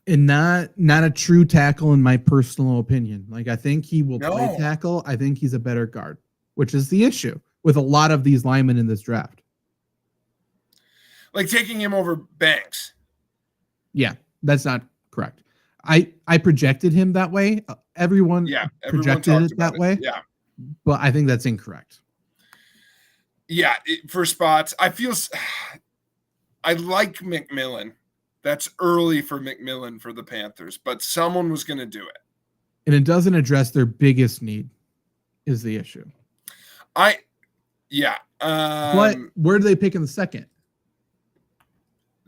And not a true tackle in my personal opinion. Like, I think he will play tackle. I think he's a better guard, which is the issue with a lot of these linemen in this draft. Like taking him over Banks. Yeah, that's not correct. I projected him that way. Everyone projected it that way. Yeah. But I think that's incorrect. Yeah, for spots, I like McMillan. That's early for McMillan for the Panthers, but someone was going to do it. And it doesn't address their biggest need is the issue. But where do they pick in the second?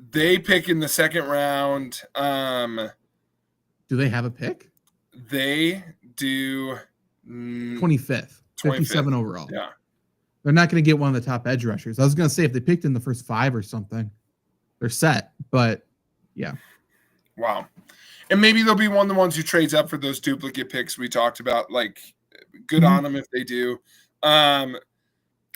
They pick in the second round. Do they have a pick? They do 25th, 57 overall. Yeah. They're not going to get one of the top edge rushers. I was going to say if they picked in the first 5 or something, they're set. But yeah. Wow. And maybe they'll be one of the ones who trades up for those duplicate picks we talked about. Like, good on them if they do. I'm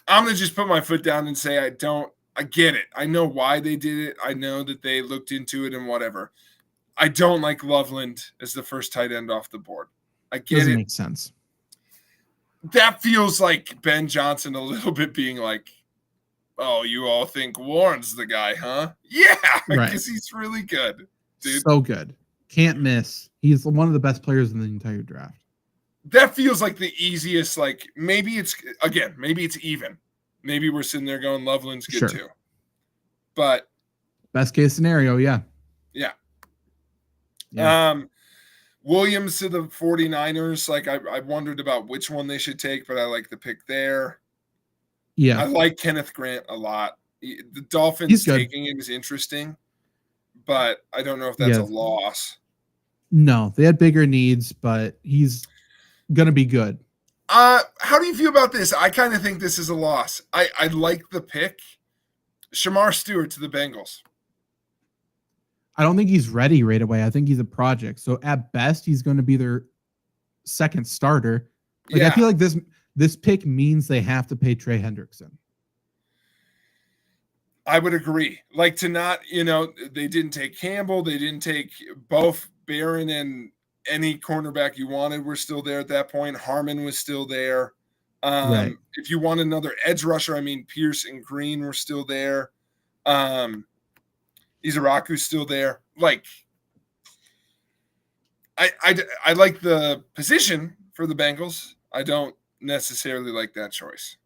going to just put my foot down and say I get it. I know why they did it. I know that they looked into it and whatever. I don't like Loveland as the first tight end off the board. I get Doesn't it. make sense. That feels like Ben Johnson a little bit being like, oh, you all think Warren's the guy, huh? Yeah, because he's really good, dude. So good. Can't miss. He's one of the best players in the entire draft. That feels like the easiest, like, maybe it's even. Maybe we're sitting there going, Loveland's good too. But best case scenario, yeah. Williams to the 49ers, like I wondered about which one they should take, but I like the pick there. Yeah. I like Kenneth Grant a lot. The Dolphins He's good. taking him is interesting, but I don't know if that's Yeah. a loss. No, they had bigger needs, but he's gonna be good. How do you feel about this? I kind of think this is a loss. I like the pick. Shamar Stewart to the Bengals. I don't think he's ready right away. I think he's a project. So at best, he's going to be their second starter. Like, Yeah. I feel like this pick means they have to pay Trey Hendrickson. I would agree. Like, to not, they didn't take Campbell. They didn't take both Barron and any cornerback you wanted were still there at that point. Harmon was still there. Right. If you want another edge rusher, I mean, Pierce and Green were still there. Izaraku's still there. Like, I like the position for the Bengals. I don't necessarily like that choice.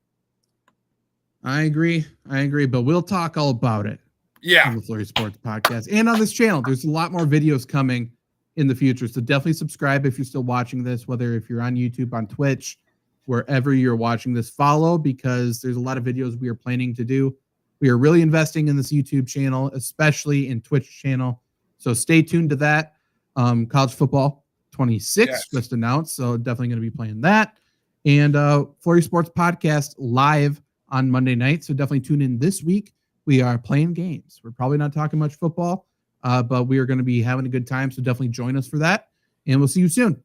I agree. But we'll talk all about it. Yeah. On the Flurry Sports podcast and on this channel. There's a lot more videos coming in the future. So definitely subscribe if you're still watching this, whether if you're on YouTube, on Twitch, wherever you're watching this, follow, because there's a lot of videos we are planning to do. We are really investing in this YouTube channel, especially in Twitch channel. So stay tuned to that. College football 26 just announced. So definitely going to be playing that. And Flurry Sports podcast live on Monday night. So definitely tune in this week. We are playing games. We're probably not talking much football, but we are going to be having a good time. So definitely join us for that. And we'll see you soon.